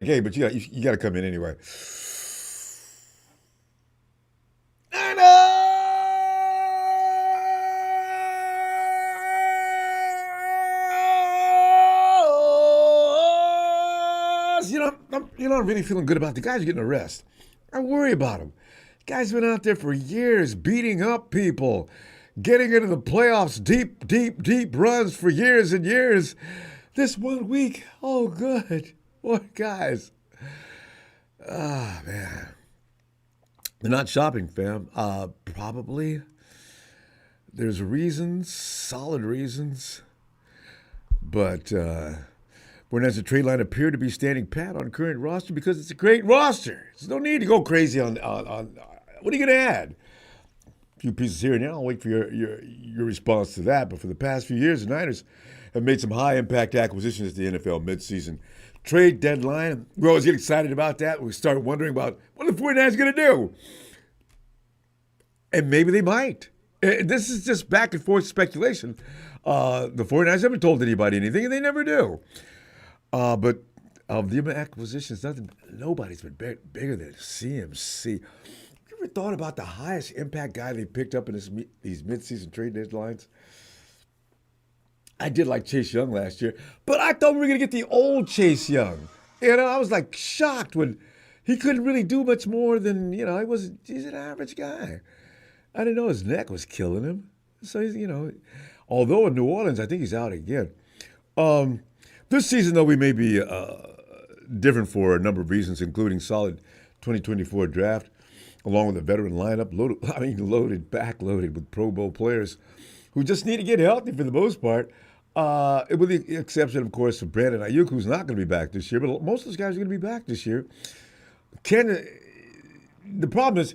Hey, but you got to come in anyway. I'm really feeling good about the guys getting a rest. I worry about them. Guys been out there for years, beating up people, getting into the playoffs, deep, deep, deep runs for years and years. This 1 week, oh, good. What guys? Ah, man. They're not shopping, fam. Probably. There's reasons, solid reasons. But whereas the trade line appeared to be standing pat on current roster because it's a great roster. There's no need to go crazy on what are you going to add? A few pieces here and there. I'll wait for your response to that. But for the past few years, the Niners have made some high impact acquisitions at the NFL midseason trade deadline. We always get excited about that. We start wondering about what the 49ers going to do. And maybe they might. This is just back and forth speculation. The 49ers haven't told anybody anything, and they never do. But of the acquisitions, nobody's been bigger than CMC. You ever thought about the highest impact guy they picked up in these midseason trade deadlines? I did like Chase Young last year, but I thought we were going to get the old Chase Young. I was like shocked when he couldn't really do much more than, he's an average guy. I didn't know his neck was killing him. So, although in New Orleans, I think he's out again. This season, though, we may be different for a number of reasons, including solid 2024 draft, along with a veteran lineup, backloaded with Pro Bowl players who just need to get healthy for the most part, with the exception, of course, of Brandon Ayuk, who's not going to be back this year, but most of those guys are going to be back this year. The problem is,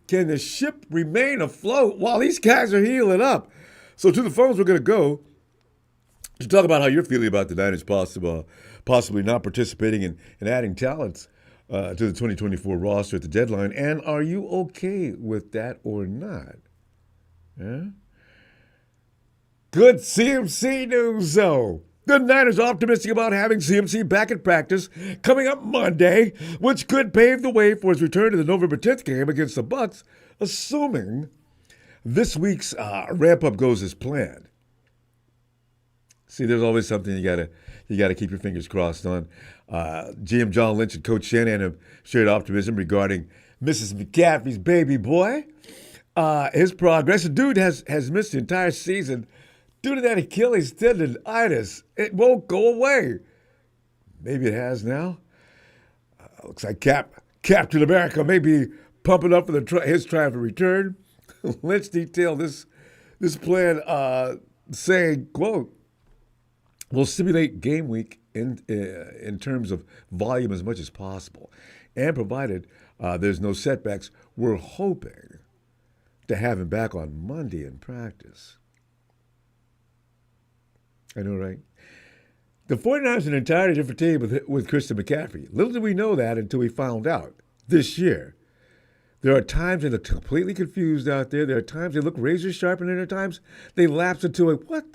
can the ship remain afloat while these guys are healing up? So to the phones we're going to go to talk about how you're feeling about the Niners possibly not participating in adding talents to the 2024 roster at the deadline. And are you okay with that or not? Yeah? Good CMC news, though. The Niners are optimistic about having CMC back in practice coming up Monday, which could pave the way for his return to the November 10th game against the Bucs, assuming this week's ramp-up goes as planned. See, there's always something you gotta keep your fingers crossed on. GM John Lynch and Coach Shanahan have shared optimism regarding Mrs. McCaffrey's baby boy. His progress. The dude has missed the entire season due to that Achilles tendonitis. It won't go away. Maybe it has now. Looks like Captain America may be pumping up for his triumphant return. Lynch detailed this plan, saying, quote, "We'll simulate game week in terms of volume as much as possible. And provided there's no setbacks, we're hoping to have him back on Monday in practice." I know, right? The 49ers are an entirely different team with Christian McCaffrey. Little did we know that until we found out this year. There are times they look completely confused out there. There are times they look razor sharp, and there are times they lapse into what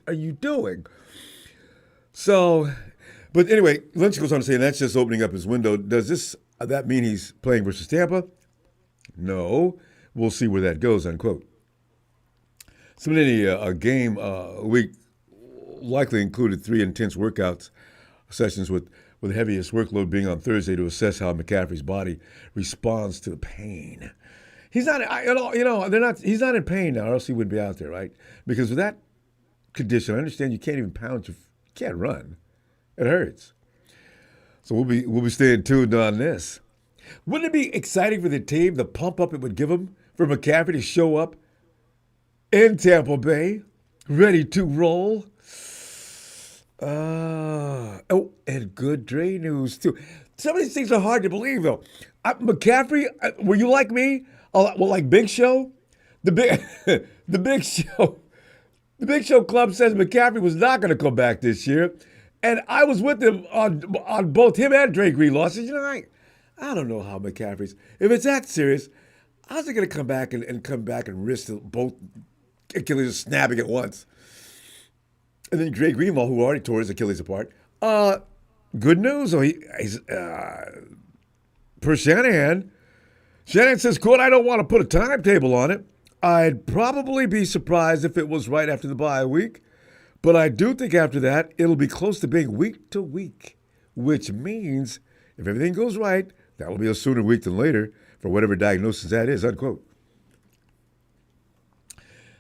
are you doing? So, but anyway, Lynch goes on to say, and that's just opening up his window. Does that mean he's playing versus Tampa? No. We'll see where that goes, unquote. Similarly, a game week likely included 3 intense workouts sessions with the heaviest workload being on Thursday to assess how McCaffrey's body responds to the pain. He's not, he's not in pain now, or else he wouldn't be out there, right? Because with that condition, I understand you can't even you can't run. It hurts. So we'll be staying tuned on this. Wouldn't it be exciting for the team, the pump up it would give them for McCaffrey to show up in Tampa Bay, ready to roll? And good Dre news, too. Some of these things are hard to believe, though. McCaffrey, were you like me? Like Big Show? The Big Show. The Big Show Club says McCaffrey was not going to come back this year. And I was with him on both him and Dre Greenlaw. I said, I don't know how McCaffrey's, if it's that serious, how's he going to come back and risk both Achilles snapping at once? And then Dre Greenlaw, who already tore his Achilles apart, good news. So he's per Shanahan. Shanahan says, quote, I don't want to put a timetable on it. I'd probably be surprised if it was right after the bye week. But I do think after that, it'll be close to being week to week, which means if everything goes right, that will be a sooner week than later for whatever diagnosis that is, unquote.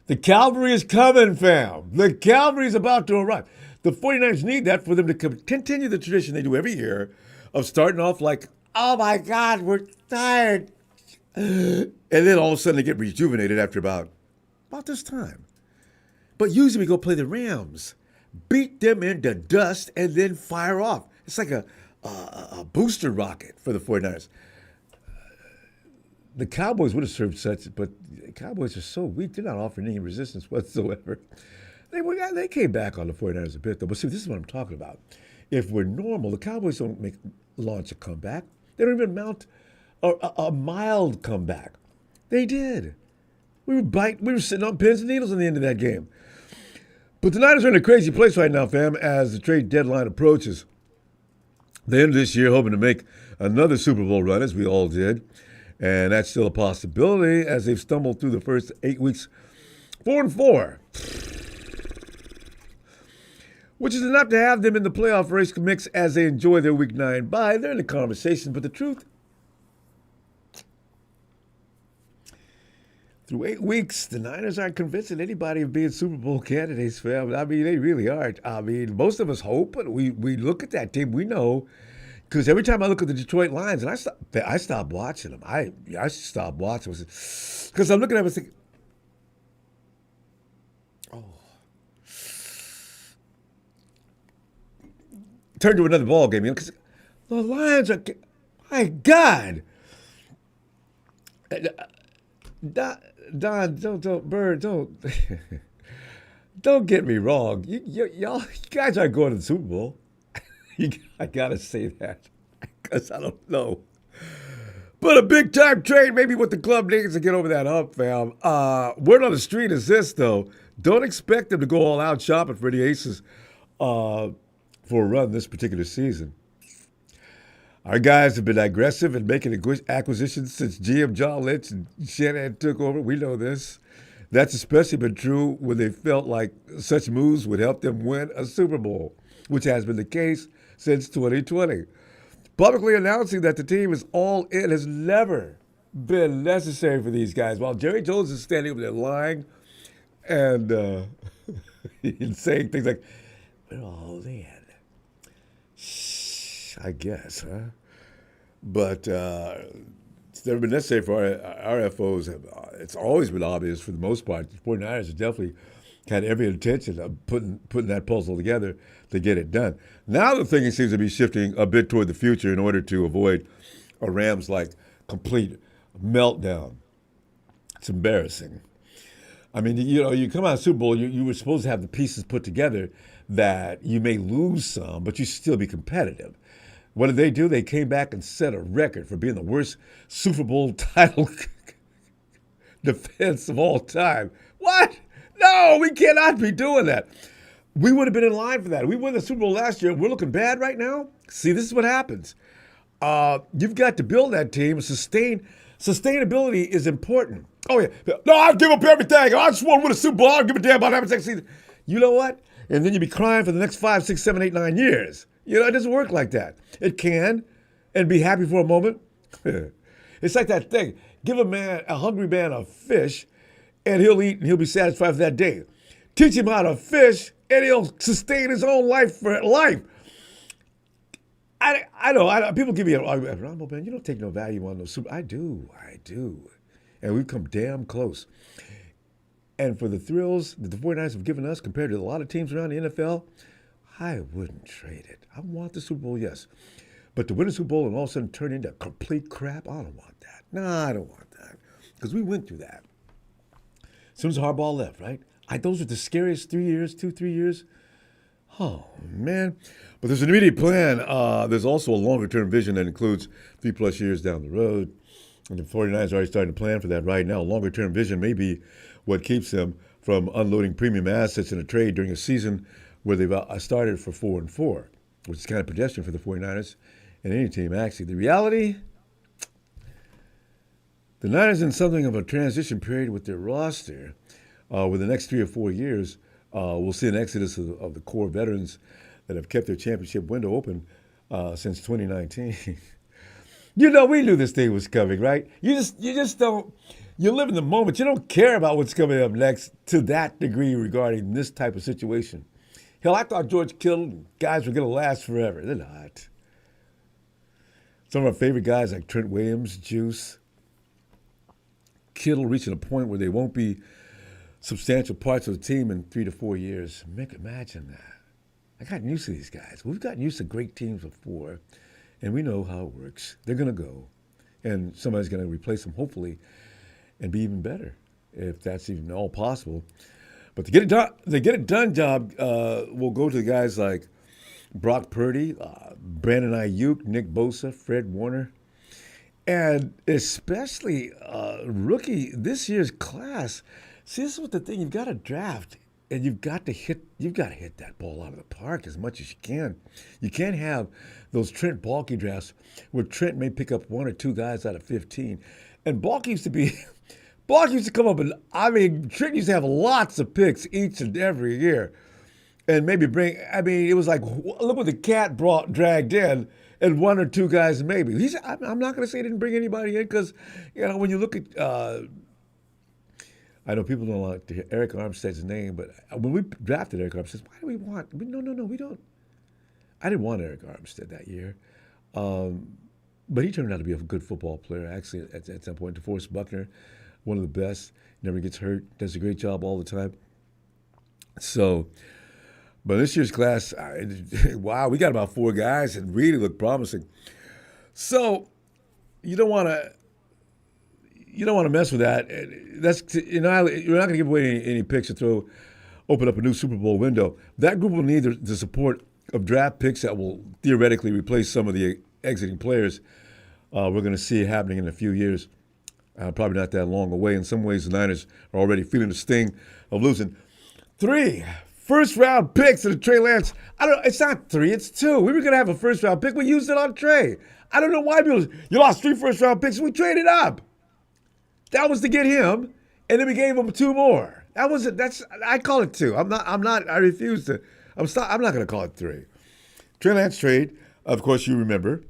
The cavalry is coming, fam. The cavalry is about to arrive. The 49ers need that for them to continue the tradition they do every year of starting off like, oh my God, we're tired. And then all of a sudden they get rejuvenated after about this time. But usually we go play the Rams, beat them into dust, and then fire off. It's like a booster rocket for the 49ers. The Cowboys would have served such, but the Cowboys are so weak, they're not offering any resistance whatsoever. They came back on the 49ers a bit, though. But see, this is what I'm talking about. If we're normal, the Cowboys don't launch a comeback. They don't even mount a mild comeback. They did. We were sitting on pins and needles in the end of that game. But the Niners are in a crazy place right now, fam, as the trade deadline approaches. They end this year hoping to make another Super Bowl run, as we all did. And that's still a possibility as they've stumbled through the first 8 weeks 4-4. Which is enough to have them in the playoff race mix as they enjoy their Week 9 bye. They're in the conversation, but the truth, through 8 weeks, the Niners aren't convincing anybody of being Super Bowl candidates, fam. I mean, they really aren't. I mean, most of us hope, but we look at that team, we know. Because every time I look at the Detroit Lions, and I stopped watching them. I stopped watching them. Because I'm looking at them and thinking, turn to another ball game, because the Lions are, my God. Don, don't don't get me wrong. You guys aren't going to the Super Bowl. I gotta say that because I don't know. But a big time trade, maybe what the club needs to get over that hump, fam. Word on the street is this, though. Don't expect them to go all out shopping for any aces for a run this particular season. Our guys have been aggressive in making acquisitions since GM John Lynch and Shanahan took over. We know this. That's especially been true when they felt like such moves would help them win a Super Bowl, which has been the case since 2020. Publicly announcing that the team is all in has never been necessary for these guys. While Jerry Jones is standing over there lying and saying things like, we're all in. I guess, huh? But it's never been necessary for our FOs. It's always been obvious for the most part. The 49ers have definitely had every intention of putting that puzzle together to get it done. Now the thinking seems to be shifting a bit toward the future in order to avoid a Rams-like complete meltdown. It's embarrassing. I mean, you come out of the Super Bowl, you were supposed to have the pieces put together that you may lose some, but you still be competitive. What did they do? They came back and set a record for being the worst Super Bowl title defense of all time. What? No, we cannot be doing that. We would have been in line for that. We won the Super Bowl last year. We're looking bad right now. See, this is what happens. You've got to build that team. Sustainability is important. Oh, yeah. No, I'll give up everything. I just want to win a Super Bowl. I don't give a damn about having next season. You know what? And then you'll be crying for the next 5, 6, 7, 8, 9 years. It doesn't work like that. It can, and be happy for a moment. It's like that thing. Give a hungry man a fish, and he'll eat and he'll be satisfied for that day. Teach him how to fish, and he'll sustain his own life for life. I know. People give me an argument. Ronbo, man, you don't take no value on those super. I do. And we've come damn close. And for the thrills that the 49ers have given us compared to a lot of teams around the NFL, I wouldn't trade it. I want the Super Bowl, yes. But to win a Super Bowl and all of a sudden turn into complete crap, I don't want that. No, I don't want that. Because we went through that. As soon as Harbaugh left, right? Those were the scariest 3 years, 3 years. Oh, man. But there's an immediate plan. There's also a longer-term vision that includes 3+ years down the road. And the 49ers are already starting to plan for that right now. Longer-term vision may be what keeps them from unloading premium assets in a trade during a season where they've started for 4-4. which is kind of pedestrian for the 49ers and any team, actually. The reality, the Niners in something of a transition period with their roster. With the next 3 or 4 years, we'll see an exodus of the core veterans that have kept their championship window open since 2019. We knew this thing was coming, right? You just don't. You live in the moment. You don't care about what's coming up next to that degree regarding this type of situation. Hell, I thought George Kittle guys were going to last forever. They're not. Some of our favorite guys like Trent Williams, Juice, Kittle reaching a point where they won't be substantial parts of the team in 3 to 4 years. Imagine that. I got used to these guys. We've gotten used to great teams before, and we know how it works. They're going to go, and somebody's going to replace them, hopefully, and be even better, if that's even all possible. But the get it done job will go to the guys like Brock Purdy, Brandon Ayuk, Nick Bosa, Fred Warner, and especially rookie this year's class. See, this is what the thing, you've got to draft, and you've got to hit that ball out of the park as much as you can. You can't have those Trent Baalke drafts where Trent may pick up 1 or 2 guys out of 15. And Baalke used to come up, and Trent used to have lots of picks each and every year. And maybe it was like, look what the cat dragged in, and 1 or 2 guys maybe. I'm not going to say he didn't bring anybody in because, when you look at, I know people don't like to hear Eric Armstead's name, but when we drafted Eric Armstead, why do we want? No, we don't. I didn't want Eric Armstead that year, but he turned out to be a good football player. Actually, at some point, DeForest Buckner, one of the best, never gets hurt, does a great job all the time. So, but this year's class, wow, we got about 4 guys that really look promising. So, you don't want to mess with that. You're not going to give away any picks to open up a new Super Bowl window. That group will need the support of draft picks that will theoretically replace some of the exiting players. We're going to see it happening in a few years. Probably not that long away. In some ways, the Niners are already feeling the sting of losing 3 first-round picks to the Trey Lance. It's not 3, it's 2. We were going to have a first-round pick. We used it on Trey. I don't know why you lost 3 first-round picks. We traded up. That was to get him, and then we gave him 2 more. That was it. I call it 2. I refuse to. I'm not going to call it 3. Trey Lance trade, of course, you remember.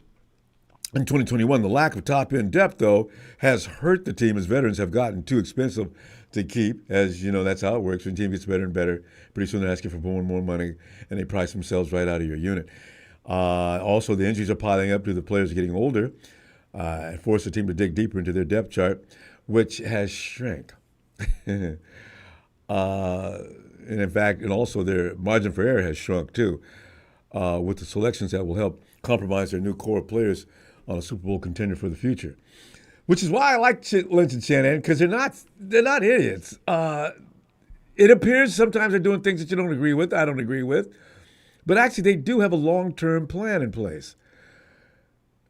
In 2021, the lack of top-end depth, though, has hurt the team as veterans have gotten too expensive to keep. As you know, that's how it works. When the team gets better and better, pretty soon they're asking for more and more money, and they price themselves right out of your unit. Also, the injuries are piling up due to the players getting older. It forced the team to dig deeper into their depth chart, which has shrank. And in fact, and also their margin for error has shrunk too, with the selections that will help compromise their new core players on a Super Bowl contender for the future. Which is why I like Lynch and Shanahan, because they're not idiots. It appears sometimes they're doing things that you don't agree with, I don't agree with, but actually they do have a long-term plan in place.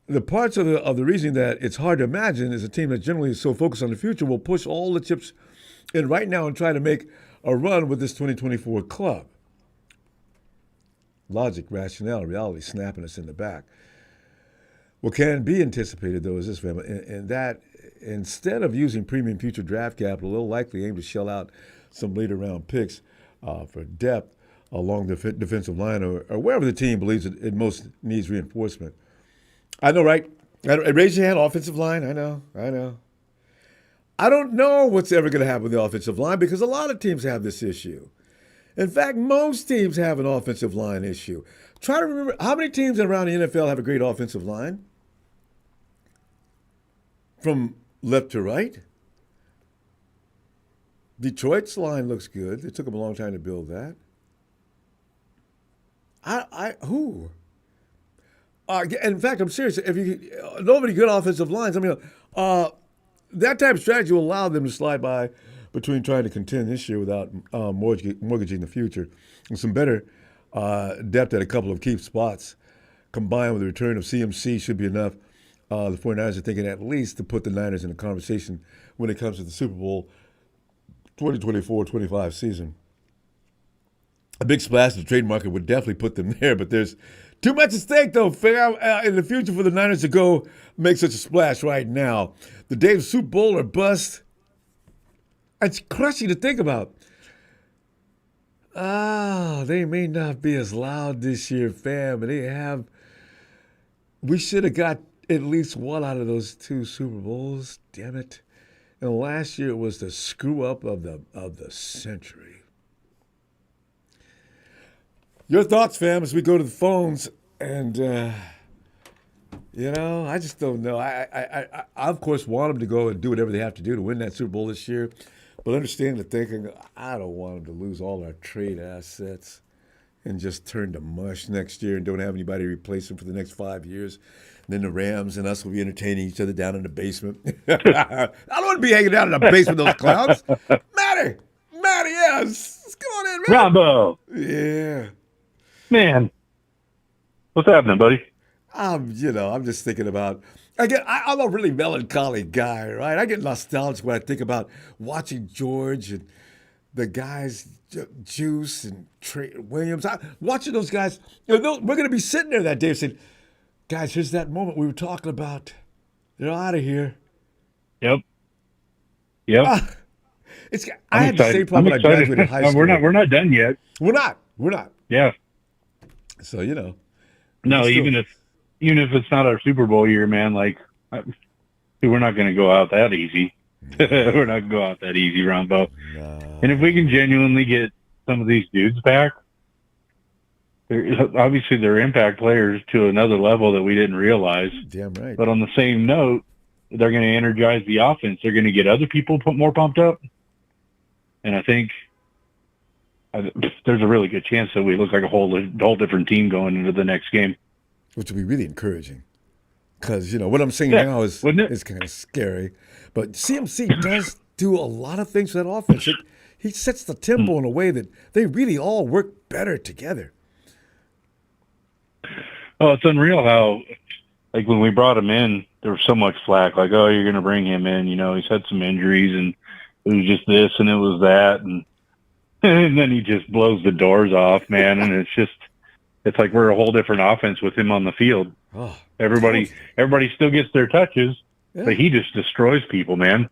The parts of the reasoning that it's hard to imagine is a team that generally is so focused on the future will push all the chips in right now and try to make a run with this 2024 club. Logic, rationale, reality snapping us in the back. What can be anticipated, though, is this, family, and that instead of using premium future draft capital, they'll likely aim to shell out some later-round picks for depth along the defensive line or wherever the team believes it most needs reinforcement. I know, right? Raise your hand, offensive line. I know. I don't know what's ever going to happen with the offensive line because a lot of teams have this issue. In fact, most teams have an offensive line issue. Try to remember, how many teams around the NFL have a great offensive line? From left to right? Detroit's line looks good. It took them a long time to build that. Who? In fact, I'm serious. If you nobody good offensive lines, that type of strategy will allow them to slide by between trying to contend this year without mortgaging the future. And some better depth at a couple of key spots, combined with the return of CMC, should be enough. The 49ers are thinking at least to put the Niners in the conversation when it comes to the Super Bowl 2024-25 season. A big splash in the trade market would definitely put them there, but there's Too much at stake, though, fam, in the future for the Niners to go make such a splash right now. The day of Super Bowl or bust. It's crushing to think about. They may not be as loud this year, fam, but we should have got at least one out of those 2 Super Bowls. Damn it. And last year it was the screw up of the century. Your thoughts, fam, as we go to the phones, and I just don't know. I of course want them to go and do whatever they have to do to win that Super Bowl this year, but understand the thinking. I don't want them to lose all our trade assets and just turn to mush next year and don't have anybody to replace them for the next 5 years. And then the Rams and us will be entertaining each other down in the basement. I don't want to be hanging out in the basement with those clowns. Matty, yes. What's going on, man? Ronbo. Yeah. Man, what's happening, buddy? I'm just thinking about, I'm a really melancholy guy, right? I get nostalgic when I think about watching George and the guys, Juice and Trey Williams. Watching those guys, we're going to be sitting there that day saying, guys, here's that moment we were talking about. They're out of here. Yep. I had the same problem when I graduated high school. We're not done yet. We're not. Yeah. So, No, even if it's not our Super Bowl year, man, like, we're not going to go out that easy. We're not going to go out that easy, Ronbo. No. And if we can genuinely get some of these dudes back, obviously they're impact players to another level that we didn't realize. Damn right. But on the same note, they're going to energize the offense. They're going to get other people more pumped up. And I think there's a really good chance that we look like a whole different team going into the next game. Which would be really encouraging. Because, what I'm saying now is kind of scary. But CMC does do a lot of things for that offense. He sets the tempo in a way that they really all work better together. Oh, it's unreal how, like, when we brought him in, there was so much flack. Like, oh, you're going to bring him in. He's had some injuries, and it was just this and it was that. And then he just blows the doors off, man. And it's like we're a whole different offense with him on the field. Oh, everybody still gets their touches, but he just destroys people, man.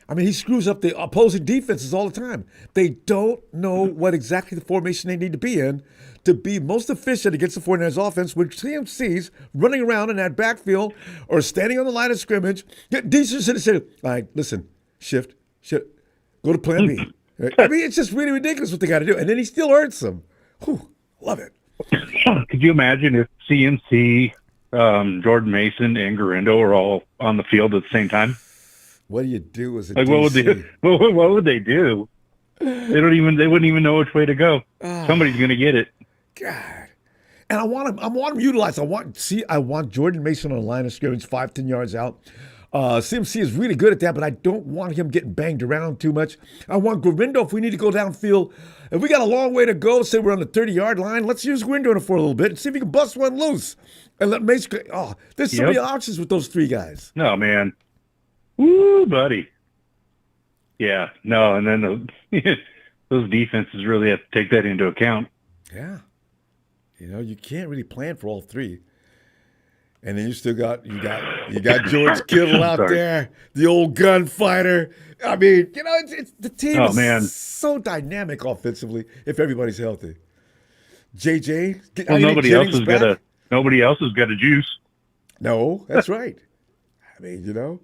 I mean, he screws up the opposing defenses all the time. They don't know what exactly the formation they need to be in to be most efficient against the 49ers offense when CMC's running around in that backfield or standing on the line of scrimmage. DC should have said, all right, listen, shift, go to plan B. I mean, it's just really ridiculous what they got to do. And then he still hurts them. Whew, love it. Could you imagine if CMC, Jordan Mason, and Garendo are all on the field at the same time? What do you do as a like? DC? What would they do? They wouldn't even know which way to go. Somebody's going to get it. God. And I want him utilized. I want Jordan Mason on the line of scrimmage, 5-10 yards out. CMC is really good at that, but I don't want him getting banged around too much. I want Garendo, if we need to go downfield, if we got a long way to go, say we're on the 30-yard line, let's use Garendo for a little bit and see if we can bust one loose. And let Mason, there's so many options with those 3 guys. No, man. Woo, buddy. Yeah, no, and then those defenses really have to take that into account. Yeah. You can't really plan for all 3. And then you still got George Kittle out there, the old gunfighter. I mean, it's the team is so dynamic offensively if everybody's healthy. JJ, well, nobody else has got a juice. No, that's right. I mean,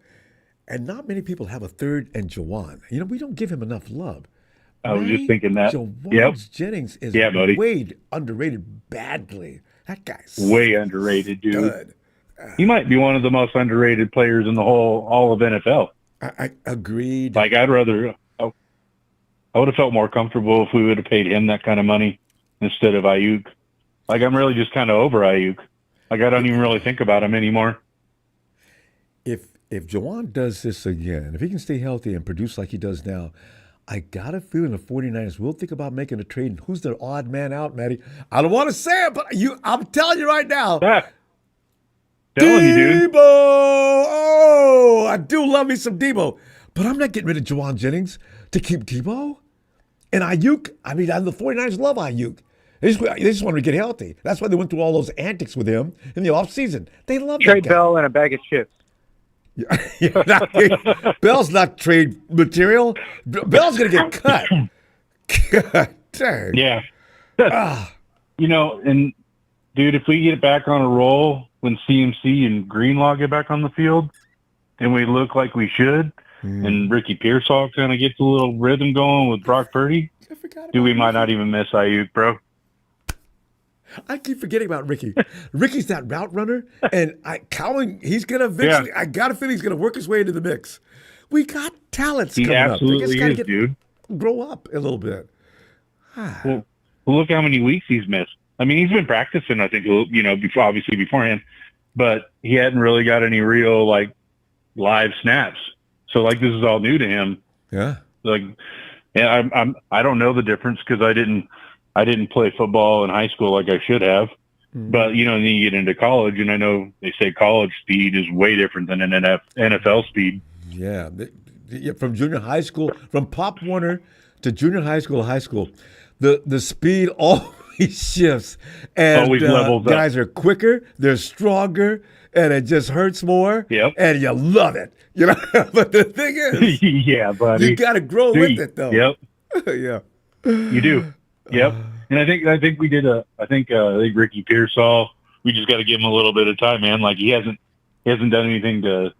and not many people have a third and Jawan. We don't give him enough love. I was just thinking that. Jawan Jennings is way underrated badly. That guy's way underrated, dude. Good. He might be one of the most underrated players in all of NFL. I agreed. Like, I would have felt more comfortable if we would have paid him that kind of money instead of Ayuk. Like, I'm really just kind of over Ayuk. Like, I don't even really think about him anymore. If Jawan does this again, if he can stay healthy and produce like he does now, I got a feeling the 49ers will think about making a trade. And who's their odd man out, Matty? I don't want to say it, but I'm telling you right now. Telling you, dude. Debo! Oh, I do love me some Debo. But I'm not getting rid of Jawan Jennings to keep Debo. And Ayuk, the 49ers love Ayuk. They just want to get healthy. That's why they went through all those antics with him in the offseason. They love Trade that guy. Bell and a bag of chips. Bell's not trade material. Bell's going to get cut. God dang. Yeah. And dude, if we get back on a roll when CMC and Greenlaw get back on the field and we look like we should, and Ricky Pearsall kind of gets a little rhythm going with Brock Purdy, dude, we might not even miss Ayuk, bro. I keep forgetting about Ricky. Ricky's that route runner, and Cowan, he's going to eventually, I got a feeling he's going to work his way into the mix. We got talents He coming up. absolutely is, dude. Grow up a little bit. Well, look how many weeks he's missed. I mean, he's been practicing, I think, obviously beforehand, but he hadn't really got any real, live snaps. So, this is all new to him. Yeah. I don't know the difference because I didn't play football in high school like I should have. But, then you get into college, and I know they say college speed is way different than an NFL speed. Yeah. From junior high school, from Pop Warner to junior high school, the speed always shifts. And always levels up. Guys are quicker, they're stronger, and it just hurts more. Yep. And you love it. But the thing is, yeah, buddy. you got to grow with it, though. Yep. Yeah. You do. Yep. And I think we did I think Ricky Pearsall, we just got to give him a little bit of time, man. He hasn't done anything to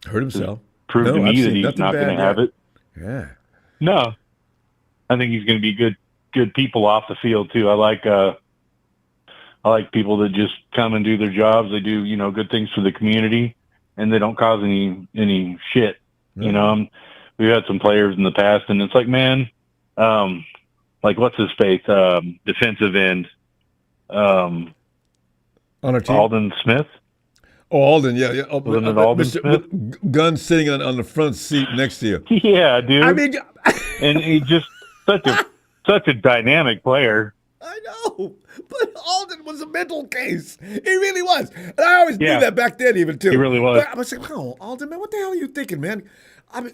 hurt himself. Prove to me that he's not going to have it. Yeah. No. I think he's going to be good people off the field too. I like people that just come and do their jobs. They do, good things for the community, and they don't cause any shit. Mm-hmm. We've had some players in the past, and it's man, what's his face? Defensive end. On our team? Alden Smith. Oh, Alden, yeah. Oh, Wasn't it Alden Smith? With Gunn sitting on the front seat next to you. Yeah, dude. I mean, and he's just such a dynamic player. I know, but Alden was a mental case. He really was, and I always knew that back then, even too. He really was. But I was like, "Oh, Alden, man, what the hell are you thinking, man?" I mean,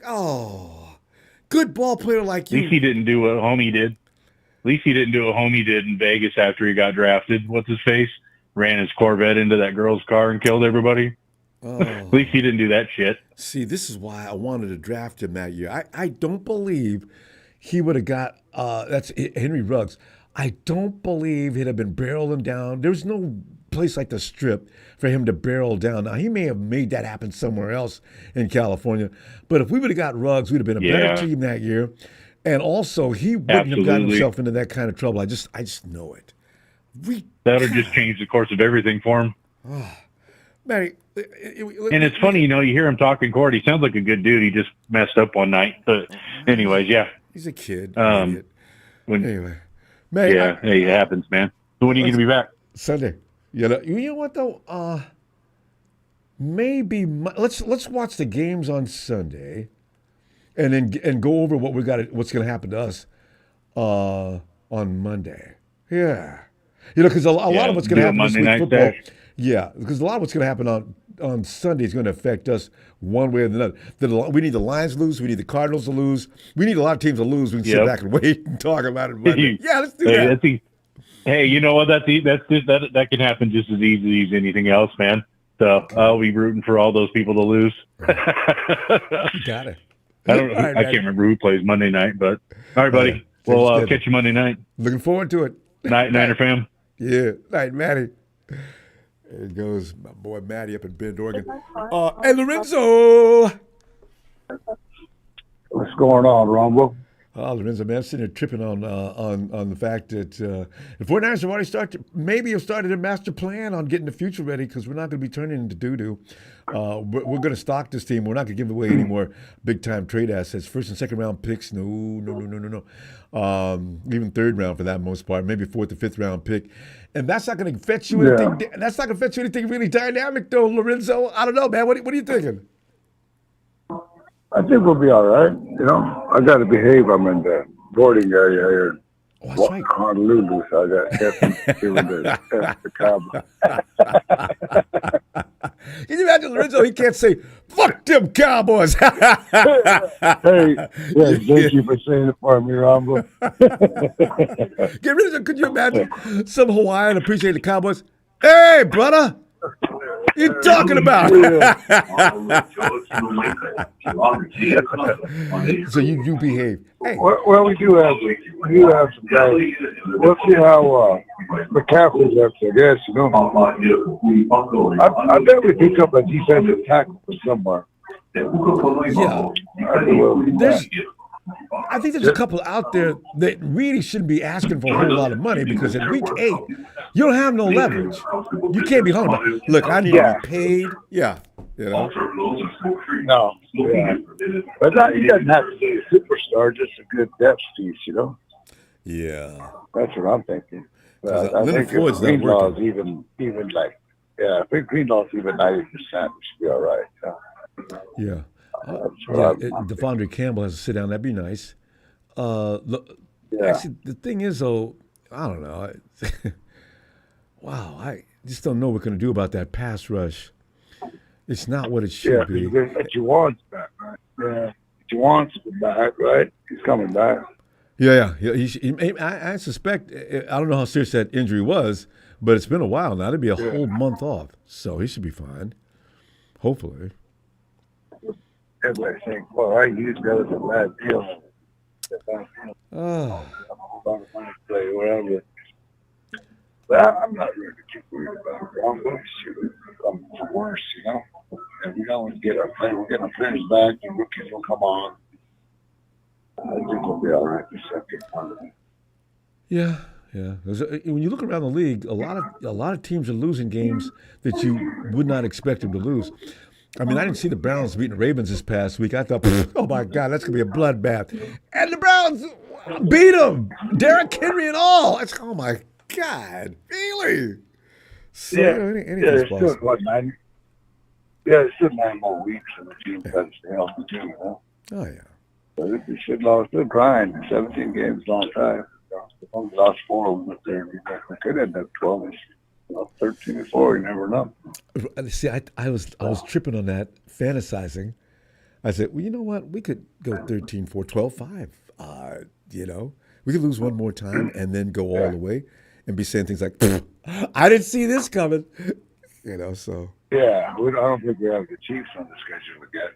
good ball player like you. At least he didn't do what homie did. At least he didn't do what homie did in Vegas after he got drafted. What's his face? Ran his Corvette into that girl's car and killed everybody. Oh. At least he didn't do that shit. See, this is why I wanted to draft him that year. I don't believe he would have got. That's Henry Ruggs. I don't believe he'd have been barreling down. There's no place like the Strip for him to barrel down. Now, he may have made that happen somewhere else in California, but if we would have got Ruggs, we'd have been a better team that year. And also, he wouldn't have gotten himself into that kind of trouble. I just know it. That would just change the course of everything for him. Matty, and it's funny, you hear him talking court. He sounds like a good dude. He just messed up one night. But anyways, yeah. He's a kid. Anyway. Matty, hey, it happens, man. So when are you going to be back? Sunday. You know what though? Maybe let's watch the games on Sunday, and then go over what's going to happen to us on Monday. Yeah, because a lot of what's going to happen this week football. Yeah, because a lot of what's going to happen on Sunday is going to affect us one way or another. We need the Lions to lose. We need the Cardinals to lose. We need a lot of teams to lose. We can sit back and wait and talk about it Monday. Yeah, let's do that. Hey, you know what? That can happen just as easy as anything else, man. So I'll be rooting for all those people to lose. Got it. I can't remember who plays Monday night, but all right, buddy. Well, I'll catch you Monday night. Looking forward to it. Night, Niner fam. Yeah, night, Matty. There goes my boy Matty up in Bend, Oregon. Hey, Lorenzo. What's going on, Ronbo? Lorenzo, man, I'm sitting here tripping on the fact that the 49ers have already maybe have started a master plan on getting the future ready because we're not going to be turning into doo-doo. We're going to stock this team. We're not going to give away any more big-time trade assets. First and second round picks, no. Even third round for that most part, maybe fourth or fifth round pick. And that's not going to fetch you anything. That's not going to fetch you anything really dynamic, though, Lorenzo. I don't know, man. What are you thinking? I think we'll be all right. I got to behave. I'm in the boarding area here. Oh, that's right. Honolulu, so I got to the Can you imagine Lorenzo? He can't say, fuck them Cowboys. Hey, thank you for saying it for me, Ronbo. Could you imagine some Hawaiian appreciate the Cowboys? Hey, brother. What you talking about? So you behave. Hey. Well, we do have some guys. We'll see how McCaffrey looks, I guess, you know. I bet we pick up a defensive tackle somewhere. Yeah. I think there's a couple out there that really shouldn't be asking for a whole lot of money because in week 8, you don't have no leverage. You can't be hung about, look, I need to be paid. Yeah. You know? No. Yeah. But he doesn't have to be a superstar, just a good depth piece, you know? Yeah. That's what I'm thinking. But I Leonard think Floyd's if not Greenlaw's working. even like, I think Greenlaw's even 90%, we should be all right. Yeah. Yeah. Devondre Campbell has to sit down. That'd be nice. Actually, the thing is, though, I don't know. Wow, I just don't know what we're going to do about that pass rush. It's not what it should be. But you want back, right? Yeah. Juwan's back, right? He's coming back. Yeah. I suspect, I don't know how serious that injury was, but it's been a while now. It'd be a whole month off. So he should be fine. Hopefully. Everybody think, well, I used that as a bad deal. Play whatever. But I'm not really too worried about Ronbo. Shoot, it's worse, you know. And we don't get our play. We're getting our players back. The rookies will come on. I think we'll be all right the second one. Yeah. When you look around the league, a lot of teams are losing games that you would not expect them to lose. I mean, I didn't see the Browns beating the Ravens this past week. I thought, oh my God, that's gonna be a bloodbath. And the Browns beat them, Derrick Henry and all. It's oh my God, really? So, anything's possible. Still, what, 9? Yeah, it's still 9 more weeks, and the team has to stay healthy too, you know. Oh yeah. So this shit lost. Still grinding. 17 games, long time. If we lost 4 of them up there, we could end up 12-ish. 13-4, you never know. See, I was tripping on that, fantasizing. I said, well, you know what? We could go 13-4, 12-5. You know, we could lose one more time and then go all the way and be saying things like, I didn't see this coming. You know, so. Yeah, I don't think we have the Chiefs on the schedule again.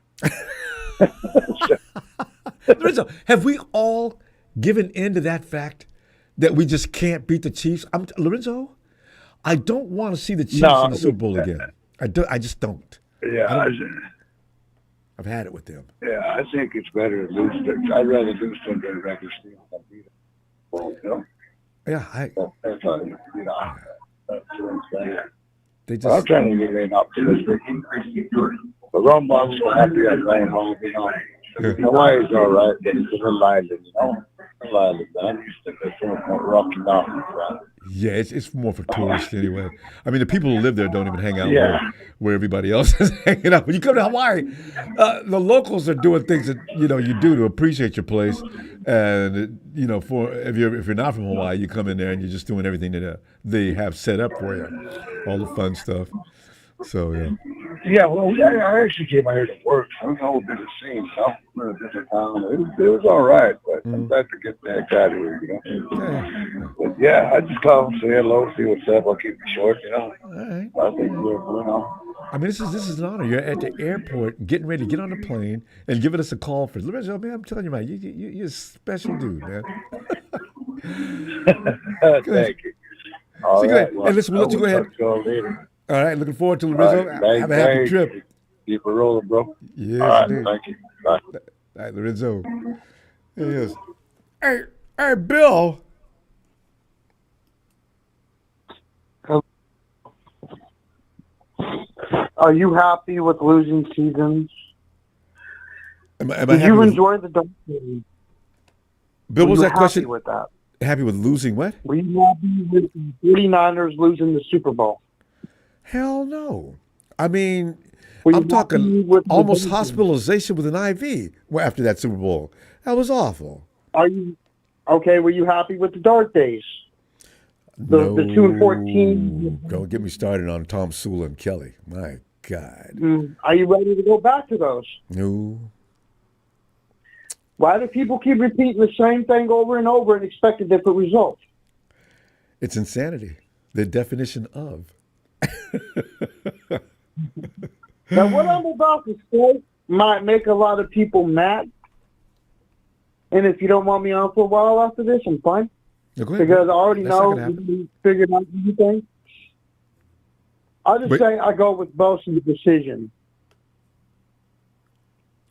Lorenzo, have we all given in to that fact that we just can't beat the Chiefs? Lorenzo, I don't want to see the Chiefs in the Super Bowl again. I just don't. Yeah. I've had it with them. Yeah, I think it's better to lose. I'd rather lose to the regular season than beat them. Well, you know? Yeah, that's how, you know. That's what I'm saying. I'm trying to get in optimistic. But Ronbo's so happy I'm playing home, you know. Hawaii's all right, but it's a little island, you know. I'm used to this Rocky Mountain front. Yeah, it's more for tourists anyway. I mean, the people who live there don't even hang out where everybody else is hanging out. When you come to Hawaii, the locals are doing things that you do to appreciate your place. And for if you're not from Hawaii, you come in there and you're just doing everything that they have set up for you, all the fun stuff. So yeah. Yeah, well, I actually came out here to work. So it was a whole different scene, we're in a different town. It was all right, but I'm glad to get the heck out of here, you know. But yeah, I just call, say hello, see what's up. I'll keep it short, you know. All right. I think I mean, this is an honor. You're at the airport, getting ready to get on the plane, and giving us a call for Lorenzo. Man, I'm telling you, man, you're a special dude, man. Thank you. All right. Well, and listen, we'll let you go ahead. All right, looking forward to Lorenzo. Right, have a happy trip. Keep it rolling, bro. Yes, all right, indeed. Thank you. Bye. All right, Lorenzo. There he is. Hey, Bill. Are you happy with losing seasons? Am I Did you enjoy the dunk game? Bill, what was that question? With that? Happy with losing what? Were you happy with the 49ers losing the Super Bowl? Hell no. I mean, I'm talking almost hospitalization with an IV after that Super Bowl. That was awful. Are you okay? Were you happy with the dark days? The 2-14. Don't get me started on Tom Sula and Kelly. My God. Are you ready to go back to those? No. Why do people keep repeating the same thing over and over and expect a different result? It's insanity. The definition of. Now, what I'm about to say might make a lot of people mad. And if you don't want me on for a while after this, I'm fine. No, go ahead. Because I already That's not know gonna happen. you figured out everything. I'll just Wait. say I go with Bosa's decision.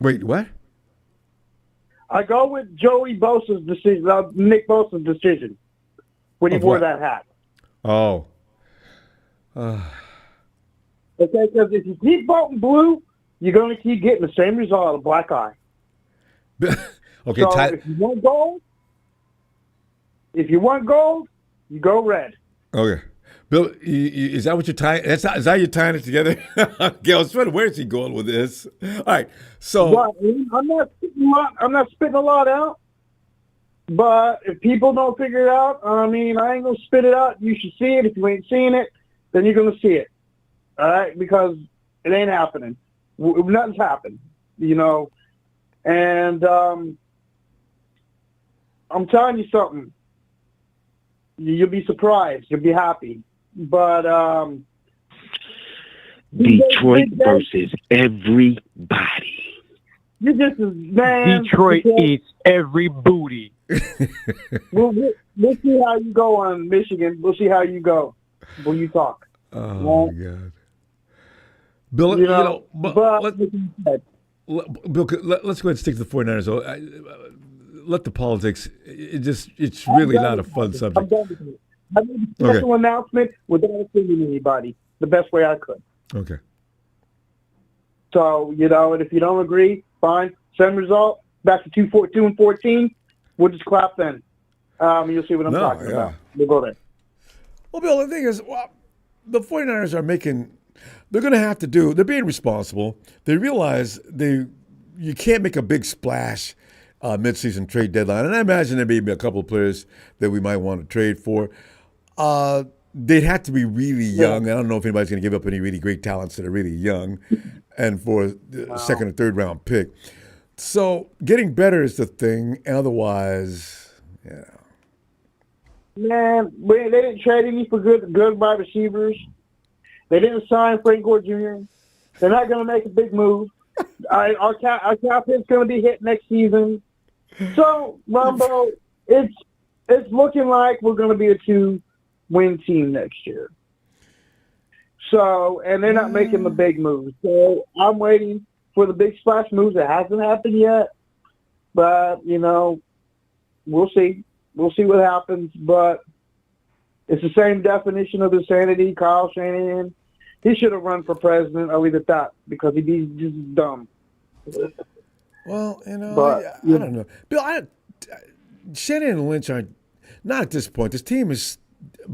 Wait, what? I go with Joey Bosa's decision, Nick Bosa's decision, when he Of wore what? that hat. Oh. Okay, because if you keep voting blue, you're going to keep getting the same result, a black eye. Okay, So if you want gold, you go red. okay. Bill, is that what you're tying? Is that you're tying it together? Okay, I was trying to, where is he going with this? All right, so But I'm not spitting a lot out. But if people don't figure it out, I ain't going to spit it out. You should see it. If you ain't seeing it, then you're going to see it. All right? Because it ain't happening. Nothing's happened, And I'm telling you something. You'll be surprised. You'll be happy. But Detroit versus everybody. you just man. Detroit eats every booty. We'll see how you go on Michigan. We'll see how you go when you talk. oh my God, Bill, But Bill, let's go ahead and stick to the 49ers. Let the politics. It's really not a fun I'm subject. done with it. I made a special announcement without offending anybody the best way I could. Okay. So, and if you don't agree, fine. Same result. Back to 2-14. We'll just clap then. You'll see what I'm talking about. We'll go there. Well, Bill, the thing is, the 49ers are they're going to have to they're being responsible. They realize you can't make a big splash midseason trade deadline. And I imagine there may be a couple of players that we might want to trade for. They'd have to be really young. I don't know if anybody's going to give up any really great talents that are really young and for a second or third round pick. So getting better is the thing. Otherwise, Man, they didn't trade any for good wide receivers. They didn't sign Frank Gore Jr. They're not going to make a big move. Our cap hit's going to be hit next season. So, Ronbo, it's looking like we're going to be a 2-win team next year. So, and they're not making the big moves. So I'm waiting for the big splash moves. It hasn't happened yet. But, we'll see. We'll see what happens. But it's the same definition of insanity. Kyle Shanahan, he should have run for president. I'll leave it at that because he'd be just dumb. Well, I But, don't know. Bill, Shanahan and Lynch aren't, not at this point. This team has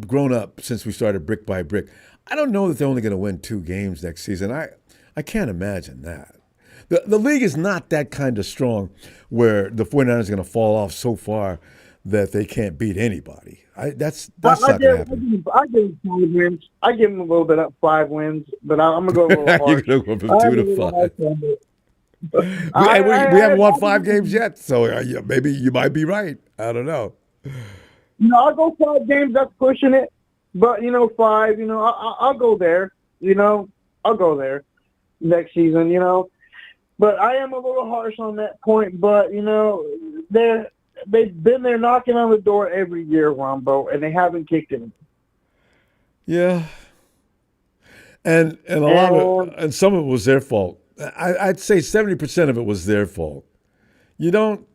grown up since we started brick by brick. I don't know that they're only going to win 2 games next season. I can't imagine that. The league is not that kind of strong where the 49ers are going to fall off so far that they can't beat anybody. That's not going to happen. I give him 5 wins. I give him a little bit up 5 wins, but I'm going to go a little hard. You're going to go from 2 to 5. We haven't won 5 games yet, so maybe you might be right. I don't know. I'll go 5 games. That's pushing it. But, 5, I'll go there. I'll go there next season, But I am a little harsh on that point. But, they've been there knocking on the door every year, Ronbo, and they haven't kicked it. Yeah. And a lot of and some of it was their fault. I'd say 70% of it was their fault. You don't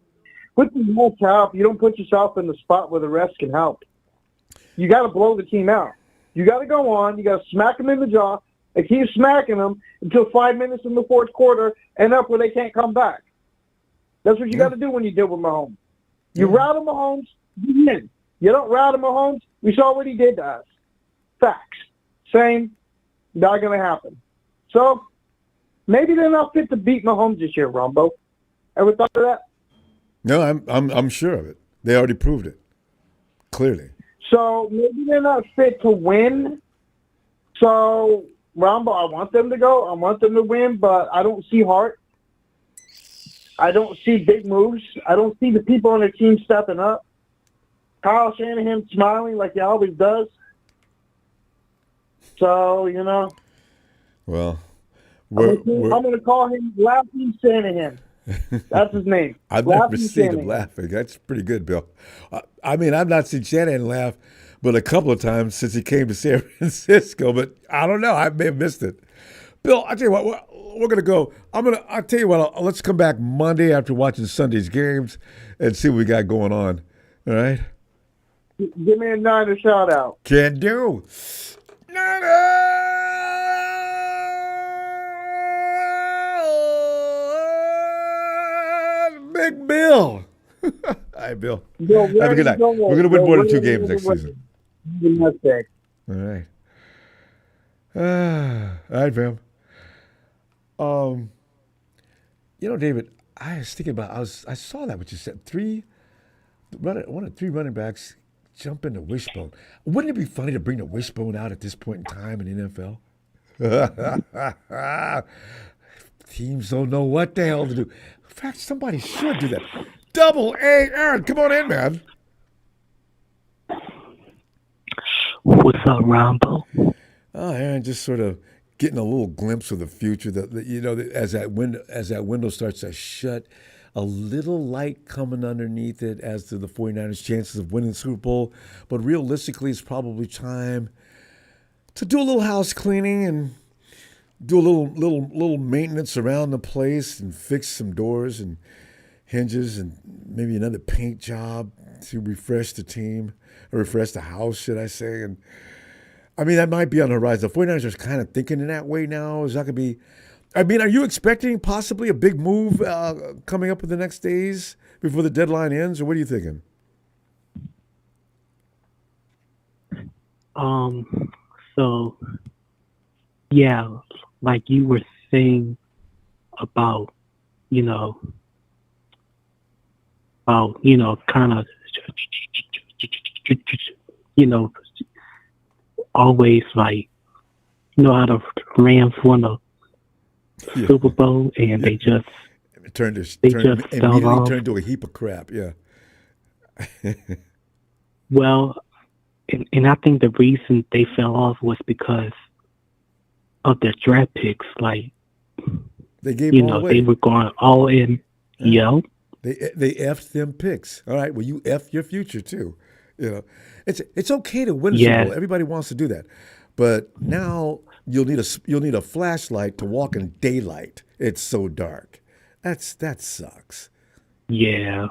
put the refs help. You don't put yourself in the spot where the refs can help. You got to blow the team out. You got to go on. You got to smack them in the jaw and keep smacking them until 5 minutes in the fourth quarter and up where they can't come back. That's what you got to do when you deal with Mahomes. You rattle Mahomes, you win. You don't rattle Mahomes, we saw what he did to us. Facts. Same. Not going to happen. So maybe they're not fit to beat Mahomes this year, Ronbo. Ever thought of that? No, I'm sure of it. They already proved it. Clearly. So maybe they're not fit to win. So Ronbo, I want them to go. I want them to win, but I don't see heart. I don't see big moves. I don't see the people on their team stepping up. Kyle Shanahan smiling like he always does. So, Well, I'm going to call him Laughing Shanahan. That's his name. I've never Laughing seen him Shanahan. laughing. That's pretty good, Bill. I mean, I've not seen Shanahan laugh, but a couple of times since he came to San Francisco. But I don't know. I may have missed it. Bill, I tell you what, we're gonna go. I'll tell you what. Let's come back Monday after watching Sunday's games and see what we got going on. All right. Give me a Niner shout out. Can do. Big Bill. All right, Bill. Have a good night. We're going to win more than 2 games next season. All right. All right, fam. David, I was thinking about. I saw that what you said. 3 running backs jump in the wishbone. Wouldn't it be funny to bring the wishbone out at this point in time in the NFL? Teams don't know what the hell to do. In fact, somebody should do that. Double A, Aaron, come on in, man. What's up, Ronbo? Oh, Aaron, just sort of getting a little glimpse of the future. That as that window starts to shut, a little light coming underneath it as to the 49ers' chances of winning the Super Bowl. But realistically, it's probably time to do a little house cleaning and do a little maintenance around the place and fix some doors and hinges and maybe another paint job to refresh the team, or refresh the house, should I say. And I mean, that might be on the horizon. The 49ers are kind of thinking in that way now. Is that going to be, I mean, are you expecting possibly a big move coming up in the next days before the deadline ends, or what are you thinking? So, yeah, like you were saying about, kind of, always like, how the Rams won a Super Bowl and they just immediately turned into a heap of crap. Yeah. Well, and I think the reason they fell off was because of their draft picks. Like, they gave them all away. They were going all in. Yeah. They effed them picks. All right. Well, you F your future too. It's okay to win a Super Bowl. Everybody wants to do that, but now you'll need a flashlight to walk in daylight. It's so dark. That sucks. Yeah.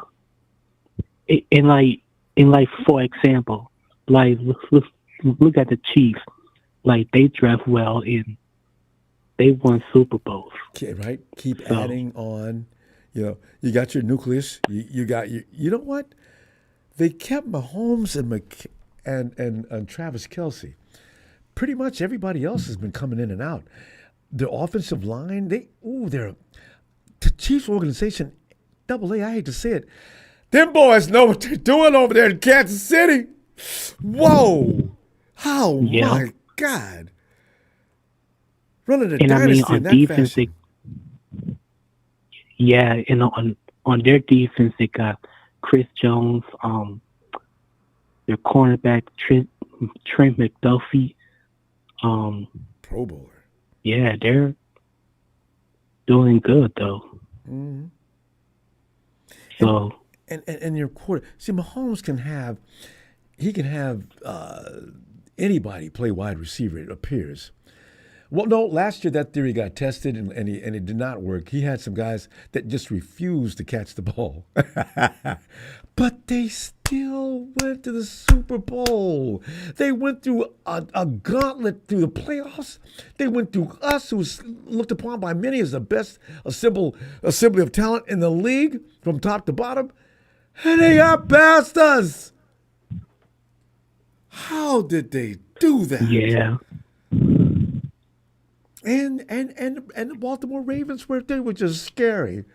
And like for example, like look at the Chiefs. Like they draft well and they won Super Bowls. Okay, right. Keep adding on. You got your nucleus. You got your. You know what? They kept Mahomes and Travis Kelce. Pretty much everybody else has been coming in and out. Their offensive line, they're the Chiefs organization, Double A. I hate to say it, them boys know what they're doing over there in Kansas City. Whoa! My God! Running a dynasty in that defense, fashion. And on their defense, they got Chris Jones, their cornerback Trent McDuffie, Pro Bowler. Yeah, they're doing good though. Mm-hmm. So and your quarter. See, Mahomes can have anybody play wide receiver. It appears. Well, no, last year that theory got tested and it did not work. He had some guys that just refused to catch the ball. But they still went to the Super Bowl. They went through a gauntlet through the playoffs. They went through us, who was looked upon by many as the best assembly of talent in the league from top to bottom. And they got past us. How did they do that? Yeah. And the Baltimore Ravens they were just scary.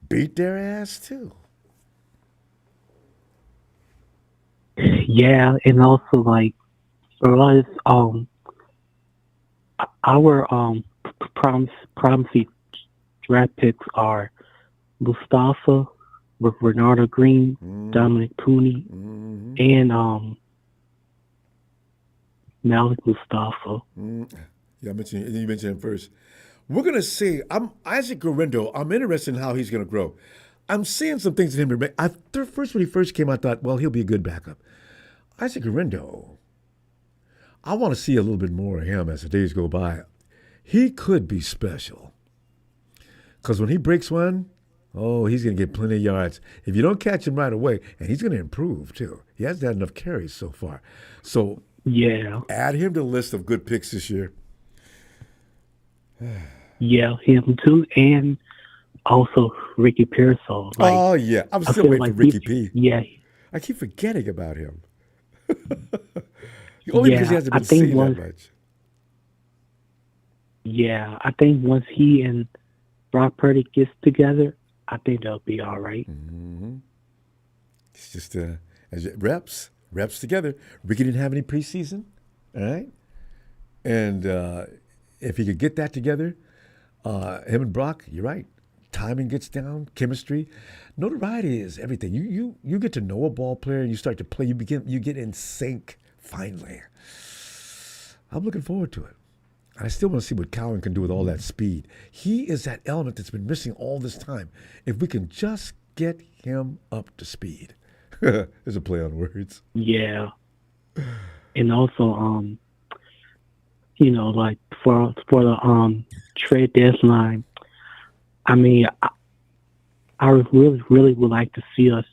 Beat their ass too. Yeah, and also like a lot of our promising draft picks are Mustafa, Bernardo Green, Dominic Pooney, and Malik Mustafa. Yeah, you mentioned him first. We're gonna see. I'm Isaac Gorindo. I'm interested in how he's gonna grow. I'm seeing some things in him. First, when he first came, I thought, well, he'll be a good backup. Isaac Gorindo. I want to see a little bit more of him as the days go by. He could be special. Because when he breaks one, oh, he's going to get plenty of yards. If you don't catch him right away, and he's going to improve, too. He hasn't had enough carries so far. So, yeah, add him to the list of good picks this year. Yeah, him too, and also Ricky Pearsall. Oh, yeah. I'm still waiting for Ricky P. Yeah. I keep forgetting about him. Only because he hasn't been seen that much. Yeah, I think once he and Brock Purdy gets together, I think they'll be all right. Mm-hmm. It's just reps together. Ricky didn't have any preseason, all right? And if he could get that together, him and Brock, you're right. Timing gets down, chemistry. Notoriety is everything. You get to know a ball player and you start to play. You get in sync finally. I'm looking forward to it. I still want to see what Cowan can do with all that speed. He is that element that's been missing all this time. If we can just get him up to speed. There's a play on words. Yeah. And also, like for the trade deadline, I mean, I really would like to see us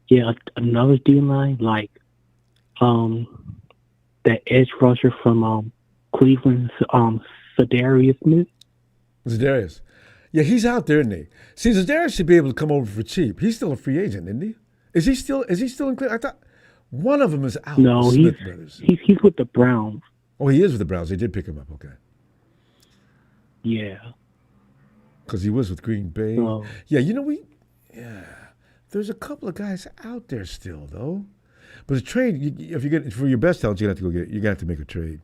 get another D-line, like that edge rusher from Cleveland, Zadarius Smith. Zadarius. Yeah, he's out there, isn't he? See, Zadarius should be able to come over for cheap. He's still a free agent, isn't he? Is he still in Cleveland? I thought one of them is out. No, he's with the Browns. Oh, he is with the Browns. They did pick him up. Okay. Yeah. Because he was with Green Bay. Yeah, there's a couple of guys out there still, though. But the trade, if you get for your best talent, you have to make a trade.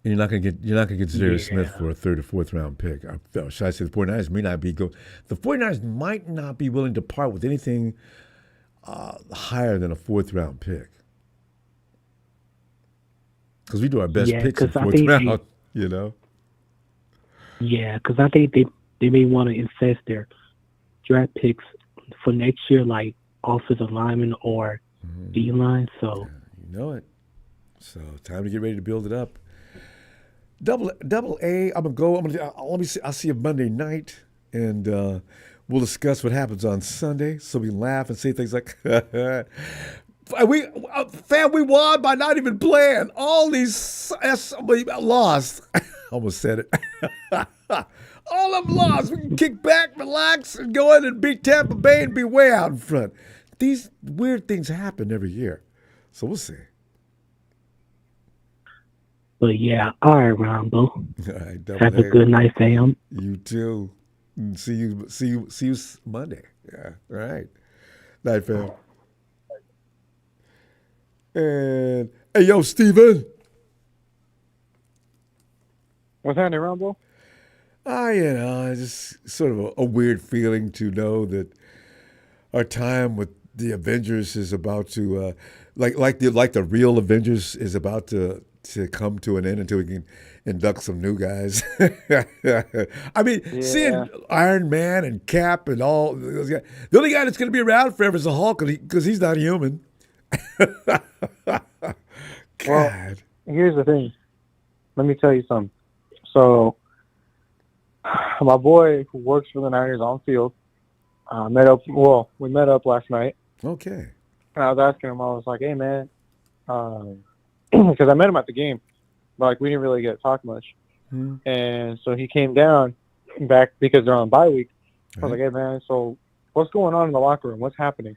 And you're not gonna get Zadarius Smith for a third or fourth round pick. Or should I say the 49ers may not be the 49ers might not be willing to part with anything higher than a fourth round pick. Because we do our best picks in fourth round, Yeah, because I think they may want to invest their draft picks for next year, like offensive lineman or D-line. So you know it. So time to get ready to build it up. Double A. I'm gonna go. Let me see. I'll see you Monday night, and we'll discuss what happens on Sunday, so we can laugh and say things like, "We won by not even playing. All these we lost." Almost said it. All of them lost. We can kick back, relax, and go in and beat Tampa Bay and be way out in front. These weird things happen every year, so we'll see. But yeah, all right, Ronbo. All right, have a good night, fam. You too. See you Monday. Yeah. All right. Night, fam. And hey, yo, Steven. What's happening, Ronbo? Just sort of a weird feeling to know that our time with the Avengers is about to, like the real Avengers is about to come to an end until we can induct some new guys. I mean, seeing Iron Man and Cap and all those guys, the only guy that's going to be around forever is the Hulk because he's not human. God. Well, here's the thing. Let me tell you something. So, my boy who works for the Niners on field we met up last night. Okay. And I was asking him, I was like, hey, man, because I met him at the game, but we didn't really get to talk much. And so he came down back because they're on bye week. I was like, hey, man, so what's going on in the locker room? What's happening?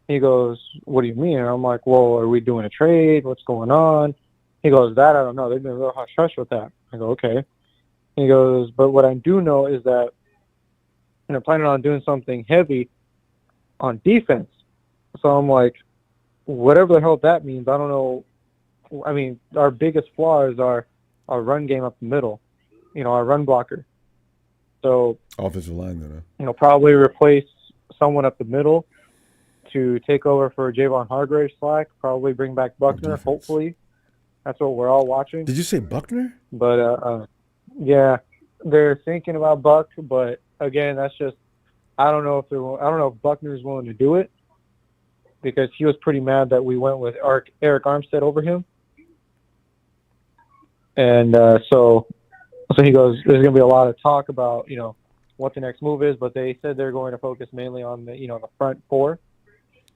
He goes, what do you mean? And I'm like, well, are we doing a trade? What's going on? He goes, that I don't know. They've been real hush-hush with that. I go, okay. He goes, but what I do know is that they're planning on doing something heavy on defense. So I'm like, whatever the hell that means, I don't know. I mean, our biggest flaws are our run game up the middle, our run blocker. So, Offensive line, then. probably replace someone up the middle to take over for Javon Hargrave's slack. Probably bring back Buckner. Defense. Hopefully, that's what we're all watching. Did you say Buckner? But yeah, they're thinking about Buck. But again, that's just I don't know if Buckner's willing to do it because he was pretty mad that we went with Eric Armstead over him. And so he goes, there's going to be a lot of talk about, what the next move is, but they said they're going to focus mainly on the, the front four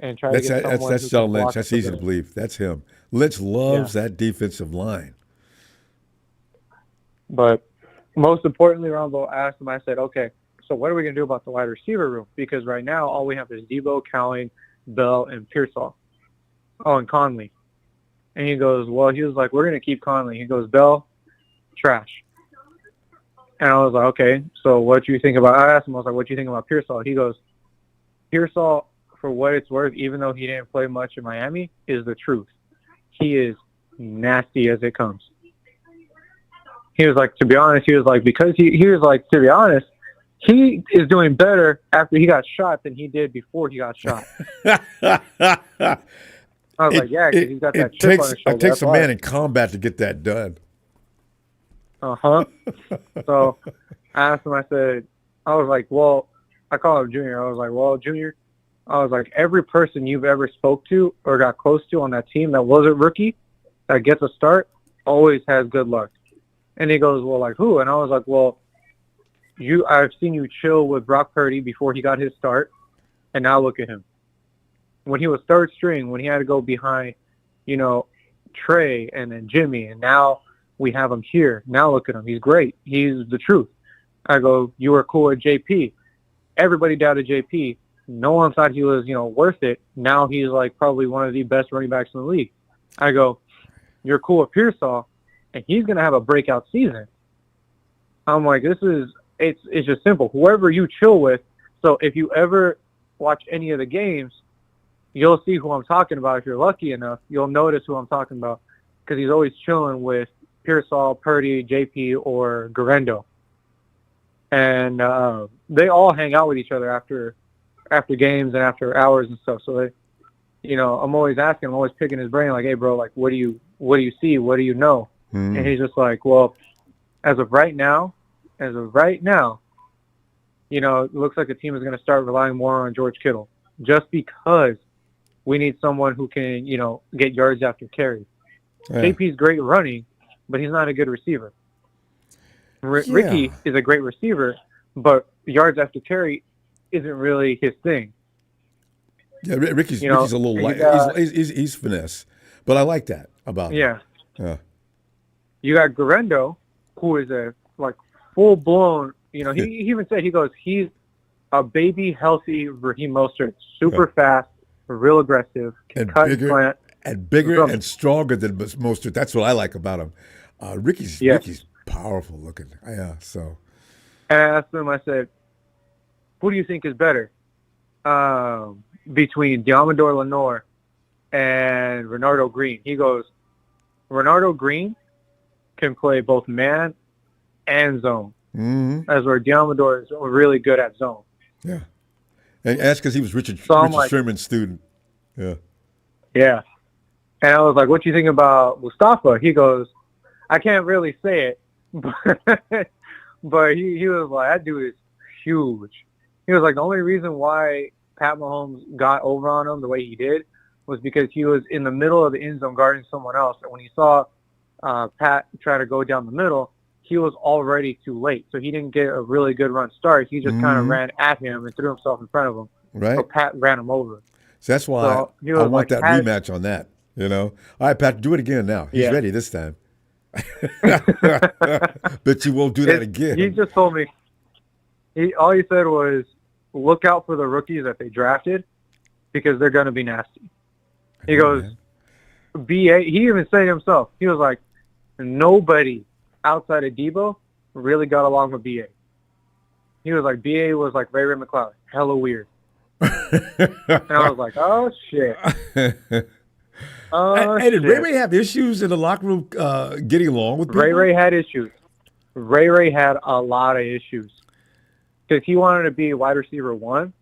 and try to get someone That's who John can Lynch. block That's the easy to middle. believe. That's him. Lynch loves that defensive line. But most importantly, Ronbo asked him, I said, okay, so what are we going to do about the wide receiver room? Because right now, all we have is Debo, Cowling, Bell, and Pearsall. Oh, and Conley. And he goes, well, he was like, we're going to keep Conley. He goes, Bell, trash. And I was like, okay, so what do you think about, I asked him, I was like, what do you think about Pearsall? He goes, Pearsall, for what it's worth, even though he didn't play much in Miami, is the truth. He is nasty as it comes. He was like, to be honest, because he was like, to be honest, he is doing better after he got shot than he did before he got shot. I was like, yeah, because he's got that chip on his shoulder. It takes a man in combat to get that done. Uh-huh. So I asked him, I was like, well, I call him Junior. I was like, well, Junior, I was like, every person you've ever spoke to or got close to on that team that wasn't rookie that gets a start always has good luck. And he goes, well, like who? And I was like, well, I've seen you chill with Brock Purdy before he got his start, and now look at him. When he was third string, when he had to go behind, Trey and then Jimmy, and now we have him here. Now look at him. He's great. He's the truth. I go, you were cool at JP. Everybody doubted JP. No one thought he was, worth it. Now he's like probably one of the best running backs in the league. I go, you're cool at Pearsall, and he's going to have a breakout season. I'm like, it's just simple. Whoever you chill with. So if you ever watch any of the games, you'll see who I'm talking about. If you're lucky enough, you'll notice who I'm talking about because he's always chilling with Pearsall, Purdy, JP, or Garendo. And they all hang out with each other after games and after hours and stuff. So I'm always asking, I'm always picking his brain, like, hey, bro, like, what do you see? What do you know? Mm-hmm. And he's just like, well, as of right now, it looks like the team is going to start relying more on George Kittle just because we need someone who can, get yards after carry. Yeah. JP's great running, but he's not a good receiver. Ricky is a great receiver, but yards after carry isn't really his thing. Yeah, Ricky's a little light. He's finesse, but I like that about him. Yeah. You got Garendo, who is a full blown. He even said he's a baby healthy Raheem Mostert, super fast, real aggressive, can and cut bigger, and plant, and bigger and stronger than Mostert. That's what I like about him. Ricky's powerful looking. Yeah. So. And I asked him. I said, "Who do you think is better between Diamador Lenore and Renardo Green?" He goes, "Renardo Green can play both man and zone." Mm-hmm. As where Diamador is really good at zone. Yeah. And that's because he was Richard Sherman's student. Yeah. Yeah. And I was like, what do you think about Mustafa? He goes, I can't really say it, but he was like, that dude is huge. He was like, the only reason why Pat Mahomes got over on him the way he did was because he was in the middle of the end zone guarding someone else. And when he saw Pat try to go down the middle, he was already too late. So he didn't get a really good run start. He just kind of ran at him and threw himself in front of him. Right. So Pat ran him over. So that's why I want that rematch on that, All right, Pat, do it again now. He's ready this time. But you won't do that again. He just told me, all he said was, look out for the rookies that they drafted because they're going to be nasty. He goes, BA, he even said it himself. He was like, nobody outside of Debo really got along with BA. He was like, BA was like Ray McCloud, hella weird. And I was like, oh, shit. Hey, did Ray Shit. Ray have issues in the locker room getting along with people? Ray had issues. Ray had a lot of issues because he wanted to be wide receiver 1,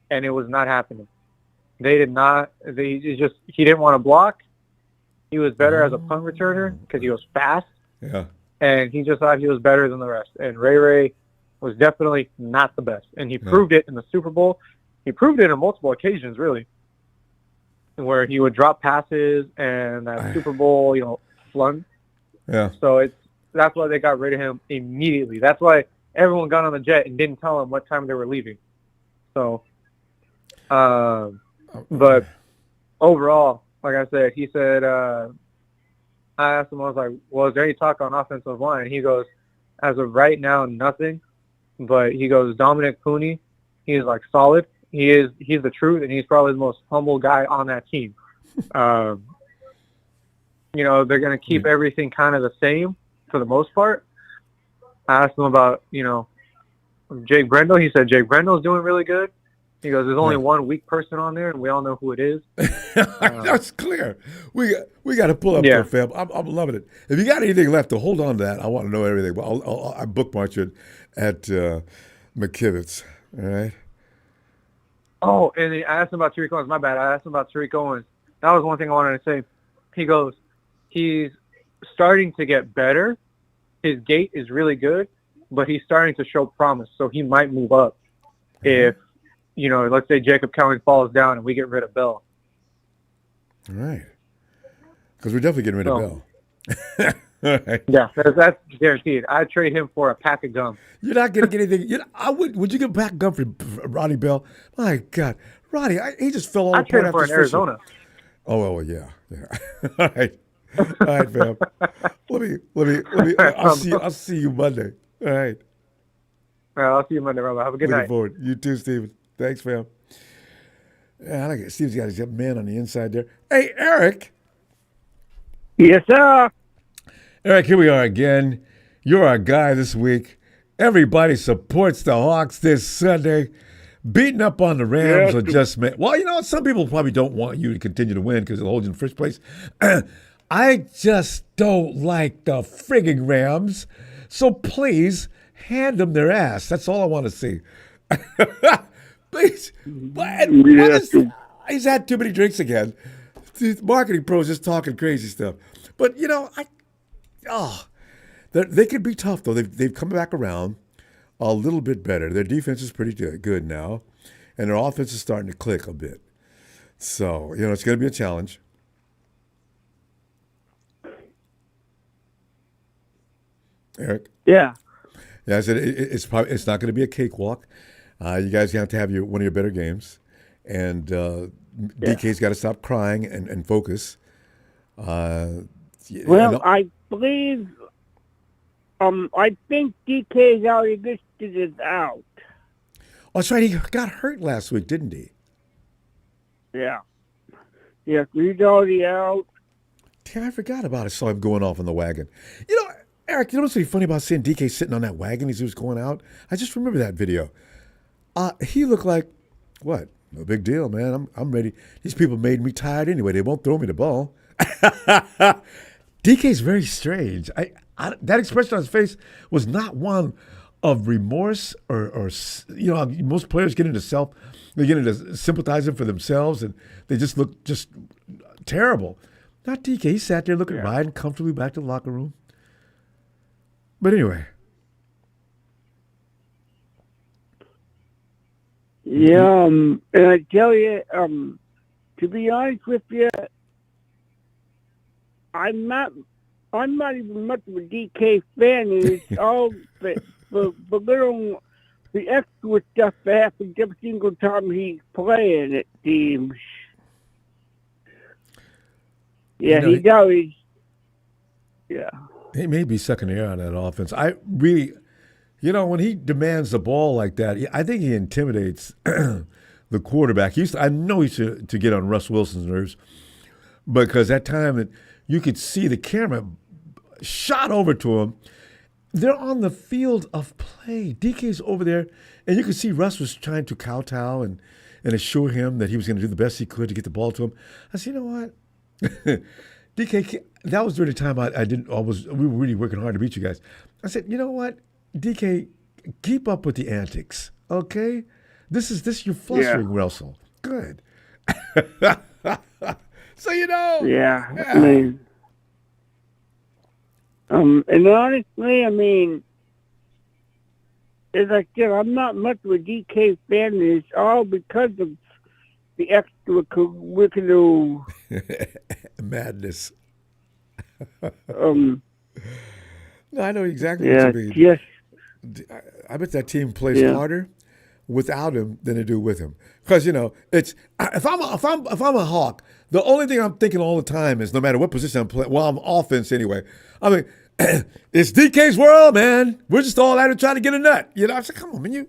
and it was not happening. They did not. He didn't want to block. He was better as a punt returner because he was fast. Yeah. And he just thought he was better than the rest. And Ray was definitely not the best. And he proved it in the Super Bowl. He proved it on multiple occasions, really, where he would drop passes and that Super Bowl, flung. Yeah. So that's why they got rid of him immediately. That's why everyone got on the jet and didn't tell him what time they were leaving. So, but overall, like I said, he said, I asked him, I was like, well, is there any talk on offensive line? And he goes, as of right now, nothing. But he goes, Dominic Cooney, he's like solid. He's the truth, and he's probably the most humble guy on that team. They're going to keep everything kind of the same for the most part. I asked him about, Jake Brendel. He said Jake Brendel's doing really good. He goes, there's only one weak person on there, and we all know who it is. That's clear. We got to pull up there, fam. I'm loving it. If you got anything left to hold on to that, I want to know everything. But I bookmarked it at McKivitt's. All right. Oh, and I asked him about Tariq Owens. My bad. I asked him about Tariq Owens. That was one thing I wanted to say. He goes, he's starting to get better. His gait is really good, but he's starting to show promise. So he might move up if, let's say Jacob Cowling falls down and we get rid of Bell. All right. Because we're definitely getting rid of Bell. All right. Yeah, that's guaranteed. I'd trade him for a pack of gum. You're not going to get anything. Would you get a pack of gum for Ronnie Bell? My God. Ronnie, he just fell all I'd trade him apart for after an Arizona. Oh, yeah. All right. All right, fam. Let me. I'll see you Monday. All right. All right, I'll see you Monday, Ronbo. Have a good night. Looking forward. You too, Steven. Thanks, fam. Yeah, I like it. Steven's got his man on the inside there. Hey, Eric. Yes, sir. Eric, here we are again. You're our guy this week. Everybody supports the Hawks this Sunday. Beating up on the Rams or just well, some people probably don't want you to continue to win because it'll hold you in first place. I just don't like the frigging Rams. So please hand them their ass. That's all I want to see. Please. He's had too many drinks again. These marketing pros just talking crazy stuff. But, they could be tough, though. They've come back around a little bit better. Their defense is pretty good now, and their offense is starting to click a bit. So, it's going to be a challenge. Eric? Yeah. Yeah, I said it's not going to be a cakewalk. You guys have to have one of your better games, and DK's got to stop crying and focus. I believe, I think DK's already listed as out. Oh, that's right. He got hurt last week, didn't he? Yeah. Yeah, he's already out. Damn, I forgot about it. Saw him going off on the wagon. Eric, what's so funny about seeing DK sitting on that wagon as he was going out? I just remember that video. He looked like, what? No big deal, man. I'm ready. These people made me tired anyway. They won't throw me the ball. DK's very strange. That expression on his face was not one of remorse or most players get into sympathizing for themselves and they just look just terrible. Not DK. He sat there looking riding comfortably back to the locker room. But anyway. Yeah, and I tell you, to be honest with you, I'm not even much of a DK fan, and it's all the extra stuff that happens every single time he's playing, it seems. Yeah, he's always, yeah. He may be sucking air on that offense. I really, when he demands the ball like that, I think he intimidates the quarterback. I know he used to get on Russ Wilson's nerves because that time that you could see the camera shot over to him. They're on the field of play. DK's over there, and you could see Russ was trying to kowtow and assure him that he was going to do the best he could to get the ball to him. I said, you know what? DK, that was during the time we were really working hard to beat you guys. I said, you know what, DK, keep up with the antics, okay? This is your flustering Russell. Good. So Yeah, I mean, and honestly, I mean, as I said, I'm not much of a DK fan. It's all because of the extracurricular madness. um. No, I know exactly Yeah, what you mean. yes. I bet that team plays harder without him than they do with him. Because it's if I'm a Hawk, the only thing I'm thinking all the time is no matter what position I'm playing. Well, I'm offense anyway. I mean, it's DK's world, man. We're just all out here trying to get a nut. I said, come on, man,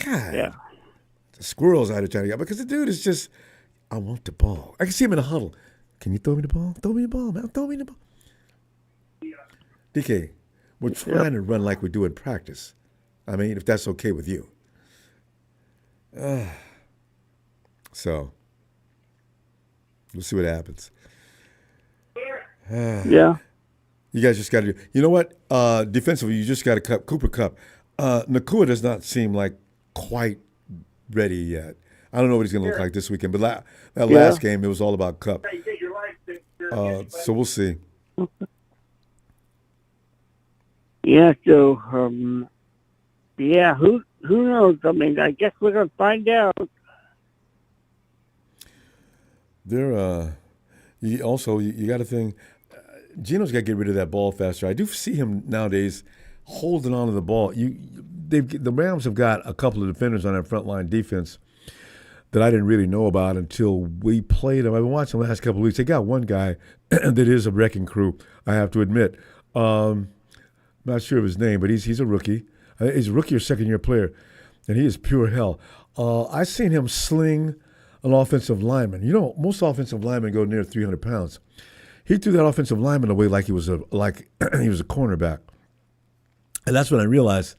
God. Yeah. The squirrels out here trying to get because the dude is just, I want the ball. I can see him in a huddle. Can you throw me the ball? Throw me the ball, man. Throw me the ball. DK, we're trying to run like we do in practice. I mean, if that's okay with you. So, we'll see what happens. Yeah. You guys just got to do. You know what? Defensively, you just got to cut Cooper Kupp. Nakua does not seem like quite ready yet. I don't know what he's going to look like this weekend, but that last game, it was all about Kupp. So we'll see. Yeah. So, who knows? I mean, I guess we're gonna find out. You got to think. Gino's got to get rid of that ball faster. I do see him nowadays holding on to the ball. The Rams have got a couple of defenders on that front line defense that I didn't really know about until we played them. I've been watching the last couple of weeks. They got one guy that is a wrecking crew, I have to admit. Not sure of his name, but he's a rookie. He's a rookie or second-year player, and he is pure hell. I seen him sling an offensive lineman. Most offensive linemen go near 300 pounds. He threw that offensive lineman away like he was a cornerback. And that's when I realized,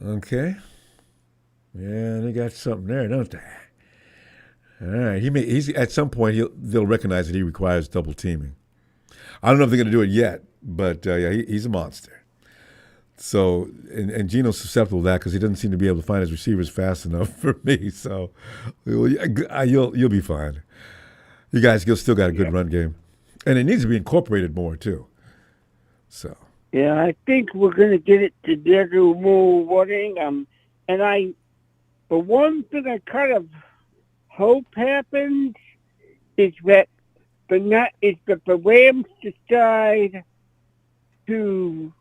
okay, yeah, they got something there, don't they? All right, he's at some point they'll recognize that he requires double teaming. I don't know if they're going to do it yet, but he's a monster. So, and Gino's susceptible to that because he doesn't seem to be able to find his receivers fast enough for me. So, you'll be fine. You guys still got a good run game, and it needs to be incorporated more too. So. Yeah, I think we're going to get it together more running. But one thing I kind of hope happens is that the Rams decide to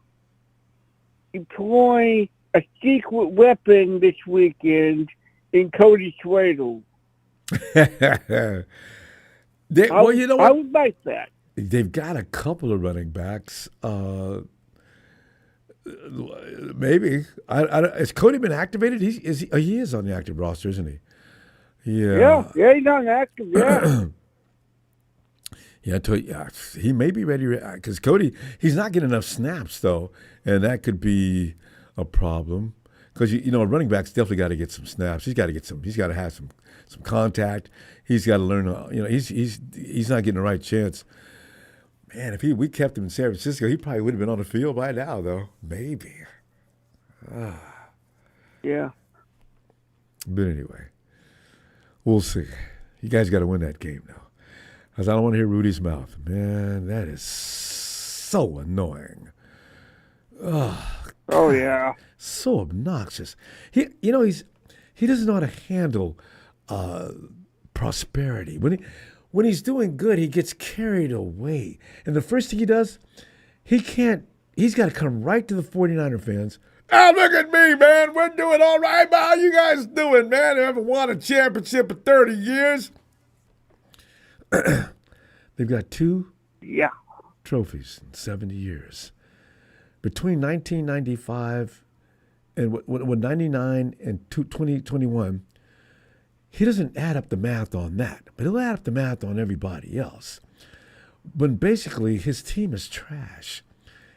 employ a secret weapon this weekend in Cody Swadle. I would like that. They've got a couple of running backs. Maybe. Has Cody been activated? He is on the active roster, isn't he? Yeah, he's on active, yeah. He may be ready because Cody, he's not getting enough snaps though, and that could be a problem because a running back's definitely got to get some snaps. He's got to have some contact. He's got to learn. He's not getting the right chance. Man, if we kept him in San Francisco, he probably would have been on the field by now, though. Maybe. Yeah. But anyway, we'll see. You guys got to win that game now. Because I don't want to hear Rudy's mouth. Man, that is so annoying. Oh, yeah. So obnoxious. He doesn't know how to handle prosperity. When he's doing good, he gets carried away. And the first thing he does, he's got to come right to the 49er fans. Oh, look at me, man. We're doing all right. How you guys doing, man? I haven't won a championship in 30 years. They've got 2 trophies in 70 years. Between 1995 and 99 and 2021, he doesn't add up the math on that, but he'll add up the math on everybody else. But basically, his team is trash.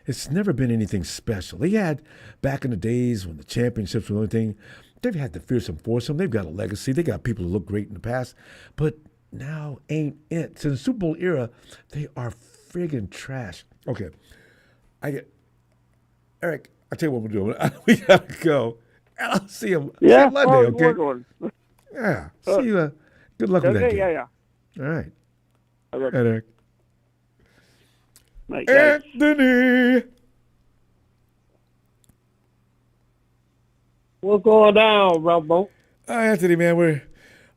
It's never been anything special. They had, back in the days when the championships were the only thing, they've had the fearsome foursome. They've got a legacy. They got people who look great in the past. But now ain't it. Since the Super Bowl era, they are friggin' trash. Okay. Eric, I'll tell you what we're doing. We gotta go. And I'll see him. Yeah. See you Monday, okay? One. Yeah. See you. Good luck with that Okay, game. yeah. All right. All All right, Eric. Right, guys. Anthony. What's going down, Ronbo? Anthony, man,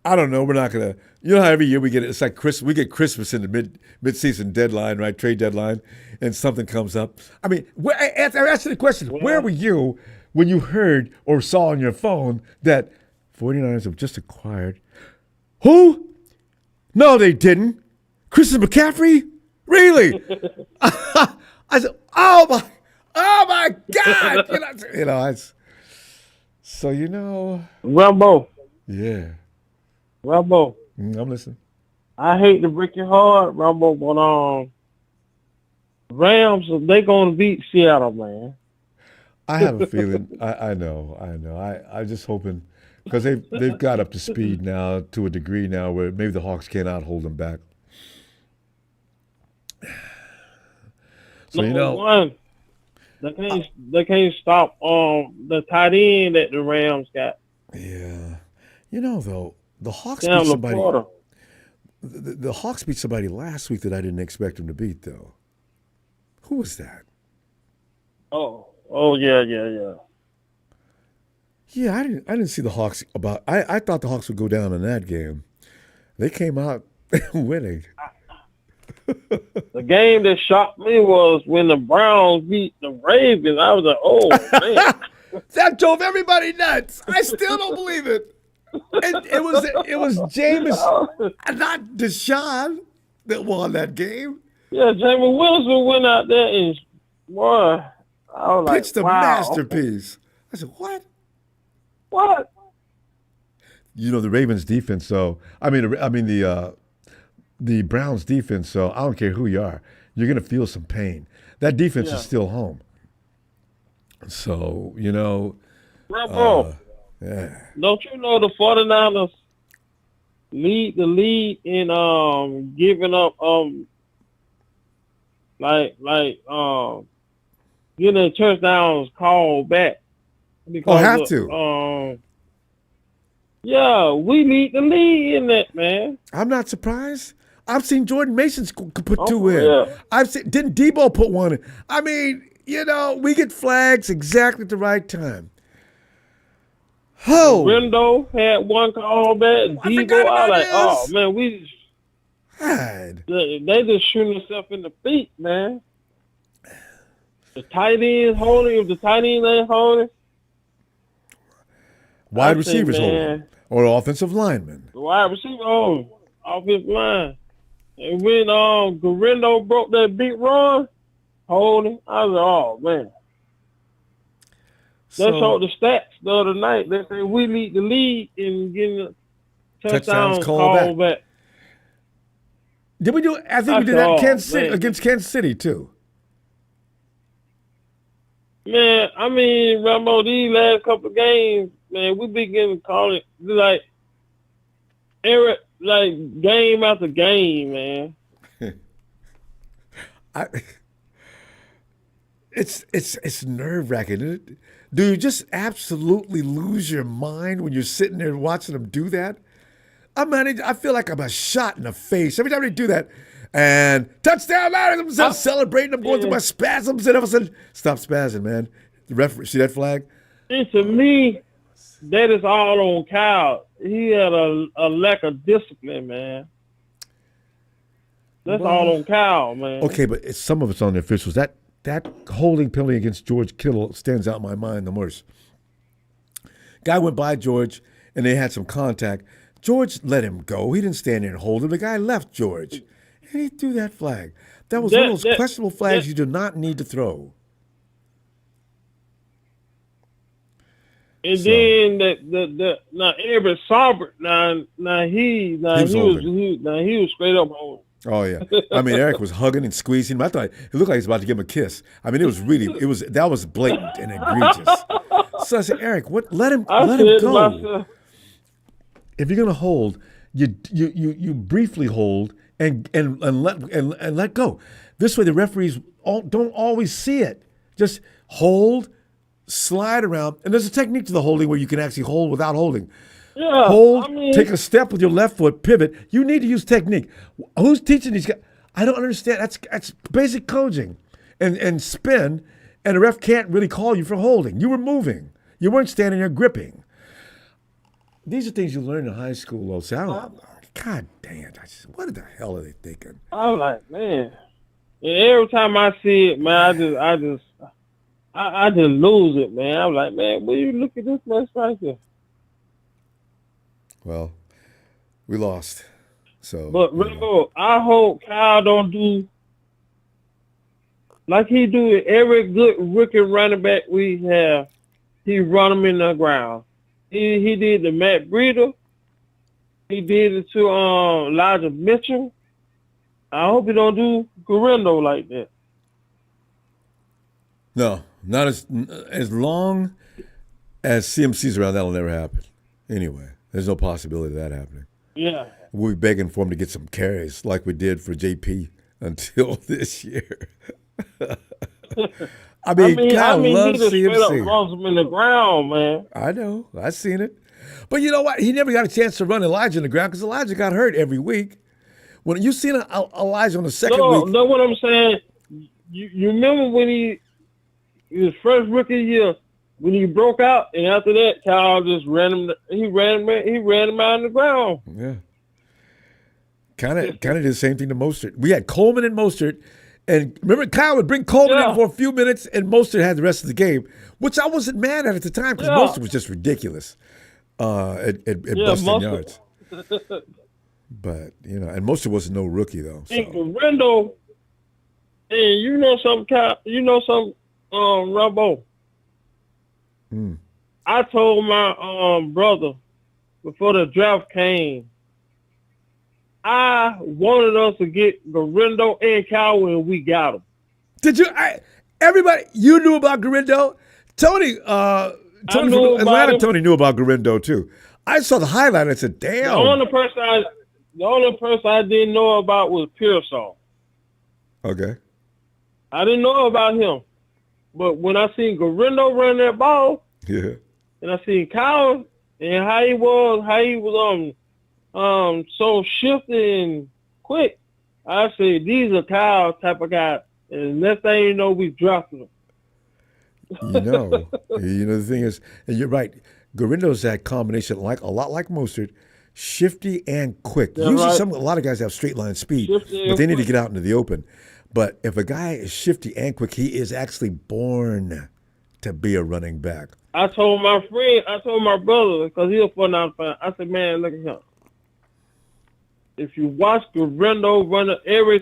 I don't know. We're not gonna. You know how every year it's like Christmas. We get Christmas in the mid-season deadline, right? Trade deadline, and something comes up. I mean, I asked you the question. Where were you when you heard or saw on your phone that 49ers have just acquired? Who? No, they didn't. Christian McCaffrey? Really? I said, oh my God! So Ronbo. Yeah. Ronbo. I'm listening. I hate to break your heart, Ronbo, but Rams, they gonna beat Seattle, man. I have a feeling. I know. I'm just hoping because they've got up to speed now to a degree now where maybe the Hawks cannot hold them back. So Number one, they can't stop the tight end that the Rams got. Yeah, though the Hawks Down beat somebody. Laporta. The Hawks beat somebody last week that I didn't expect them to beat though. Who was that? Oh yeah. Yeah, I didn't see the Hawks I thought the Hawks would go down in that game. They came out winning. The game that shocked me was when the Browns beat the Ravens. I was like, oh man. That drove everybody nuts. I still don't believe it. It was Jameis, not Deshaun, that won that game. Yeah, Jamie Wilson went out there and boy, I was like, Pitched a wow. masterpiece. I said, what? What? The Ravens defense. So the Browns defense. So I don't care who you are, you're gonna feel some pain. That defense is still home. So Ronbo, yeah. don't you know the 49ers lead the league in giving up getting touchdowns called back? Because have to. Yeah, we lead the league in that, man. I'm not surprised. I've seen Jordan Mason put two in. Yeah. Didn't Debo put one in? I mean, we get flags exactly at the right time. Oh, Ronbo had one call back. Debo, I was like, oh man, God. they just shooting themselves in the feet, man. The tight end holding, if the tight end ain't holding, wide receivers holding, or offensive linemen. the wide receiver holding, offensive line. And when Ronbo broke that big run, holding, I was like, oh man. They showed the stats the other night. They say we lead the league in getting touchdowns called back. Did we do? I think we did that against Kansas City too. Man, I mean, Ronbo, these last couple of games, man, we been getting called like game after game, man. It's nerve-wracking. Do you just absolutely lose your mind when you're sitting there watching them do that? I feel like I'm a shot in the face every time they do that. And touchdown, I'm celebrating. I'm going through my spasms, and all of a sudden, stop spazzing, man. The referee, see that flag? And to me, that is all on Kyle. He had a lack of discipline, man. That's all on Kyle, man. Okay, but some of it's on the officials. That holding penalty against George Kittle stands out in my mind the most. Guy went by George, and they had some contact. George let him go. He didn't stand there and hold him. The guy left George, and he threw that flag. That was one of those questionable flags you do not need to throw. And then now Everett Saubert, he was straight up holding. Oh yeah, I mean Eric was hugging and squeezing him. I thought it looked like he was about to give him a kiss. I mean that was blatant and egregious. So I said, Eric, let him go. Myself, If you're gonna hold, you briefly hold and let go. This way, the referees don't always see it. Just hold, slide around, and there's a technique to the holding where you can actually hold without holding. Yeah, Hold, take a step with your left foot, pivot. You need to use technique. Who's teaching these guys? I don't understand. That's basic coaching. And spin, and the ref can't really call you for holding. You were moving. You weren't standing there gripping. These are things you learn in high school, though. So God damn, what the hell are they thinking? I'm like, man. And every time I see it, man, I just lose it, man. I'm like, man, will you look at this mess right here? Well, we lost. So, but Ronbo, I hope Kyle don't do like he do it. Every good rookie running back we have, he run them in the ground. He did the Matt Breida. He did it to Elijah Mitchell. I hope he don't do Garindo like that. No, not as long as CMC's around. That'll never happen. Anyway, there's no possibility of that happening. Yeah. We'll be begging for him to get some carries like we did for JP until this year. I mean, Kyle loves he just CMC. straight up runs him in the ground, man. I know. I've seen it. But you know what? He never got a chance to run Elijah in the ground because Elijah got hurt every week. When you seen Elijah on the second week. No, what I'm saying, you remember when his first rookie year, when he broke out, and after that, Kyle just ran him out on the ground. Yeah. Kind of did the same thing to Mostert. We had Coleman and Mostert, and remember Kyle would bring Coleman in for a few minutes, and Mostert had the rest of the game, which I wasn't mad at the time because Mostert was just ridiculous at busting yards. But and Mostert wasn't no rookie though. So. And Garindo, and you know something, Kyle, Ronbo. I told my brother before the draft came, I wanted us to get Garindo and Kyle, and we got him. Did you? Everybody, you knew about Garindo? Tony from Atlanta, Tony knew about Garindo too. I saw the highlight and I said, damn. The only person I didn't know about was Pearsall. Okay. I didn't know about him. But when I seen Garindo run that ball, and I seen Kyle and how he was so shifty and quick, I said, these are Kyle type of guys. And next thing you know, we drafted them. The thing is, and you're right, Garindo's that combination, like a lot like Mostert, shifty and quick. Yeah, usually right. a lot of guys have straight line speed, but they need to get out into the open. But if a guy is shifty and quick, he is actually born to be a running back. I told my brother, because he's a 49 fan, I said, man, look at him. If you watch Garindo run every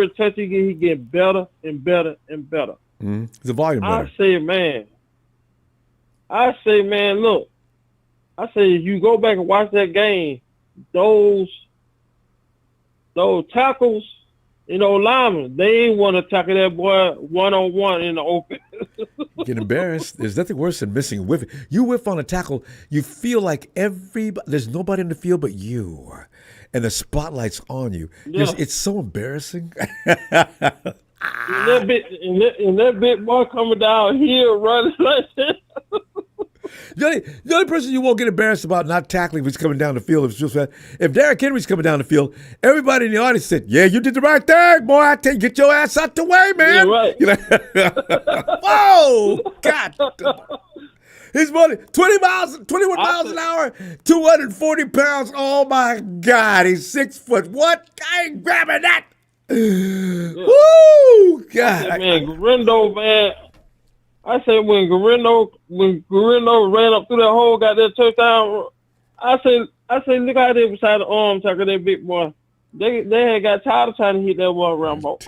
touch he get better and better and better. Mm-hmm. It's a volume runner. I say, man, look. I say, if you go back and watch that game, those tackles, linemen, they ain't want to tackle that boy one-on-one in the open. Get embarrassed. There's nothing worse than missing whiff. You whiff on a tackle, you feel like there's nobody in the field but you. And the spotlight's on you. Yeah. It's so embarrassing. And that big boy coming down here running like that. The only person you won't get embarrassed about not tackling who's coming down the field if Derrick Henry's coming down the field, everybody in the audience said, "Yeah, you did the right thing, boy. I tell you, get your ass out the way, man." Yeah, right. Whoa, God. He's running 21 miles an hour, 240 pounds. Oh my God, he's 6 foot. What? I ain't grabbing that. Yeah. Woo, God. Man, Garindo, man. I said when Garindo ran up through that hole, got that touchdown. I said, look how they beside the arm tackle that big boy. They had got tired of trying to hit that ball around ball.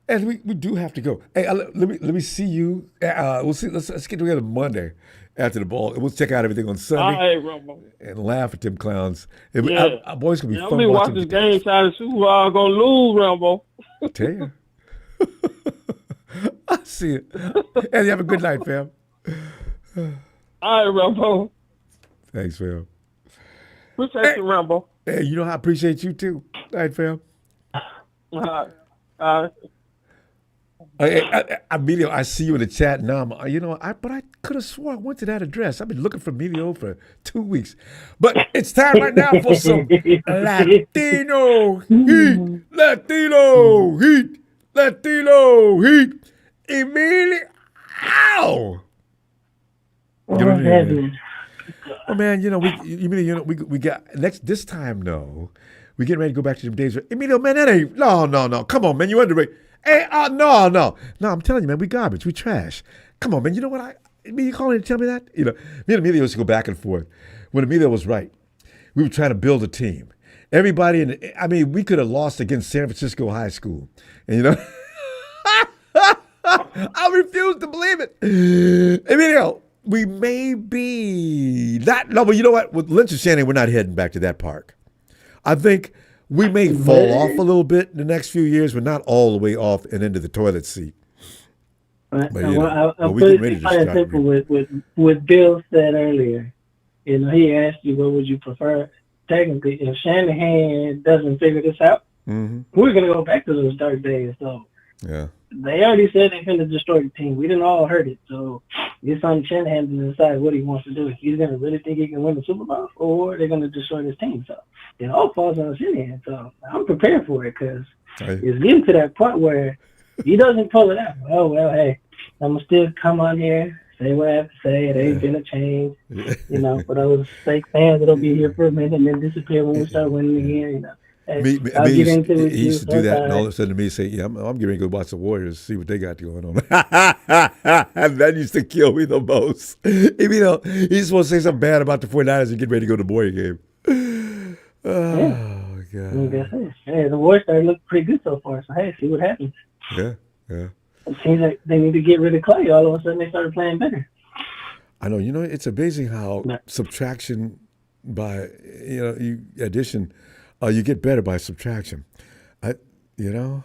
And we do have to go. Hey, let me see you. We'll see. Let's get together Monday after the ball. We'll check out everything on Sunday. All right, Ronbo. And laugh at them clowns. Our boys gonna be fun. I'll be watching this game trying to see who I'm gonna lose, Ronbo. I tell you. I see it. And you have a good night, fam. All right, Ronbo. Thanks, fam. Appreciate you, Ronbo. Hey, you know I appreciate you too. All right, fam. Emilio, I see you in the chat now. But I could have sworn I went to that address. I've been looking for Emilio for 2 weeks. But it's time right now for some Latino heat. Latino heat. Latino heat. Emilio. Ow! Oh man, we got this time. No, we getting ready to go back to them days. Emilio, man, that ain't no. Come on, man, you underrated. Hey, no. I'm telling you, man, we garbage, we trash. Come on, man. You know what? You calling to tell me that? Me and Emilio used to go back and forth. When Emilio was right, we were trying to build a team. Everybody we could have lost against San Francisco High School, and I refuse to believe it. Emilio, we may be not. No, but you know what? With Lynch and Shannon, we're not heading back to that park. I think we may fall off a little bit in the next few years. We're not all the way off and into the toilet seat. But I'll put it simple with Bill said earlier. He asked you what would you prefer. Technically, if Shanahan doesn't figure this out, we're gonna go back to those dark days. So yeah. They already said they're going to destroy the team. We didn't all heard it. So it's on Shanahan to decide what he wants to do. If he's going to really think he can win the Super Bowl, or they're going to destroy this team. So it all falls on Shanahan. So I'm prepared for it because it's getting to that point where he doesn't pull it out. Oh, well, hey, I'm going to still come on here, say what I have to say. It ain't going to change. For those fake fans that'll be here for a minute and then disappear when we start winning again, he used to do that, and all of a sudden to me say, "Yeah, I'm getting ready to go watch the Warriors, see what they got going on." That used to kill me the most. He's supposed to say something bad about the 49ers and get ready to go to the Warrior game. Oh God! Hey, the Warriors started looking pretty good so far. So hey, see what happens. Yeah. It seems like they need to get rid of Clay. All of a sudden, they started playing better. I know. It's amazing how subtraction by addition. You get better by subtraction. This is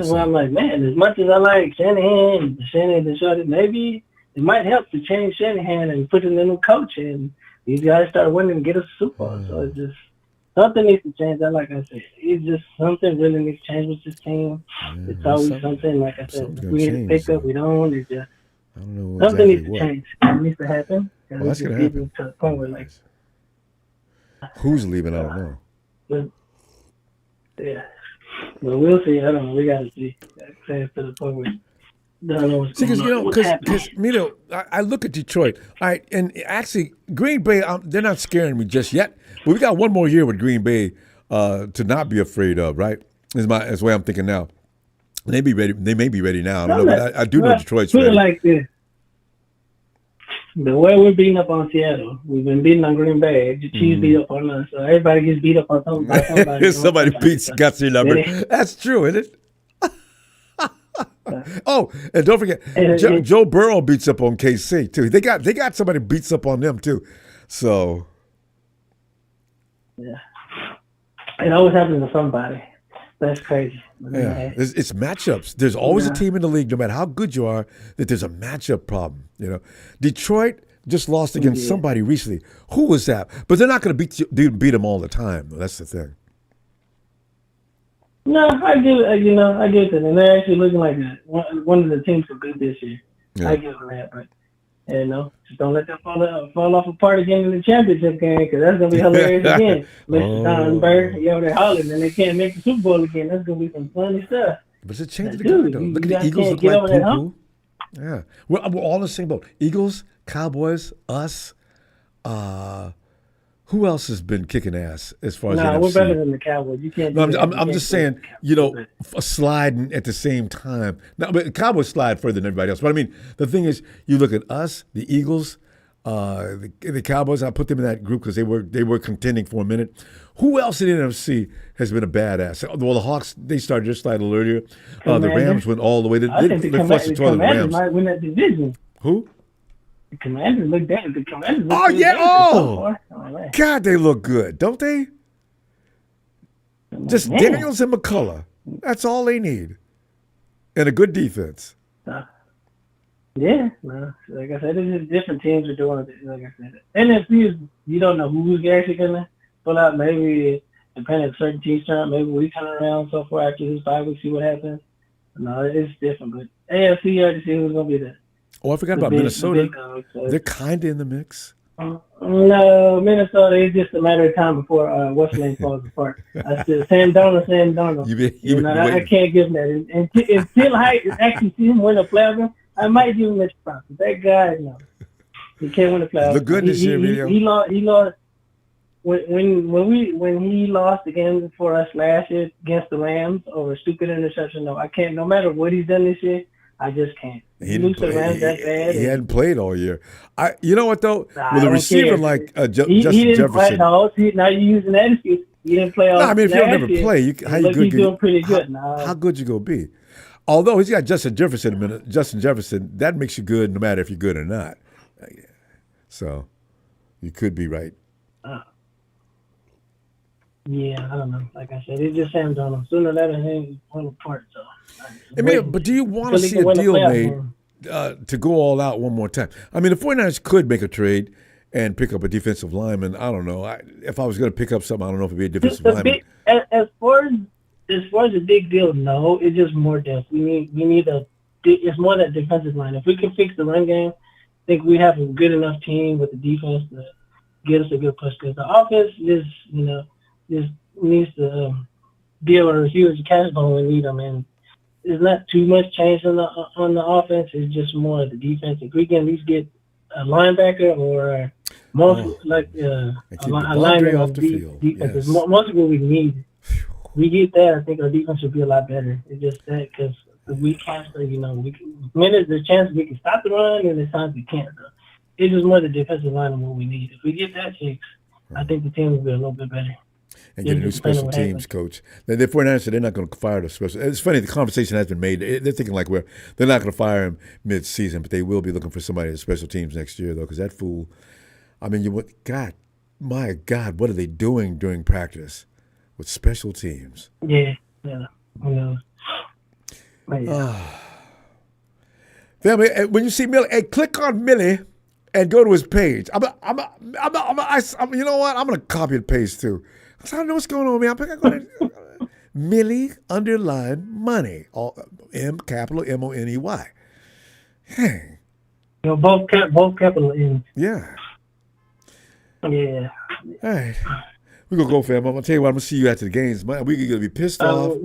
why I'm like, man, as much as I like Shanahan decided maybe it might help to change Shanahan and put in a new coach, and these guys start winning and get us a Super Bowl. So it's just something needs to change. Like I said, it's just something really needs to change with this team. It's always something. Like I said, if we need to pick up, we don't. It's just I don't know something needs to change. It needs to happen. Well, that's gonna happen. To the point where who's leaving? I don't know. Well, we'll see. I don't know. We got to see. To the point where because I look at Detroit. All right, and actually, Green Bay, they're not scaring me just yet. But we got one more year with Green Bay to not be afraid of. Right? Is the way I'm thinking now. They may be ready now. I don't know, but I do know Detroit's ready. Put it like this. The way we're beating up on Seattle, we've been beating on Green Bay. The Chiefs beat up on us. So everybody gets beat up on somebody. Somebody got your number. That's true, isn't it? Oh, and don't forget, Joe Burrow beats up on KC too. They got somebody beats up on them too. So yeah, it always happens to somebody. That's crazy. Yeah, it's matchups. There's always a team in the league, no matter how good you are, that there's a matchup problem. Detroit just lost against somebody recently. Who was that? But they're not going to beat them all the time. That's the thing. No, I get that, and they're actually looking like one of the teams are good this year. Yeah. I give them that, but just don't let them fall off apart again in the championship game, because that's gonna be hilarious again. Mr. Don Bird, they're hollering, and they can't make the Super Bowl again. That's gonna be some funny stuff. But it's a change of the game, though. Look at the Eagles look like poo-poo. Yeah, we're all in the same boat. Eagles, Cowboys, us. Who else has been kicking ass as far as the NFC? We're better than the Cowboys. You can't. No, I'm just saying, sliding at the same time. Now, but the Cowboys slide further than everybody else. But I mean, the thing is, you look at us, the Eagles, the Cowboys. I put them in that group because they were contending for a minute. Who else in the NFC has been a badass? Well, the Hawks, they started their slide a little earlier. The Rams went all the way. They flushed the toilet. The Rams might win that division. Who? The Commanders look good. God, they look good, don't they? Just Daniels and McCullough. That's all they need. And a good defense. Yeah, no. Like I said, it's just different teams are doing it. Like I said, NFC is you don't know who's actually gonna pull out. Maybe depending on certain teams turn out, maybe we turn around so far after this 5 weeks, see what happens. No, it's different. But AFC, you already see who's gonna be the. Oh, I forgot The about big, Minnesota. the big dogs, so. They're kind of in the mix. No, Minnesota is just a matter of time before what's name falls apart. I still Sam Darnold. You been I waiting. can't give him that. Until I actually see him win a playoff game, I might give him that props. That guy, no, he can't win a playoff. Look good this year, video. He lost when he lost again for us last year against the Rams over a stupid interception. No, I can't. No matter what he's done this year, I just can't. He hadn't played all year. You know what though? Nah, With a receiver like Justin Jefferson. Now you're using that excuse. You didn't play all. No, I mean if you don't never play, how you good? He's doing pretty good now. How good you gonna be? Although he's got Justin Jefferson, that makes you good no matter if you're good or not. So you could be right. Yeah, I don't know. Like I said, it's just Sam Darnold. Sooner or later, he's falling apart. So. I mean, but do you want to see a deal made to go all out one more time? I mean, the 49ers could make a trade and pick up a defensive lineman. I don't know. If I was going to pick up something, I don't know if it would be a defensive lineman. As far as a big deal, no. It's just more depth. It's more that defensive line. If we can fix the run game, I think we have a good enough team with the defense to get us a good push. Because the offense just needs to be able to receive the cash ball when we need them. And there's not too much change on the offense. It's just more of the defense. If we can at least get a linebacker or a lineman off the field. Defense is most of what we need. We get that, I think our defense would be a lot better. It's just that because we can't, there's a chance we can stop the run and there's times we can't. So it's just more the defensive line and what we need. If we get that fixed, I think the team will be a little bit better. And get a new special teams coach. The 49ers said they're not going to fire the special. It's funny, the conversation has been made. They're thinking like they're not going to fire him mid-season, but they will be looking for somebody in special teams next year, though, because that fool, I mean, my God, what are they doing during practice with special teams? Yeah, I know. Family, when you see Millie, hey, click on Millie and go to his page. You know what? I'm going to copy and paste, too. I don't know what's going on, man. I'm going to Millie _ money. Capital MONEY. Hey. Both capital M. Yeah. Yeah. All right. We're going to go, fam. I'm going to tell you what, I'm going to see you after the games. We're going to be pissed off.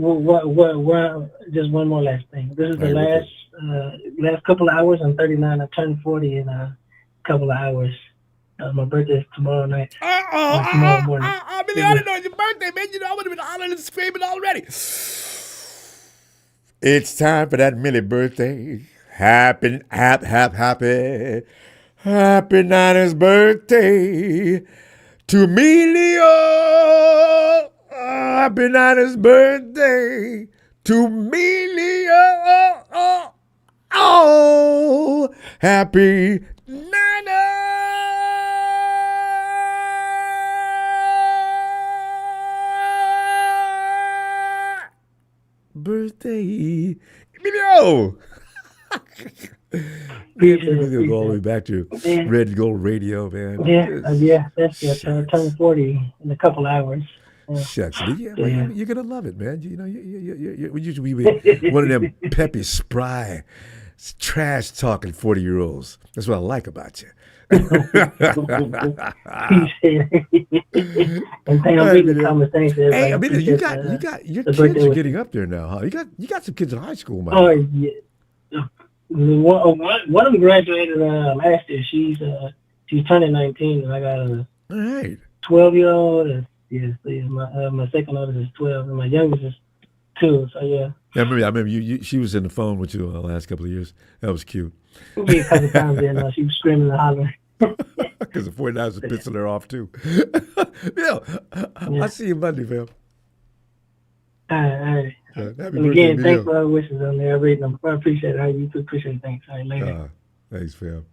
Just one more last thing. This is the last couple of hours. I'm 39. I turned 40 in a couple of hours. My birthday is tomorrow night. Tomorrow morning. I didn't know it's your birthday, man. I would have been hollering and screaming already. It's time for that Millie birthday. Happy Niners birthday to Emilio. Happy Niners birthday to Emilio. Oh, happy Niners birthday, Emilio. We'll go all the way back to Red and Gold Radio, man. Yeah, that's it. Turn 40 in a couple hours. Shucks, you're gonna love it, man. You usually be one of them peppy, spry, trash talking 40-year-olds. That's what I like about you. And hey, I mean, your kids are getting up there now, huh? You got some kids in high school, man. Oh yeah. One of them graduated last year. She's turning 19, and I got a 12-year-old. Yes, my second oldest is 12, and my youngest is 2. So yeah. I remember you. She was in the phone with you the last couple of years. That was cute. A couple times there, she was screaming and hollering. Because the 49ers are pissing her off too. I'll see you Monday, fam. All right. Happy and birthday, again, thanks for all the wishes on there. I read them. I appreciate it. You too appreciate it. Thanks. All right, later. Thanks, fam.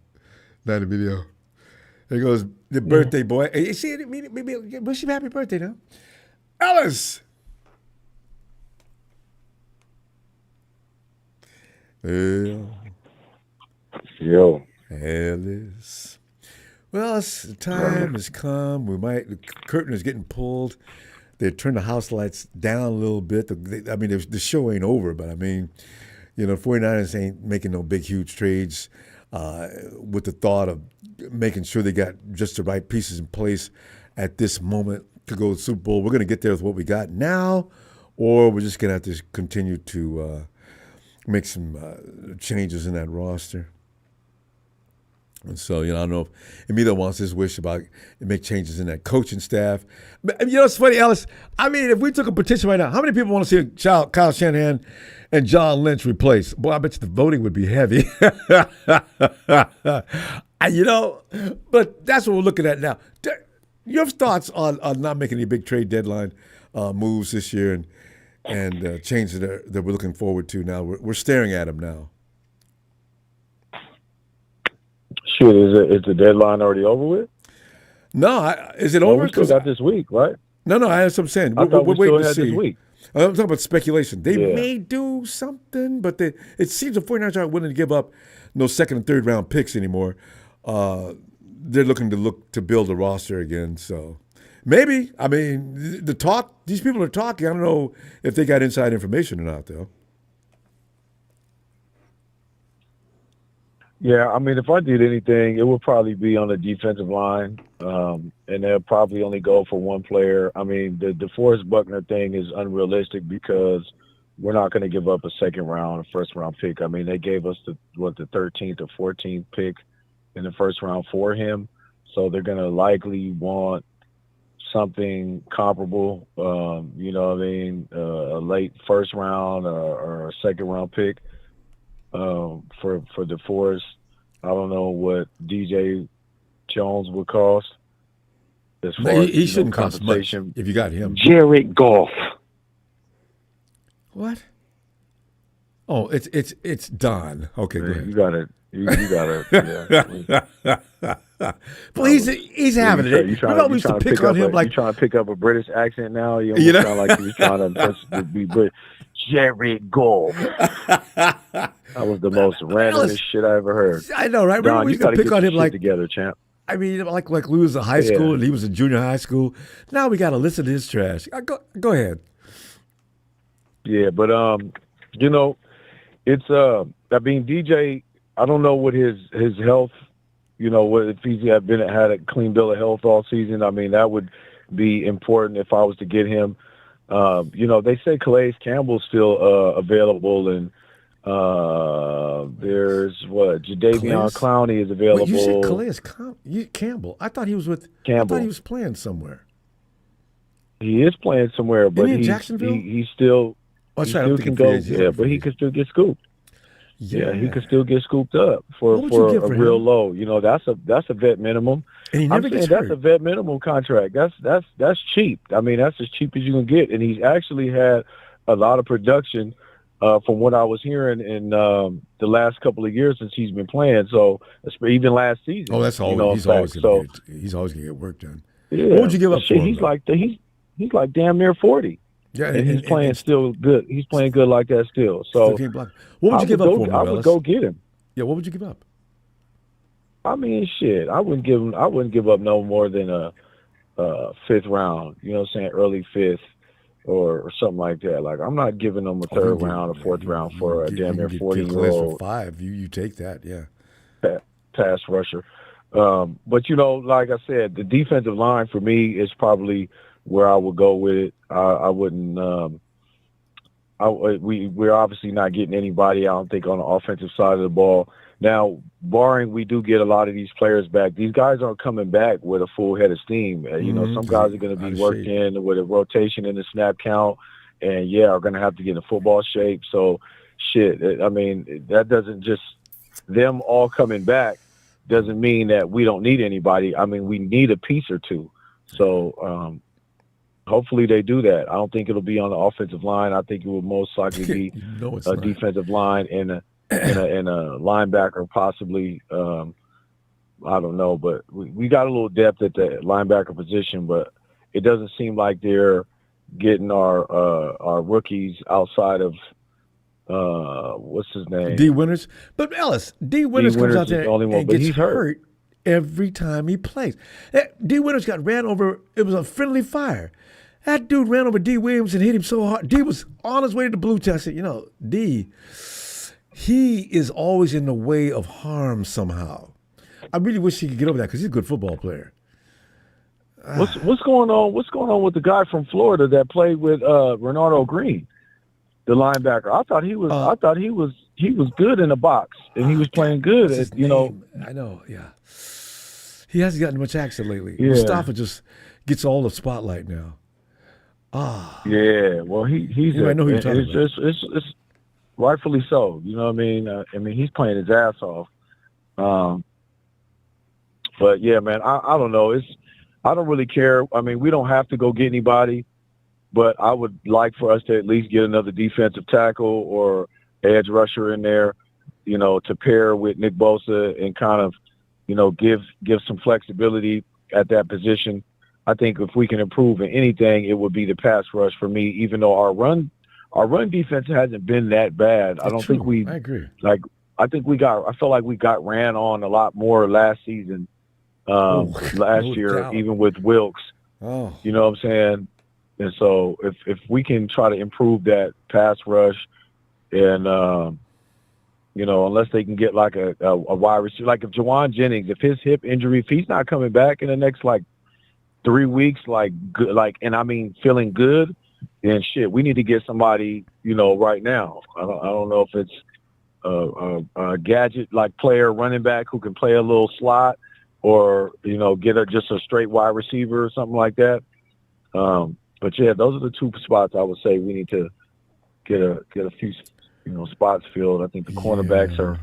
Night video. There goes the birthday boy. Hey, see, maybe wish him happy birthday now. Ellis! Yeah. Yo. Ellis. Well, the time has come. The curtain is getting pulled. They turned the house lights down a little bit. The show ain't over, but 49ers ain't making no big, huge trades with the thought of making sure they got just the right pieces in place at this moment to go to the Super Bowl. We're going to get there with what we got now, or we're just going to have to continue to make some changes in that roster. And so, I don't know if Emilio wants his wish about make changes in that coaching staff. But, it's funny, Ellis. If we took a petition right now, how many people want to see Kyle Shanahan and John Lynch replaced? Boy, I bet you the voting would be heavy. But that's what we're looking at now. Your thoughts on not making any big trade deadline moves this year and changes that we're looking forward to now? We're staring at them now. Shit, is the deadline already over with? No, is it over? We still got this week, right? No, that's what I'm saying. I thought we're we waiting still to had see. this week. I'm talking about speculation. They may do something, but it seems the 49ers aren't willing to give up no second and third round picks anymore. They're looking to build a roster again. So maybe. These people are talking. I don't know if they got inside information or not, though. Yeah, if I did anything, it would probably be on the defensive line, and they'll probably only go for one player. The DeForest Buckner thing is unrealistic because we're not going to give up a first-round pick. They gave us the 13th or 14th pick in the first round for him, so they're going to likely want something comparable, a late first round or a second-round pick. For DeForest, I don't know what DJ Jones would cost. As far as, he shouldn't cost much if you got him. Jared Goff. What? Oh, it's Don. Okay, go ahead. You got it. You got it. Yeah. Well, he's having it. You trying to pick on him like you trying to pick up a British accent now. You sound like you trying to be British. Jared Goff. That was the most randomest shit I ever heard. I know, right? Don, we used to pick on him like together, champ. Like we was in high school and he was in junior high school. Now we got to listen to his trash. Go ahead. Yeah, but it's DJ. I don't know what his health. What if he's had a clean bill of health all season. That would be important if I was to get him. They say Calais Campbell's still available, and there's Jadeveon Clowney is available. Wait, you said Calais Campbell? I thought he was with Campbell. I thought he was playing somewhere. He is playing somewhere, but in Jacksonville? He still. Oh, he still can go. Yeah, but he can still get scooped. Yeah, he can still get scooped up for a real low. That's a vet minimum. And he never gets hurt. That's a vet minimum contract. That's cheap. That's as cheap as you can get. And he's actually had a lot of production from what I was hearing in the last couple of years since he's been playing. So even last season. Oh, that's all. He's always going to get work done. Yeah, what would you give up for him? He's like damn near 40. Yeah, and he's playing still good. He's playing good like that still. So what would you give up for him? I would go get him. Yeah, what would you give up? Shit. I wouldn't give up no more than a fifth round. You know what I'm saying? Early fifth or something like that. Like I'm not giving them a third round or fourth round for a damn near 40-year-old. For 5, you take that, yeah. Pass rusher. But like I said, the defensive line for me is probably where I would go with it. I wouldn't. We're obviously not getting anybody, I don't think, on the offensive side of the ball. Now, barring we do get a lot of these players back, these guys aren't coming back with a full head of steam. Some guys are going to be worked in with a rotation in the snap count, and are going to have to get in football shape. So, that doesn't just them all coming back doesn't mean that we don't need anybody. We need a piece or two. So. Hopefully they do that. I don't think it'll be on the offensive line. I think it will most likely be a defensive line and a linebacker, possibly. I don't know, but we got a little depth at the linebacker position, but it doesn't seem like they're getting our rookies outside of what's his name? D. Winters. But Ellis, D. Winters comes Winters out there is the only one, and but gets he's hurt. every time he plays. D. Winters got ran over. It was a friendly fire. That dude ran over D. Williams and hit him so hard. D was on his way to the blue test. I said, D, he is always in the way of harm somehow. I really wish he could get over that because he's a good football player. What's going on? What's going on with the guy from Florida that played with Renardo Green, the linebacker? I thought he was good in the box and he was playing good. I know, yeah. He hasn't gotten much action lately. Yeah. Mustafa just gets all the spotlight now. Yeah. Well, he's. I know who you're talking about. It's rightfully so. You know what I mean? He's playing his ass off. But yeah, man, I don't know. I don't really care. I mean, we don't have to go get anybody, but I would like for us to at least get another defensive tackle or edge rusher in there, to pair with Nick Bosa and kind of, give some flexibility at that position. I think if we can improve in anything, it would be the pass rush for me, even though our run defense hasn't been that bad. I agree. I felt like we got ran on a lot more last season. Last year, doubt. even with Wilkes, you know what I'm saying? And so if we can try to improve that pass rush and, unless they can get like a wide receiver, like if Jawan Jennings, if his hip injury, if he's not coming back in the next 3 weeks, and I mean, feeling good, then shit, we need to get somebody, right now. I don't know if it's a gadget player running back who can play a little slot, or, get just a straight wide receiver or something like that. But yeah, those are the two spots I would say we need to get a few, spots filled. I think the cornerbacks are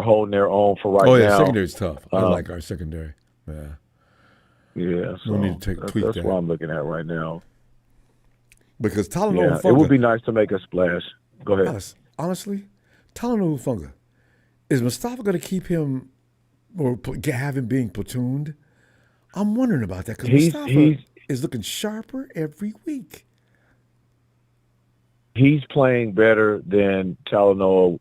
holding their own for right now. Oh yeah, secondary's tough. I like our secondary. Yeah. Yeah, so we need to tweak that's that. what I'm looking at right now. Because Talanoa Funga, it would be nice to make a splash. Go ahead. Honestly, Talanoa Funga, is Mustafa going to keep him or have him being platooned? I'm wondering about that because Mustafa is looking sharper every week. He's playing better than Talanoa.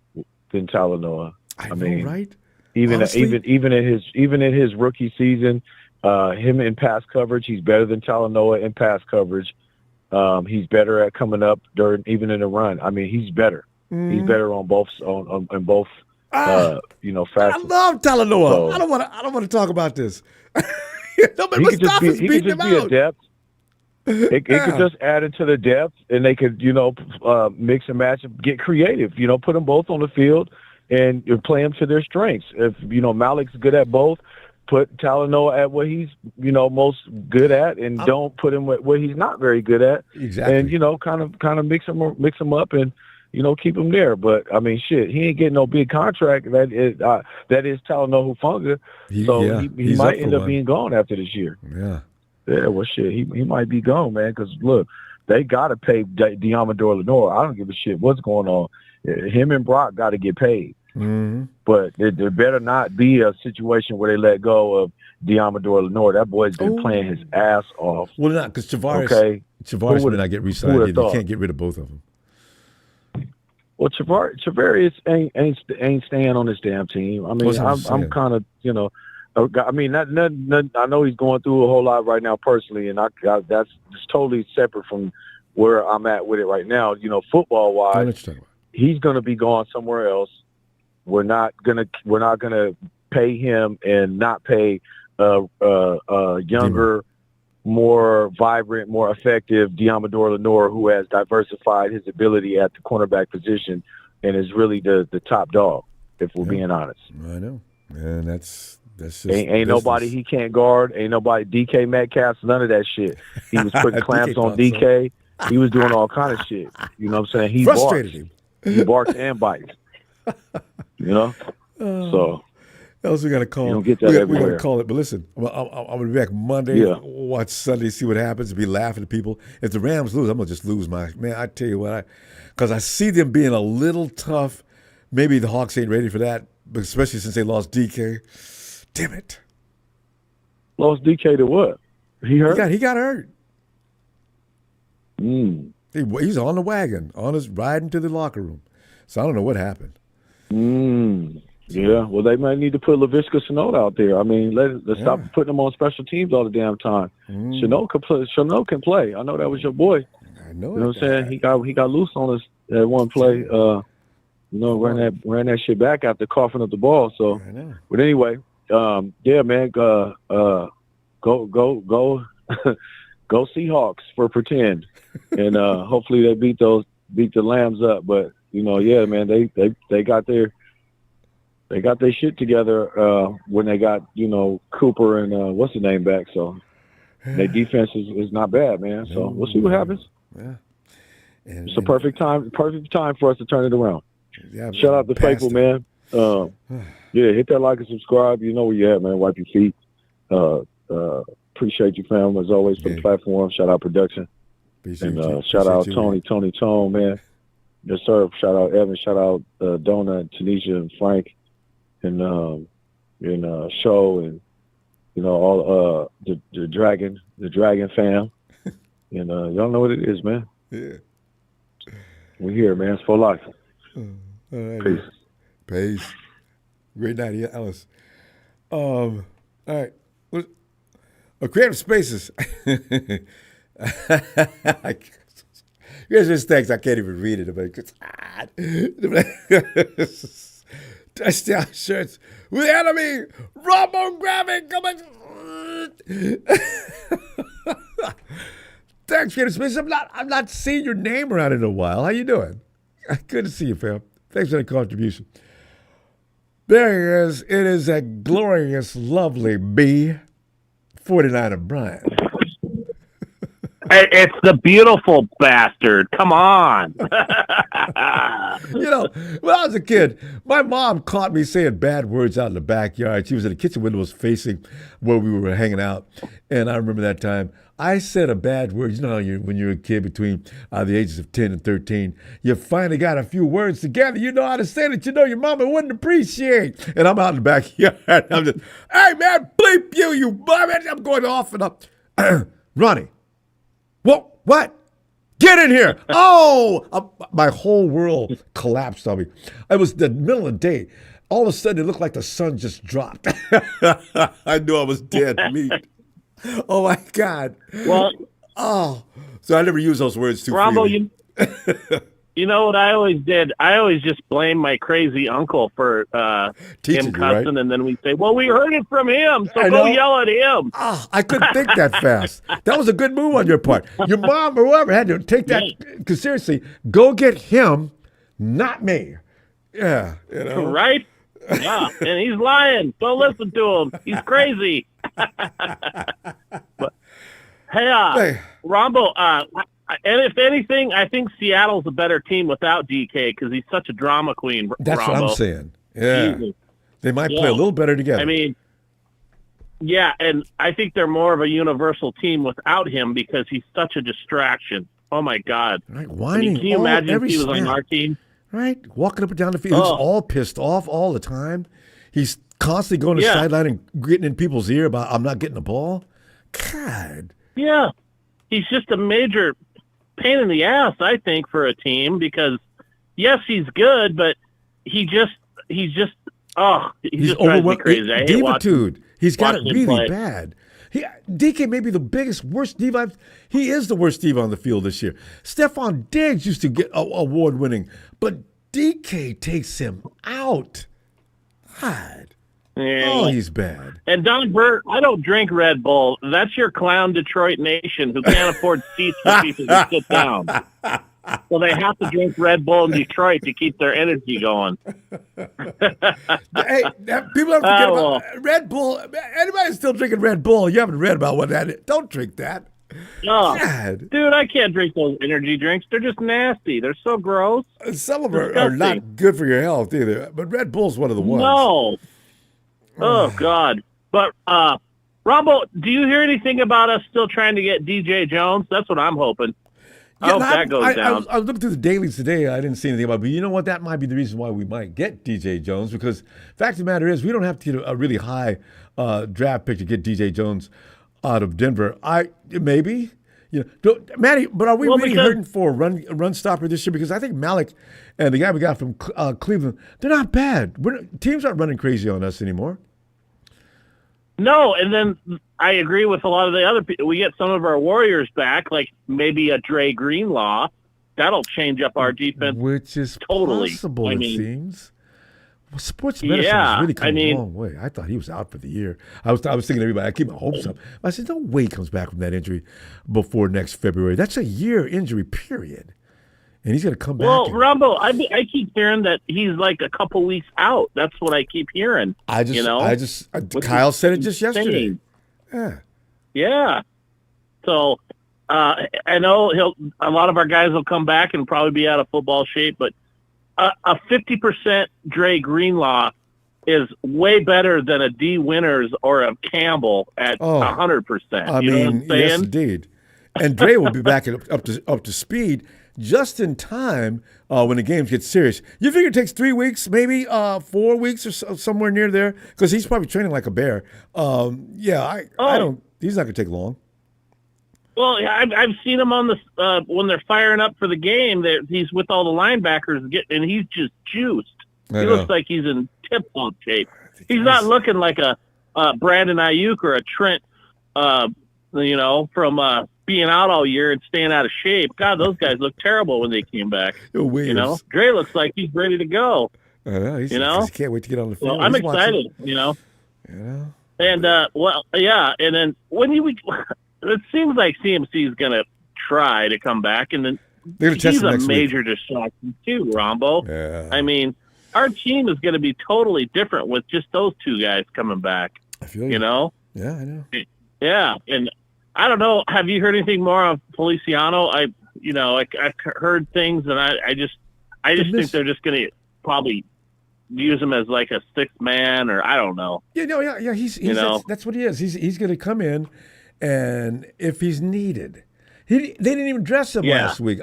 I mean, right? Even in his rookie season, him in pass coverage, he's better than Talanoa in pass coverage. He's better at coming up even in the run. I mean, he's better. He's better on both facets. I love Talanoa. So, I don't want to talk about this. He could just be a depth. It could just add into the depth, and they could, mix and match, get creative. Put them both on the field and play them to their strengths. If Malik's good at both, put Talanoa at what he's most good at, and don't put him at what he's not very good at. Exactly. And kind of mix them up and keep him there. But I mean, shit, he ain't getting no big contract. That is Talanoa Hufanga. He might end up being gone after this year. Yeah. Yeah, well, shit, he might be gone, man, because, look, they got to pay Diamador Lenore. I don't give a shit what's going on. Him and Brock got to get paid. Mm-hmm. But there better not be a situation where they let go of Diamador Lenore. That boy's been playing his ass off. Well, not because Tavares may not get re-signed. You can't get rid of both of them. Well, Tavares ain't staying on this damn team. I mean, I'm kind of, I mean, I know he's going through a whole lot right now personally, and that's just totally separate from where I'm at with it right now. Football wise, he's going to be going somewhere else. We're not gonna pay him and not pay younger, more vibrant, more effective Diamador Lenore, who has diversified his ability at the cornerback position and is really the top dog, if we're being honest. I know, and that's just ain't nobody he can't guard. Ain't nobody DK Metcalf, none of that shit. He was putting clamps on DK. He was doing all kind of shit. You know what I'm saying? He frustrated him. He barks and bites. So else we got to call. You don't get that everywhere. We got to call it. But listen, I'm gonna be back Monday. Yeah. Watch Sunday, see what happens. Be laughing at people. If the Rams lose, I'm gonna just lose my man. I tell you what, because I see them being a little tough. Maybe the Hawks ain't ready for that, but especially since they lost DK. Damn it! Lost DK to what? He hurt. He got hurt. He's on the wagon, riding to the locker room. So I don't know what happened. Yeah, well, they might need to put Laviska Shenault out there. I mean, let's stop putting him on special teams all the damn time. Shenault can play. Shenault can play. I know that was your boy. I know. You know what I'm saying? He got loose on us at one play. Ran that shit back after coughing up the ball. So, but anyway, yeah, man, go go Seahawks for pretend, and hopefully they beat the Lambs up. But yeah, man, they got their shit together when they got Cooper and what's the name back. So their defense is not bad, man. So we'll see what happens. Yeah, it's a perfect time for us to turn it around. Yeah, shout out to Faithful, man. Yeah, hit that like and subscribe. You know where you at, man. Wipe your feet. Appreciate you, fam, as always, for the platform. Shout out production. And shout out Tony Tone, man. Yes, sir. Shout out Evan. Shout out Donna, and Tanisha, and Frank, and Show, and all the Dragon fam. And y'all know what it is, man. Yeah. We're here, man. It's for life. Peace. Great night, Alice. All right. Creative Spaces. Here's this text. I can't even read it. Touchdown shirts with enemy. Ronbo graphic coming. Thanks, Creative Spaces. I'm not seeing your name around in a while. How you doing? Good to see you, fam. Thanks for the contribution. There he is. It is a glorious, lovely B49 Brian. It's the beautiful bastard. Come on. When I was a kid, my mom caught me saying bad words out in the backyard. She was in the kitchen window, was facing where we were hanging out. And I remember that time I said a bad word. You know how when you're a kid between the ages of 10 and 13, you finally got a few words together. You know how to say that your mama wouldn't appreciate. And I'm out in the backyard. I'm just, hey, man, bleep you bum. I'm going off and up. Ronnie. What? Get in here. Oh, my whole world collapsed on me. It was the middle of the day. All of a sudden, it looked like the sun just dropped. I knew I was dead meat. Oh, my God. Well, so I never use those words too Ronbo, freely. you know what I always did? I always just blamed my crazy uncle for him cussing, right? And then we'd say, well, we heard it from him, so go yell at him. I couldn't think that fast. That was a good move on your part. Your mom or whoever had to take that, because seriously, go get him, not me. Yeah, Right? Yeah, and he's lying. Don't listen to him. He's crazy. But, hey, Ronbo, and if anything, I think Seattle's a better team without DK because he's such a drama queen. That's Ronbo. what I'm saying. Yeah. Jesus. They might play a little better together. I mean, yeah, and I think they're more of a universal team without him because he's such a distraction. Oh, my God. Right, whining. Can you imagine if he was on our team? Right, walking up and down the field. He's all pissed off all the time. He's constantly going to the sideline and getting in people's ear about, I'm not getting the ball. God. Yeah. He's just a major pain in the ass, I think, for a team because, yes, he's good, but he's just drives me crazy. I hate watching. He's got it really bad. DK may be the worst diva. He is the worst diva on the field this year. Stephon Diggs used to get award-winning, but DK takes him out. God. Yeah. Oh, he's bad. And Don Burt, I don't drink Red Bull. That's your clown Detroit nation who can't afford seats for people to sit down. So they have to drink Red Bull in Detroit to keep their energy going. Hey, people don't forget about Red Bull. Anybody's still drinking Red Bull, you haven't read about what that is. Don't drink that. No, God. Dude, I can't drink those energy drinks. They're just nasty. They're so gross. Some of them are not good for your health either. But Red Bull's one of the ones. No. Oh, God. But, Ronbo, do you hear anything about us still trying to get DJ Jones? That's what I'm hoping. I hope that goes down. I was looking through the dailies today. I didn't see anything about it. But you know what? That might be the reason why we might get DJ Jones because fact of the matter is we don't have to get a really high draft pick to get DJ Jones out of Denver. Maybe. Matty, but are we really hurting for a run stopper this year? Because I think Malik and the guy we got from Cleveland, they're not bad. Teams aren't running crazy on us anymore. No, and then I agree with a lot of the other people. We get some of our Warriors back, like maybe a Dre Greenlaw. That'll change up our defense, which is totally possible. It seems. Well, sports medicine has really come a long way. I thought he was out for the year. I was thinking everybody, I keep my hopes up. I said, no way he comes back from that injury before next February. That's a year injury period. And he's going to come back. Well, Ronbo, I keep hearing that he's like a couple weeks out. That's what I keep hearing. Kyle said it just yesterday. Yeah. So I know a lot of our guys will come back and probably be out of football shape, but a 50% Dre Greenlaw is way better than a D Winters or a Campbell at 100%. I mean, yes, indeed. And Dre will be back up to speed just in time when the games get serious. You figure it takes 3 weeks, maybe 4 weeks or somewhere near there, because he's probably training like a bear. I don't. He's not going to take long. Well, I've seen him on the when they're firing up for the game. He's with all the linebackers, and he's just juiced. He looks like he's in tip-top shape. He's not looking like a Brandon Ayuk or a Trent, from being out all year and staying out of shape. God, those guys look terrible when they came back. Dre looks like he's ready to go. I know. He can't wait to get on the field. Well, I'm excited. And and then it seems like CMC is going to try to come back, and then he's a major distraction too, Ronbo. Yeah. I mean, our team is going to be totally different with just those two guys coming back. I feel you. Yeah, I know. Yeah, and I don't know. Have you heard anything more of Feliciano? I've heard things, and I just think they're just going to probably use him as like a sixth man, or I don't know. Yeah. He's that's what he is. He's going to come in. And if he's needed, they didn't even dress him last week.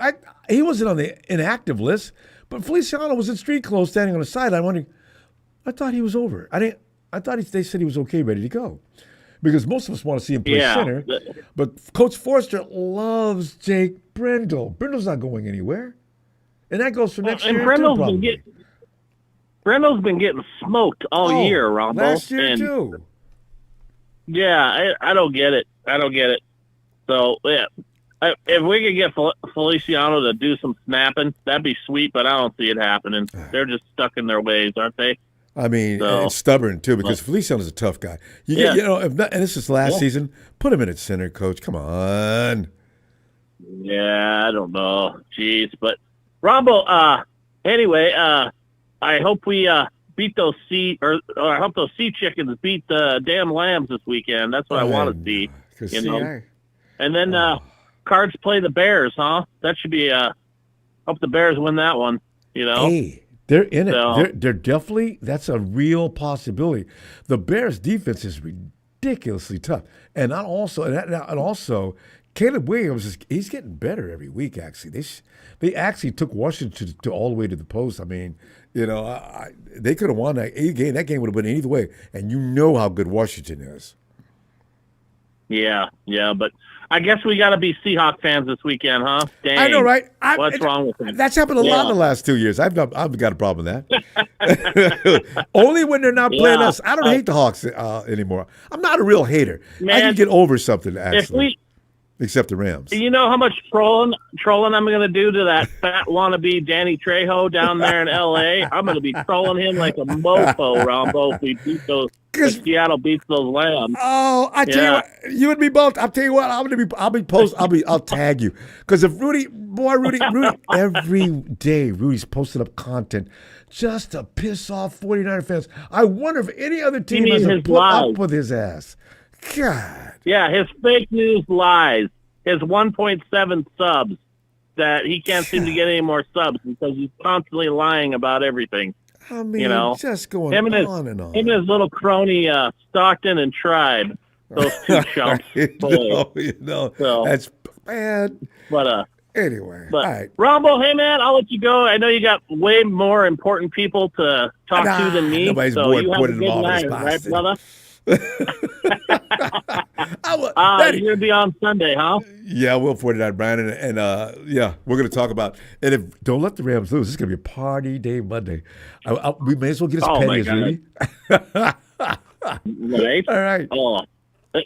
He wasn't on the inactive list, but Feliciano was in street clothes, standing on the sideline, wondering. I thought he was over. I thought they said he was okay, ready to go, because most of us want to see him play center. But Coach Forster loves Jake Brendel. Brendel's not going anywhere, and that goes for next year. And Brendel's been getting smoked all year, Ronbo. Last year too. Yeah, I don't get it. So, if we could get Feliciano to do some snapping, that'd be sweet, but I don't see it happening. They're just stuck in their ways, aren't they? I mean, and stubborn, too, because Feliciano's a tough guy. And this is last season, put him in at center, Coach. Come on. Yeah, I don't know. Jeez. But, Ronbo, anyway, I hope we beat those or I hope those sea chickens beat the damn lambs this weekend. That's what I want to see. And then Cards play the Bears, huh? That should be hope the Bears win that one. Hey, they're in it. They're definitely, that's a real possibility. The Bears defense is ridiculously tough, and also Caleb Williams he's getting better every week. Actually, they actually took Washington to all the way to the post. I mean, they could have won that game. That game would have been either way, and you know how good Washington is. Yeah, but I guess we got to be Seahawk fans this weekend, huh? Dang. I know, right? What's wrong with that? That's happened a lot in the last 2 years. I've got a problem with that. Only when they're not playing us. I don't hate the Hawks anymore. I'm not a real hater. Man, I can get over something, actually. Except the Rams. You know how much trolling I'm going to do to that fat wannabe Danny Trejo down there in L.A.? I'm going to be trolling him like a mofo, Ronbo, if we beat those. Seattle beats those Lambs. Oh, I tell you what, you and me both. I'll tell you what, I'll tag you, because if Rudy, every day Rudy's posting up content just to piss off 49er fans. I wonder if any other team has put up with his ass. God. Yeah, his fake news lies, his 1.7 subs, that he can't seem to get any more subs because he's constantly lying about everything. I mean, just going on and on. Him and his little crony, Stockton and Tribe, those two chumps. That's bad. But anyway, all right. Ronbo, hey man, I'll let you go. I know you got way more important people to talk to than me. Nobody's so more you have a important good than night, right, brother? You're gonna be on Sunday, huh? Yeah, we'll 49, Brian, and yeah, we're gonna talk about. And if don't let the Rams lose, this is gonna be a party day Monday. We may as well get as petty as Rudy. Right. All right.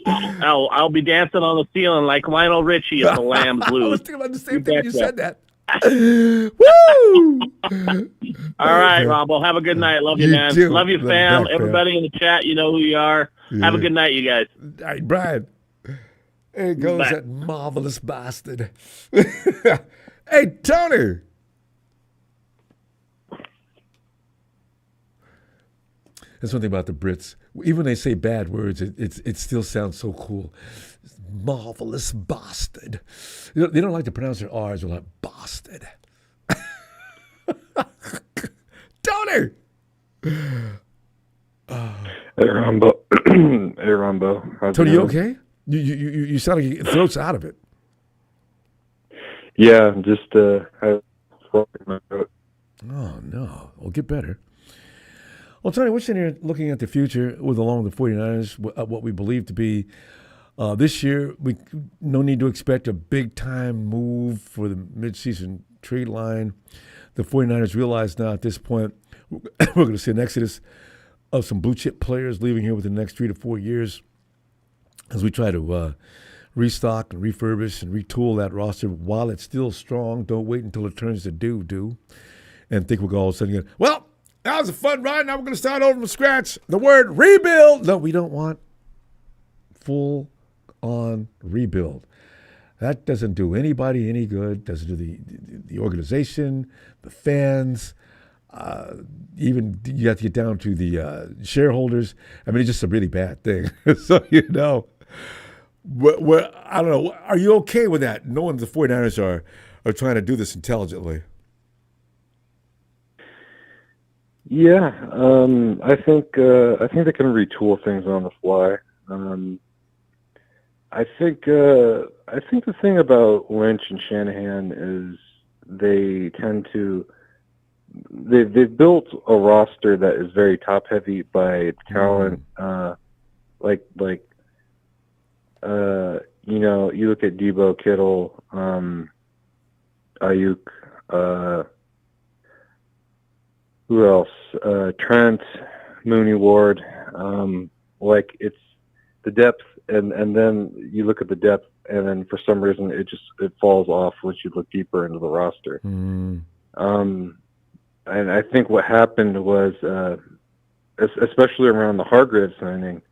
I'll be dancing on the ceiling like Lionel Richie if the Lambs lose. I was thinking about the same thing when you said that. Woo! All right, Ronbo. Have a good night. Love you, man. Too. Love you, fam. Everybody in the chat, you know who you are. Yeah. Have a good night, you guys. All right, Brian. There goes that marvelous bastard. Hey, Tony. That's one thing about the Brits. Even when they say bad words, it still sounds so cool. Marvelous bastard. They don't like to pronounce their R's. They're like, bastard. Tony! Hey, Ronbo. Hey, Ronbo. Tony, you okay? You sound like your throat's out of it. Yeah, just I was my throat. Oh, no. Well, get better. Well, Tony, we're sitting here looking at the future along with the 49ers, what we believe to be this year. We no need to expect a big-time move for the midseason trade line. The 49ers realize now at this point we're going to see an exodus of some blue-chip players leaving here within the next 3 to 4 years as we try to restock and refurbish and retool that roster while it's still strong. Don't wait until it turns to do and think we're all of a sudden going, well, that was a fun ride. Now we're going to start over from scratch. The word rebuild. No, we don't want full-on rebuild. That doesn't do anybody any good. Doesn't do the organization, the fans. Even you have to get down to the shareholders. I mean, it's just a really bad thing. So, I don't know. Are you okay with that, knowing the 49ers are trying to do this intelligently? Yeah, I think they can retool things on the fly. I think the thing about Lynch and Shanahan is they've built a roster that is very top heavy by talent. You look at Debo, Kittle, Ayuk, who else? Trent, Mooney, Ward. It's the depth, and then you look at the depth, and then for some reason it falls off once you look deeper into the roster. And I think what happened was, especially around the Hargrave signing,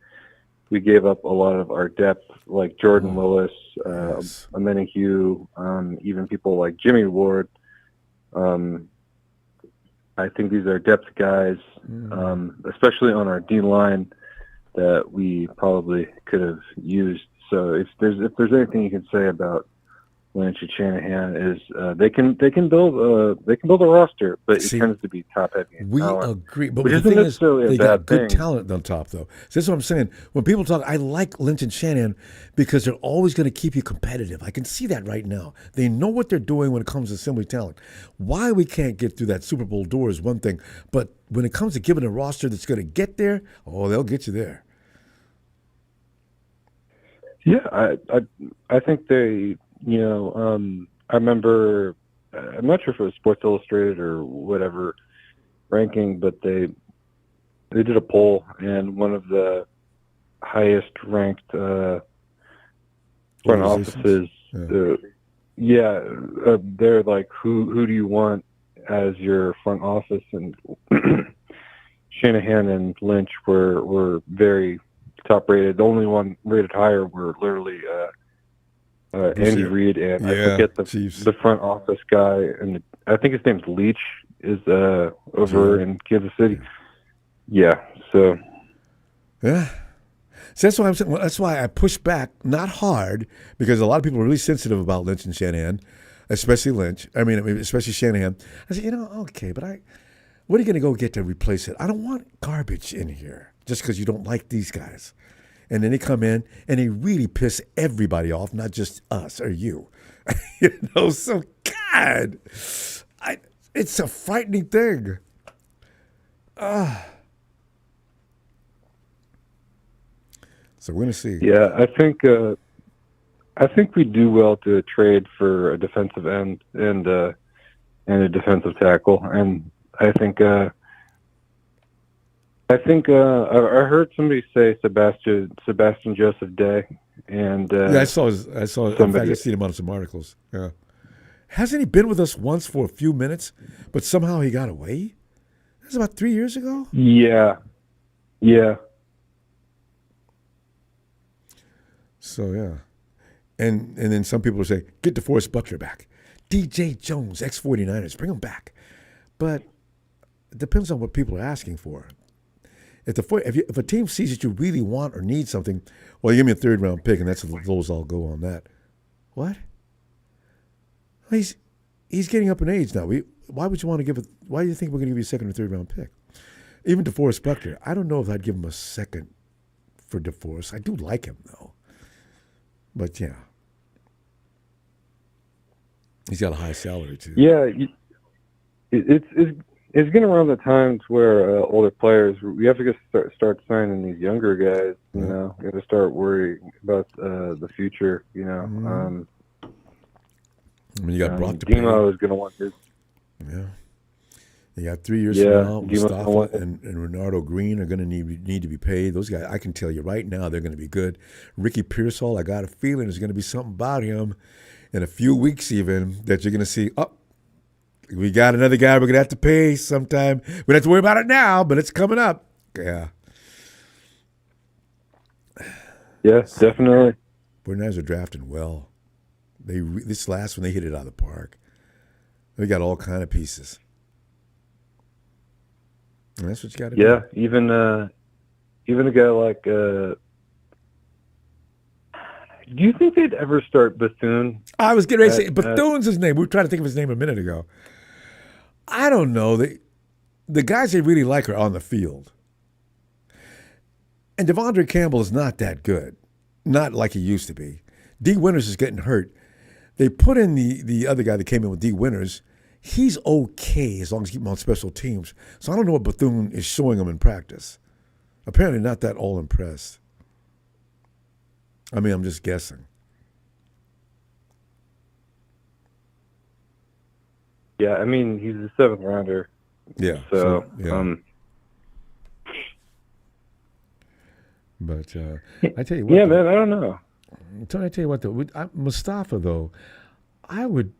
we gave up a lot of our depth, like Jordan Lewis, Amenahue, even people like Jimmy Ward. I think these are depth guys, especially on our D line, that we probably could have used. So if there's anything you can say about Lynch and Shanahan is they can build a roster, but it tends to be top heavy. We agree, but the thing is, they got good talent on top, though. So that's what I'm saying. When people talk, I like Lynch and Shanahan because they're always going to keep you competitive. I can see that right now. They know what they're doing when it comes to assembly talent. Why we can't get through that Super Bowl door is one thing, but when it comes to giving a roster that's going to get there, they'll get you there. Yeah, I think they. I remember, I'm not sure if it was Sports Illustrated or whatever ranking, but they did a poll, and one of the highest ranked front offices, they're like, who do you want as your front office? And Shanahan and Lynch were very top rated. The only one rated higher were literally Andy Reid and I forget the front office guy, and I think his name's Leach, is over in Kansas City. Yeah, so that's why I'm saying. That's why I push back, not hard, because a lot of people are really sensitive about Lynch and Shanahan, especially Lynch. I mean, especially Shanahan. I said, okay, but what are you going to go get to replace it? I don't want garbage in here just because you don't like these guys. And then they come in and they really piss everybody off, not just us or you. So God, it's a frightening thing. So we're going to see. Yeah, I think we do well to trade for a defensive end and a defensive tackle, and I heard somebody say Sebastian Joseph Day, and yeah, I saw. In fact, I seen him on some articles. Yeah, hasn't he been with us once for a few minutes? But somehow he got away. That was about 3 years ago. Yeah. So yeah, and then some people will say, get DeForest Buckner back, DJ Jones, ex-49ers, bring him back. But it depends on what people are asking for. If a team sees that you really want or need something, well, you give me a third-round pick, and that's the lowest I'll go on that. What? He's getting up in age now. Why would you want to give it? Why do you think we're going to give you a second or third-round pick? Even DeForest Buckner, I don't know if I'd give him a second for DeForest. I do like him though, but yeah, he's got a high salary too. Yeah, it's getting around the times where older players, we have to start signing these younger guys. You know, we have to start worrying about the future. You know, I mean, you got Brock to Demo is going to want his. Yeah, you got 3 years from now. Mustafa and Renardo Green are going to need to be paid. Those guys, I can tell you right now, they're going to be good. Ricky Pearsall, I got a feeling there's going to be something about him in a few weeks even that you're going to see. Oh, we got another guy we're going to have to pay sometime. We don't have to worry about it now, but it's coming up. Yeah. Yeah, definitely. 49ers are drafting well. This last one, they hit it out of the park. We got all kind of pieces. And that's what you got to do. Yeah, even a guy like. Do you think they'd ever start Bethune? I was getting ready to say Bethune's his name. We were trying to think of his name a minute ago. I don't know. The guys they really like are on the field. And Devondre Campbell is not that good. Not like he used to be. D. Winters is getting hurt. They put in the other guy that came in with D. Winters. He's okay as long as you keep him on special teams. So I don't know what Bethune is showing him in practice. Apparently not that all impressed. I mean, I'm just guessing. Yeah, I mean, he's a 7th rounder. Yeah. So yeah. But I tell you what. Yeah, man, I don't know. Tony, I tell you what, Mustafa, though, I would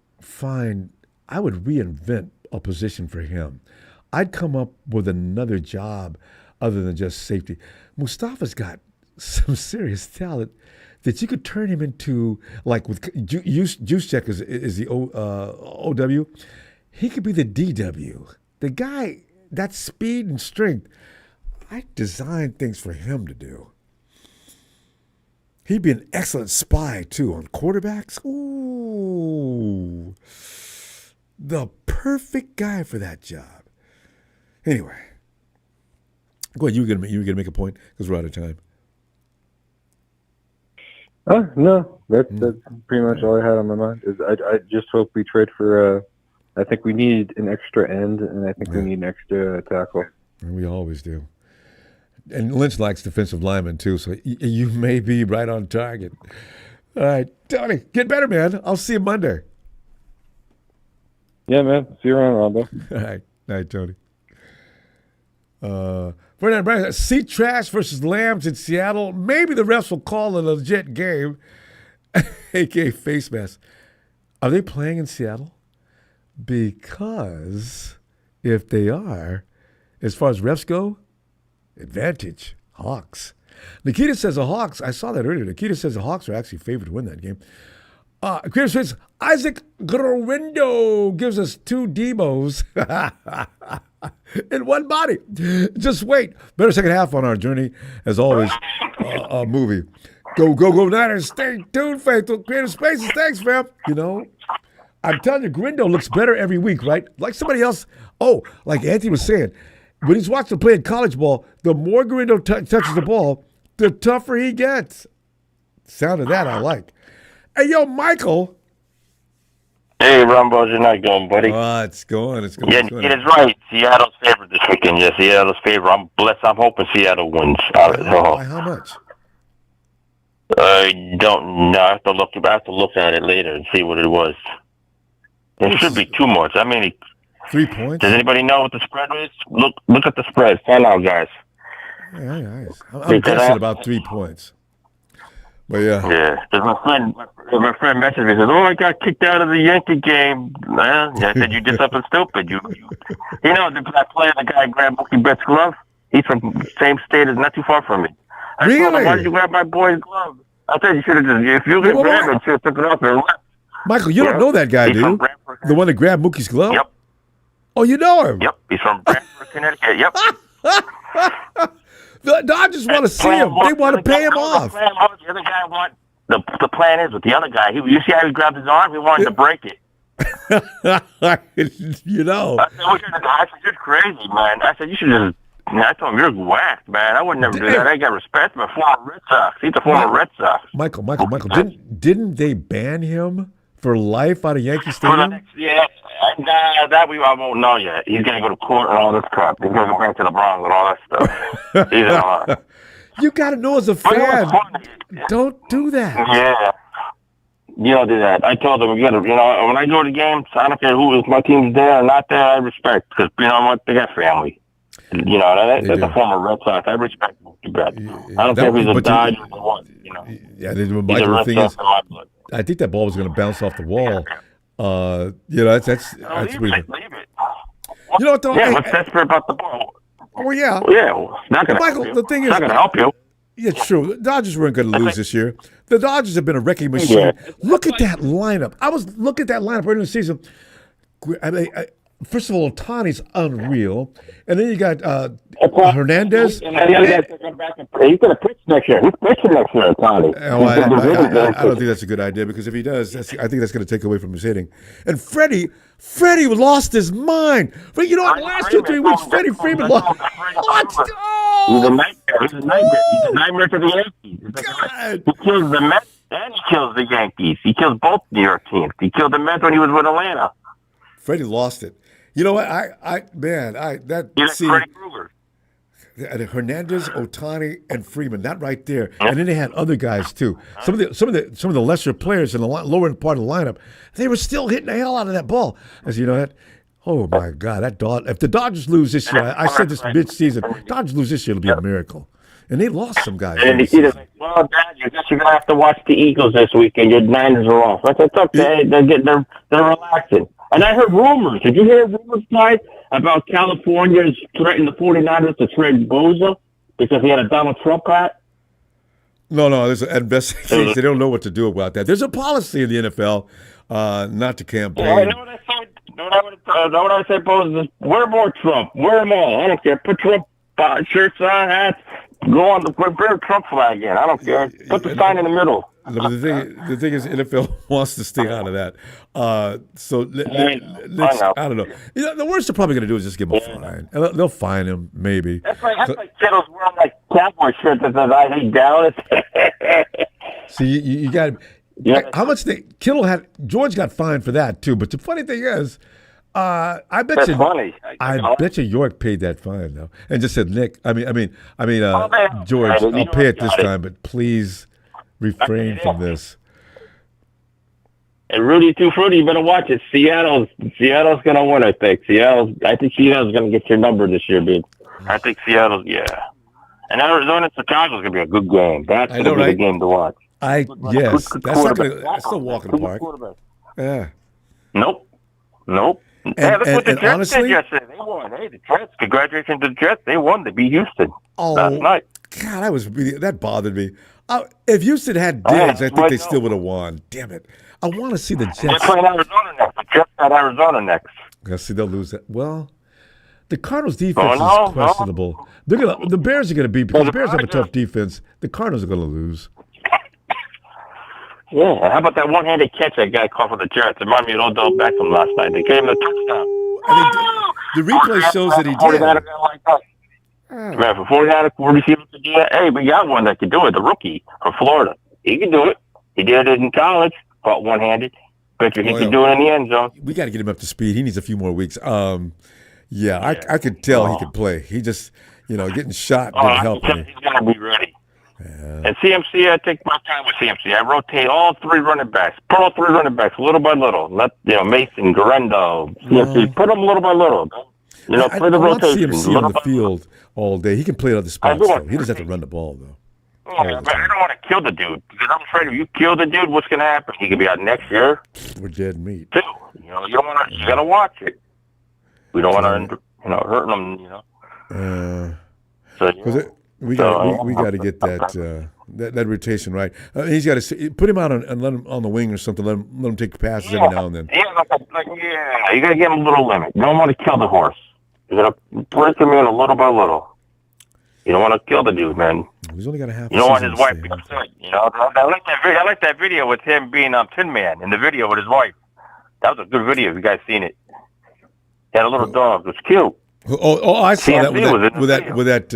reinvent a position for him. I'd come up with another job other than just safety. Mustafa's got some serious talent that you could turn him into, like with Juszczyk is the OW. He could be the DW. The guy, that speed and strength, I designed things for him to do. He'd be an excellent spy, too, on quarterbacks. Ooh, the perfect guy for that job. Anyway, go ahead. You were gonna make a point because we're out of time. No, that's pretty much all I had on my mind. I just hope we trade for. I think we need an extra end, and I think we need an extra tackle. And we always do. And Lynch likes defensive linemen, too, so you may be right on target. All right, Tony, get better, man. I'll see you Monday. Yeah, man. See you around, Ronbo. All right. Night, Tony. Ferdinand Brown, Sea Trash versus Lambs in Seattle. Maybe the refs will call a legit game. A.K.A. Face Mask. Are they playing in Seattle? Because if they are, as far as refs go, advantage, Hawks. Nikita says the Hawks, I saw that earlier. Nikita says the Hawks are actually favored to win that game. Chris says, Isaac Gorindo gives us 2 demos in one body. Just wait. Better second half on our journey, as always, a movie. Go Niners. Stay tuned, faithful. Creative Spaces. Thanks, fam. You know, I'm telling you, Gorindo looks better every week, right? Like somebody else. Oh, like Anthony was saying, when he's watching playing college ball, the more Gorindo touches the ball, the tougher he gets. Sound of that I like. Hey, yo, Michael. Hey, Ronbo, you're not going, buddy. Oh, it's going. Yeah, it is right. Seattle's favorite this weekend. Yeah, Seattle's favorite. I'm blessed. I'm hoping Seattle wins. By how much? I don't know. I have to look at it later and see what it was. It should be too much. I mean, 3 points. Does anybody know what the spread is? Look at the spread. Find out, guys. Yeah. I'm guessing about 3 points. But yeah. Yeah. My friend messaged me and says, "Oh, I got kicked out of the Yankee game." Well, I said, "You did something stupid." You know, that player, the guy grabbed Mookie Betts' glove. He's from the same state, as not too far from me. I told him, "Why did you grab my boy's glove?" I said, "You should have just, if you could grab it, you should have took it off and left." Michael, you don't know that guy, do you? The one that grabbed Mookie's glove? Yep. Oh, you know him? Yep. He's from Brantford, Connecticut. Yep. The Dodgers want to see him. They want to pay him off. The other guy the plan is with the other guy. You see how he grabbed his arm? He wanted to break it. You know. I said, "You're crazy, man." I said, "You should just." I told him, "You're whacked, man. I would never do that. I got respect for former Red Sox. He's a former Red Sox." Michael. Didn't they ban him for life out of Yankee Stadium? That I won't know yet. He's gonna go to court and all this crap. He's gonna go back to the Bronx and all that stuff. He's in a lot. You gotta know as a fan. Don't do that. Yeah. You don't do that. I told them, when I go to games, I don't care if my team's there or not there, I respect, because, you know what, they got family. That's a former Red Sox. I respect Mookie Betts. I don't care if he's a Dodger or what, Yeah, Michael, the thing is, I think that ball was going to bounce off the wall. That's weird. Leave it. You know what, though? Yeah, what's desperate about the ball? Oh, yeah. Yeah, well, it's not going to Michael, help you. the thing is, it's not going to help you. Yeah, it's true. The Dodgers weren't going to lose this year. The Dodgers have been a wrecking machine. Yeah. Look at that lineup. I was looking at that lineup earlier in the season. First of all, Ohtani's unreal. And then you got Hernandez. And the other guy's going to come back and play. He's going to pitch next year. He's pitching next year, Ohtani. I don't think that's a good idea, because if he does, I think that's going to take away from his hitting. And Freddie lost his mind. But you know what? Last 2-3 weeks, Freddie Freeman lost. What? He's a nightmare. He's a nightmare for the Yankees. God. He kills the Mets and he kills the Yankees. He kills both New York teams. He killed the Mets when he was with Atlanta. Freddie lost it. You know what? Freddie Krueger. Hernandez, Ohtani, and Freeman. That right there. And then they had other guys too. Some of the lesser players in the lower part of the lineup, they were still hitting the hell out of that ball. I said, that. Oh my God, if the Dodgers lose this year, I said this mid-season, Dodgers lose this year, it'll be a miracle. And they lost some guys. And Dad, I guess you're gonna have to watch the Eagles this weekend. Your Niners are off. That's okay. They're relaxing. And I heard rumors. Did you hear rumors, guys, about California's threatening the 49ers to trade Boza because he had a Donald Trump hat? No, there's an investigation. They don't know what to do about that. There's a policy in the NFL not to campaign. Yeah, I know what I said. Know what I said, Boza? Wear more Trump. Wear them all. I don't care. Put Trump shirts on, hats. Go on the Trump flag in. I don't care. Put the sign in the middle. But the thing is, NFL wants to stay out of that. I don't know. The worst they're probably going to do is just give him a fine. They'll fine him, maybe. That's like Kittle's wearing like cowboy shirt that says "I hate Dallas." See, you got how much George got fined for that too. But the funny thing is, I bet you York paid that fine though, and just said, George, I'll pay it this time, but please refrain from this. And Rudy Too Fruity, you better watch it. Seattle's gonna win, I think. I think Seattle's gonna get your number this year, dude. I think Seattle's, yeah. And Arizona Chicago's gonna be a good game. That's gonna be the game to watch. That's still walk in the park. Yeah. Nope. That's what the Jets did yesterday. They won. Hey, the Jets. Congratulations to the Jets. They won. They beat Houston last night. God, that bothered me. If Houston had Diggs, I think they still would have won. Damn it. I want to see the Jets. They're playing Arizona next. The Jets got Arizona next. I see they'll lose that. Well, the Cardinals' defense is questionable. The Bears are going to beat because the Bears have a tough defense. The Cardinals are going to lose. Yeah, how about that one-handed catch that guy caught for the Jets? It reminded me of Odell Beckham last night. They gave him a touchdown. The replay shows that he did. Man, for 49 receivers to do that, hey, we got one that could do it, the rookie from Florida. He can do it. He did it in college, caught one-handed. Bet you he can do it in the end zone. We got to get him up to speed. He needs a few more weeks. I could tell he could play. He just, getting shot didn't help him. He's going to be ready. And CMC, I take my time with CMC. I rotate all 3 running backs. Put all 3 running backs little by little. Let Mason, Garendo, CMC. Put them little by little. Play the rotation. CMC on the field all day. He can play other spots, though. He doesn't have to run the ball, though. Yeah, but I don't want to kill the dude because I'm afraid if you kill the dude, what's going to happen? He could be out next year. We're dead meat. Too. You don't want to. You got to watch it. We don't want to, hurt them. So we got to get that rotation right. He's got to put him out and let him on the wing or something. Let him take passes every now and then. You got to give him a little limit. You don't want to kill the horse. You got to break him in a little by little. You don't want to kill the dude, man. He's only got a half. You don't want his wife to upset. I like that video with him being Tin Man in the video with his wife. That was a good video. You guys seen it? He had a little dog. It was cute. I saw that with that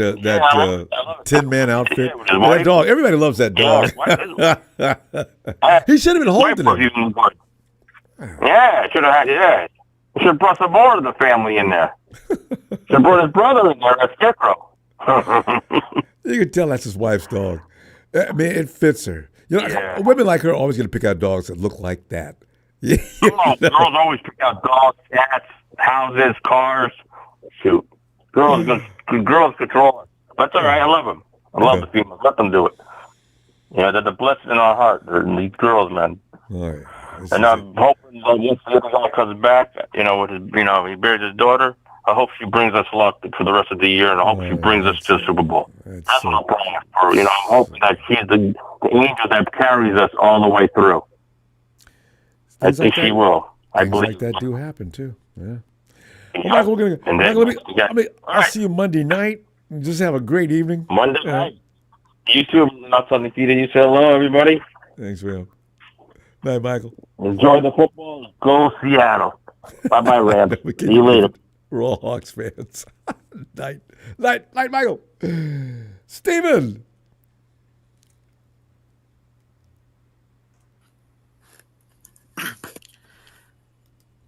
Tin Man outfit. That dog. Everybody loves that dog. He should have been holding it. Yeah, should have had it. Should have brought some more of the family in there. Should have brought his brother in there, a scarecrow. You can tell that's his wife's dog. I mean, it fits her. Women like her are always going to pick out dogs that look like that. Girls always pick out dogs, cats, houses, cars. Shoot, girls control it. That's all right. I love them. I love the females. Let them do it. They're the blessing in our heart. They're these girls, man. All right. And I'm hoping once the other guy comes back, with his, he buries his daughter. I hope she brings us luck for the rest of the year, and I hope she brings us to the Super Bowl. That's what I'm praying for. I'm hoping that she's the angel that carries us all the way through. I think she will. I believe like that do happen too. Yeah. Well, Michael, I'll see you Monday night. Just have a great evening. Monday night. You too. Not on the feet. You say hello, everybody. Thanks, Will. Night, Michael. Enjoy the football. Go Seattle. Bye-bye, Rams. See you later. We're all Hawks fans. Night, Michael. Steven.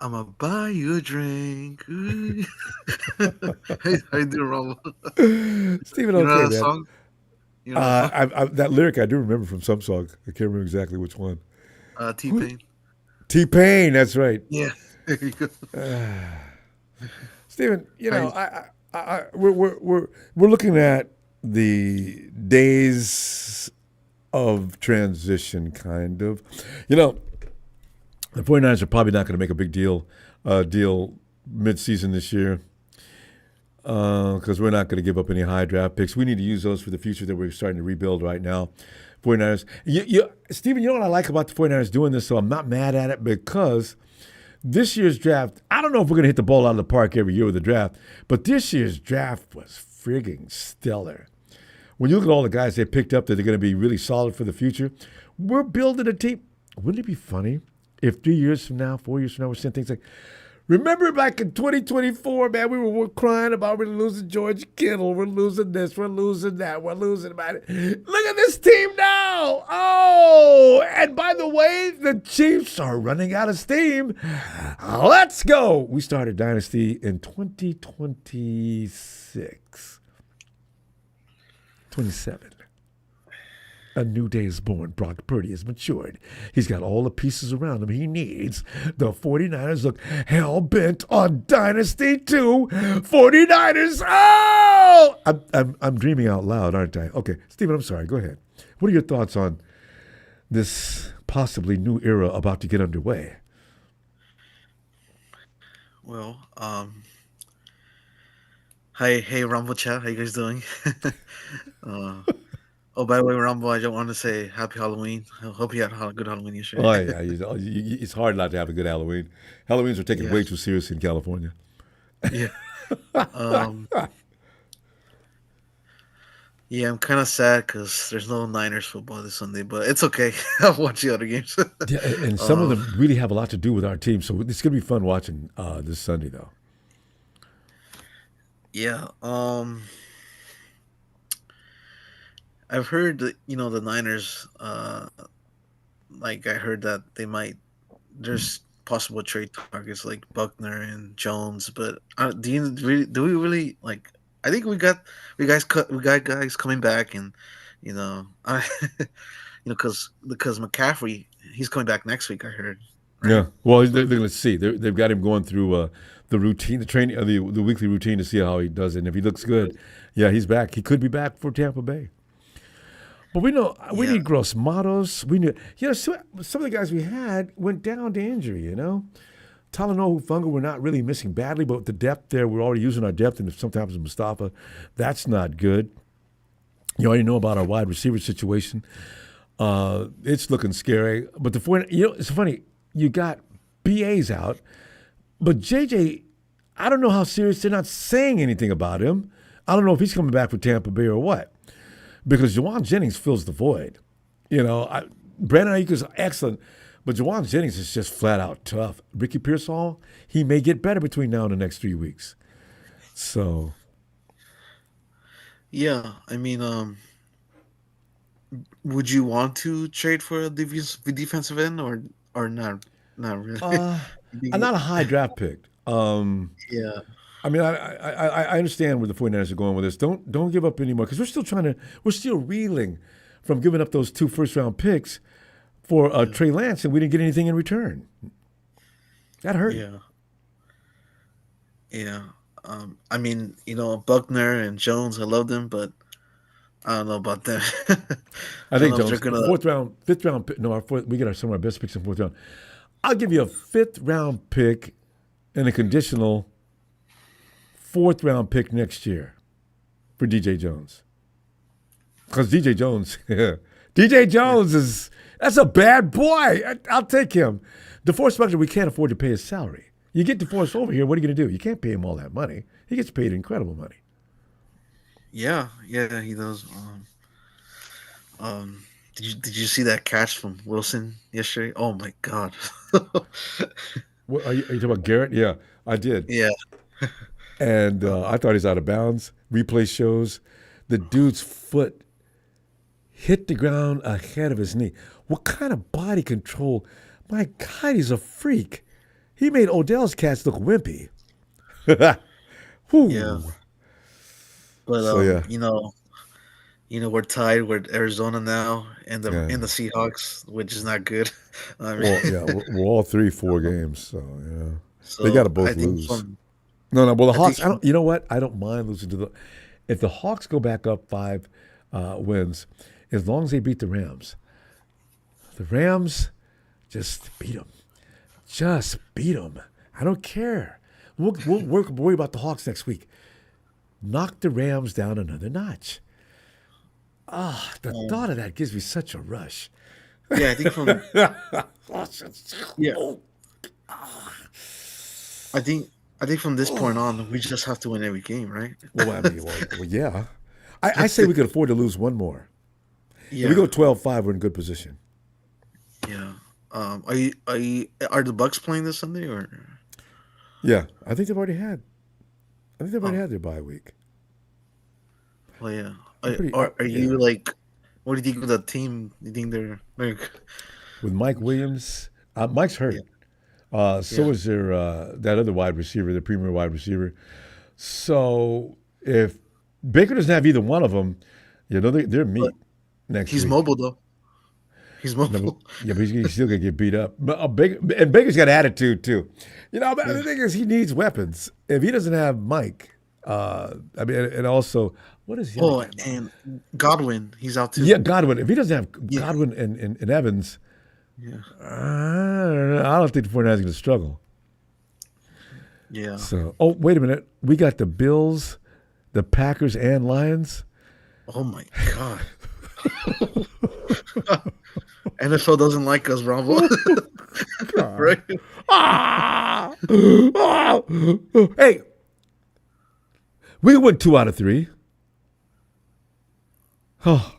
I'm going to buy you a drink. How you doing, Ronbo? Steven, you know okay, that song? You know that lyric I do remember from some song. I can't remember exactly which one. T-Pain. T-Pain, that's right. Yeah, there you go. Steven, we're looking at the days of transition, kind of. The 49ers are probably not going to make a big deal mid-season this year because we're not going to give up any high draft picks. We need to use those for the future that we're starting to rebuild right now. 49ers. Steven, you know what I like about the 49ers doing this, so I'm not mad at it because this year's draft, I don't know if we're going to hit the ball out of the park every year with the draft, but this year's draft was frigging stellar. When you look at all the guys they picked up that are going to be really solid for the future, we're building a team. Wouldn't it be funny if 3 years from now, 4 years from now, we're saying things like, remember back in 2024, man, we were crying about we're losing George Kittle, we're losing this, we're losing that, we're losing about it. Look at this team now. Oh, and by the way, the Chiefs are running out of steam. Let's go. We started Dynasty in 2026. 27. A new day is born. Brock Purdy has matured. He's got all the pieces around him he needs. The 49ers look hell-bent on Dynasty 2. 49ers, oh! I'm dreaming out loud, aren't I? Okay, Steven, I'm sorry. Go ahead. What are your thoughts on this possibly new era about to get underway? Well, hey, Ronbo chat. How you guys doing? Oh, by the way, Ronbo, I don't want to say Happy Halloween. I hope you had a good Halloween yesterday. Oh, yeah. It's hard not to have a good Halloween. Halloweens are taken way too seriously in California. Yeah. Yeah, I'm kind of sad because there's no Niners football this Sunday, but it's okay. I'll watch the other games. Yeah, and some of them really have a lot to do with our team, so it's going to be fun watching this Sunday, though. Yeah. I've heard that, the Niners, I heard that they might, there's possible trade targets like Buckner and Jones, but do we really, I think we got guys coming back and, Because McCaffrey, he's coming back next week. I heard. Right? Yeah. Well, they're going to see. They've got him going through the routine, the training, the weekly routine to see how he does it. And if he looks good, yeah, he's back. He could be back for Tampa Bay. But we know we need Gross Matos. We need, some of the guys we had went down to injury. Talanoa Hufanga, we're not really missing badly, but the depth there, we're already using our depth, and if sometimes Mustafa, that's not good. You already know about our wide receiver situation. It's looking scary. But it's funny. You got BA's out, but JJ, I don't know how serious. They're not saying anything about him. I don't know if he's coming back for Tampa Bay or what, because Jawan Jennings fills the void. Brandon Ayuk is excellent, but Jawan Jennings is just flat out tough. Ricky Pearsall, he may get better between now and the next 3 weeks. So, yeah, I mean, would you want to trade for a defensive end or not? Not really. I'm not a high draft pick. Yeah. I mean, I understand where the 49ers are going with this. Don't give up anymore, because we're still reeling from giving up those 2 first-round picks for Trey Lance, and we didn't get anything in return. That hurt. Yeah. Yeah. I mean, Buckner and Jones, I love them, but I don't know about them. I think Jones, fourth round, fifth round pick. No, we get some of our best picks in fourth round. I'll give you a 5th round pick and a conditional 4th round pick next year for DJ Jones. Because DJ Jones, that's a bad boy. I'll take him. DeForest Buckner, we can't afford to pay his salary. You get DeForest over here, what are you going to do? You can't pay him all that money. He gets paid incredible money. Yeah, he does. Did you see that catch from Wilson yesterday? Oh my God! What, are you talking about Garrett? Yeah, I did. Yeah, and I thought he's out of bounds. Replay shows the dude's foot hit the ground ahead of his knee. What kind of body control? My God, he's a freak. He made Odell's catch look wimpy. Yeah. But we're tied with Arizona now and the Seahawks, which is not good. We're all 3-4 games, so they got to both lose. Well, the Hawks. You know what? I don't mind losing to if the Hawks go back up 5 wins, as long as they beat the Rams. The Rams, just beat them. Just beat them. I don't care. We'll worry about the Hawks next week. Knock the Rams down another notch. The thought of that gives me such a rush. Yeah, I think from I think from this point on, we just have to win every game, right? Well, yeah. I say we could afford to lose one more. Yeah. If we go 12-5, we're in good position. Yeah. Are the Bucks playing this Sunday or? Yeah, I think they've already had. I think they've already had their bye week. Well, yeah. Are you like? What do you think of that team? Do you think they're like? With Mike Williams, Mike's hurt. So is their that other wide receiver, the premier wide receiver. So if Baker doesn't have either one of them, they're meat next week. He's mobile though. He's mobile. But he's still gonna get beat up. But Baker's got attitude too. The thing is, he needs weapons. If he doesn't have Mike, and also what is he? Oh, and Godwin, he's out too. Yeah, Godwin. If he doesn't have Godwin and Evans, I don't think the 49ers are going to struggle. Yeah. So, wait a minute. We got the Bills, the Packers, and Lions. Oh my God. NFL doesn't like us, Ronbo. Right? Hey, we won 2 out of 3. Oh,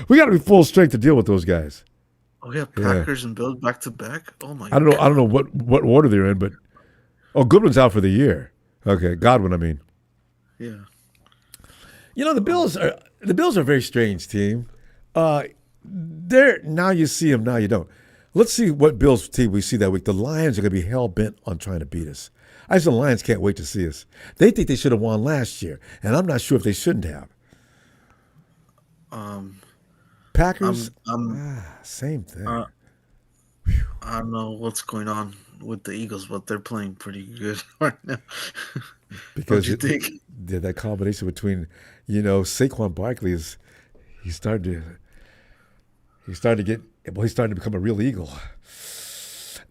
we got to be full strength to deal with those guys. Oh yeah, Packers and Bills back to back. Oh my! I don't know what order they're in, but Goodwin's out for the year. Okay, Godwin. I mean, yeah. The Bills are a very strange team. Now you see them, now you don't. Let's see what Bills team we see that week. The Lions are going to be hell bent on trying to beat us. I said the Lions can't wait to see us. They think they should have won last year, and I'm not sure if they shouldn't have. Packers. I'm same thing. I don't know what's going on with the Eagles, but they're playing pretty good right now. Because Don't you think? That combination between, Saquon Barkley he's starting to become a real Eagle.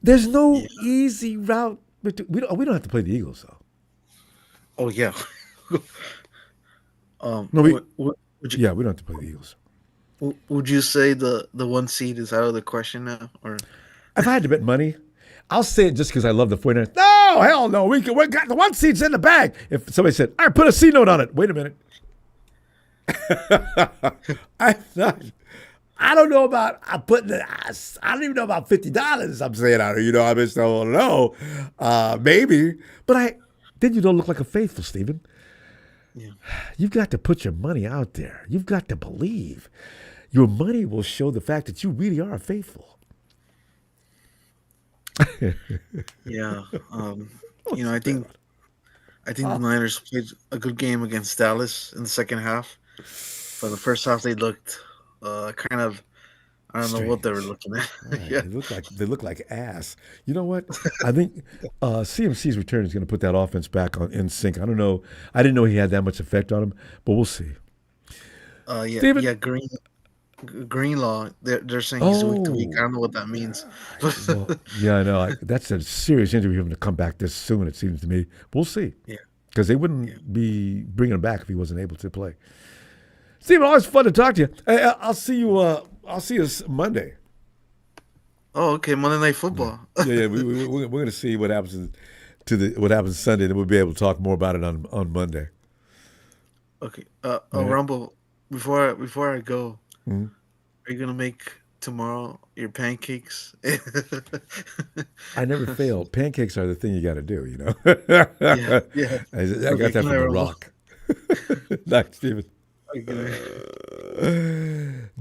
There's no easy route. We don't have to play the Eagles though. Oh yeah. No, we we don't have to play the Eagles. Would you say the 1 seed is out of the question now, or? If I had to bet money, I'll say it just because I love the 49ers. No, hell no. We got the 1 seed's in the bag. If somebody said, all right, put a C note on it. Wait a minute. I don't know about I don't even know about $50 I'm saying out here. I just don't know. Maybe. But then you don't look like a faithful, Stephen. Yeah. You've got to put your money out there. You've got to believe. Your money will show the fact that you really are faithful. Yeah. I think the Niners played a good game against Dallas in the second half. But the first half they looked kind of, I don't know what they were looking at. Right. Yeah. They look like ass. You know what? I think CMC's return is going to put that offense back in sync. I don't know. I didn't know he had that much effect on him, but we'll see. Greenlaw. They're saying he's week to week. I don't know what that means. Well, yeah, I know. That's a serious injury for him to come back this soon. It seems to me. We'll see. Yeah. Because they wouldn't be bringing him back if he wasn't able to play. Stephen, always fun to talk to you. Hey, I'll see you. I'll see you Monday. Oh, okay. Monday Night Football. Yeah. We're going to see what happens what happens Sunday. Then we'll be able to talk more about it on Monday. Okay. Ronbo, before I go, are you gonna make tomorrow your pancakes? I never fail. Pancakes are the thing you got to do. Yeah. I got that from The Rock. Nice, Stephen.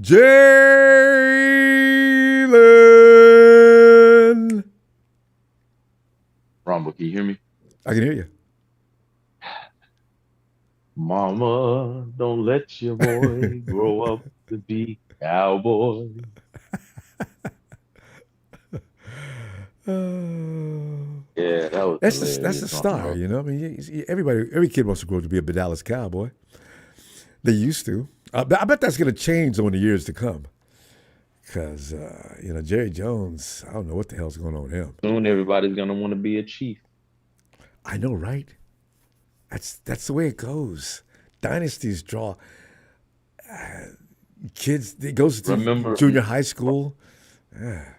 Jalen. Ronbo, can you hear me? I can hear you. Mama, don't let your boy grow up to be cowboy. Yeah, that's the star. I mean, every kid wants to grow up to be a Dallas Cowboy. They used to. I bet that's going to change over the years to come. Because Jerry Jones, I don't know what the hell's going on with him. Soon everybody's going to want to be a Chief. I know, right? That's the way it goes. Dynasties draw kids. It goes to junior high school. Yeah.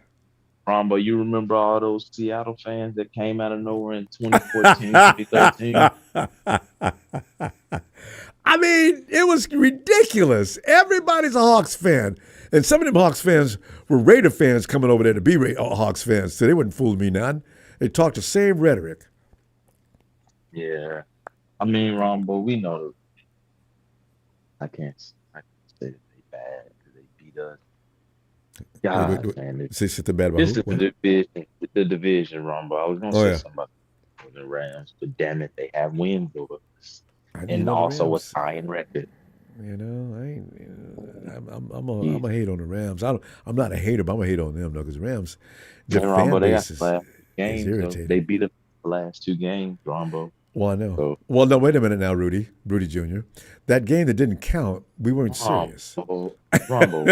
Ronbo, you remember all those Seattle fans that came out of nowhere in 2014, 2013? I mean, it was ridiculous. Everybody's a Hawks fan. And some of them Hawks fans were Raider fans coming over there to be Hawks fans, so they wouldn't fool me none. They talked the same rhetoric. Yeah. I mean, Ronbo, we know I can't say that they bad because they beat us. God, man. Say something bad about this is the division, Ronbo. I was going to say something about the Rams, but damn it, they have wins over us. And also a tying record. I'm a hate on the Rams. I'm not a hater, but I'm a hate on them though, because Rams, their fan base is irritating. They beat us the last 2 games, Ronbo. Well, I know. Well, no, wait a minute now, Rudy Jr. That game that didn't count, we weren't serious. Rumble.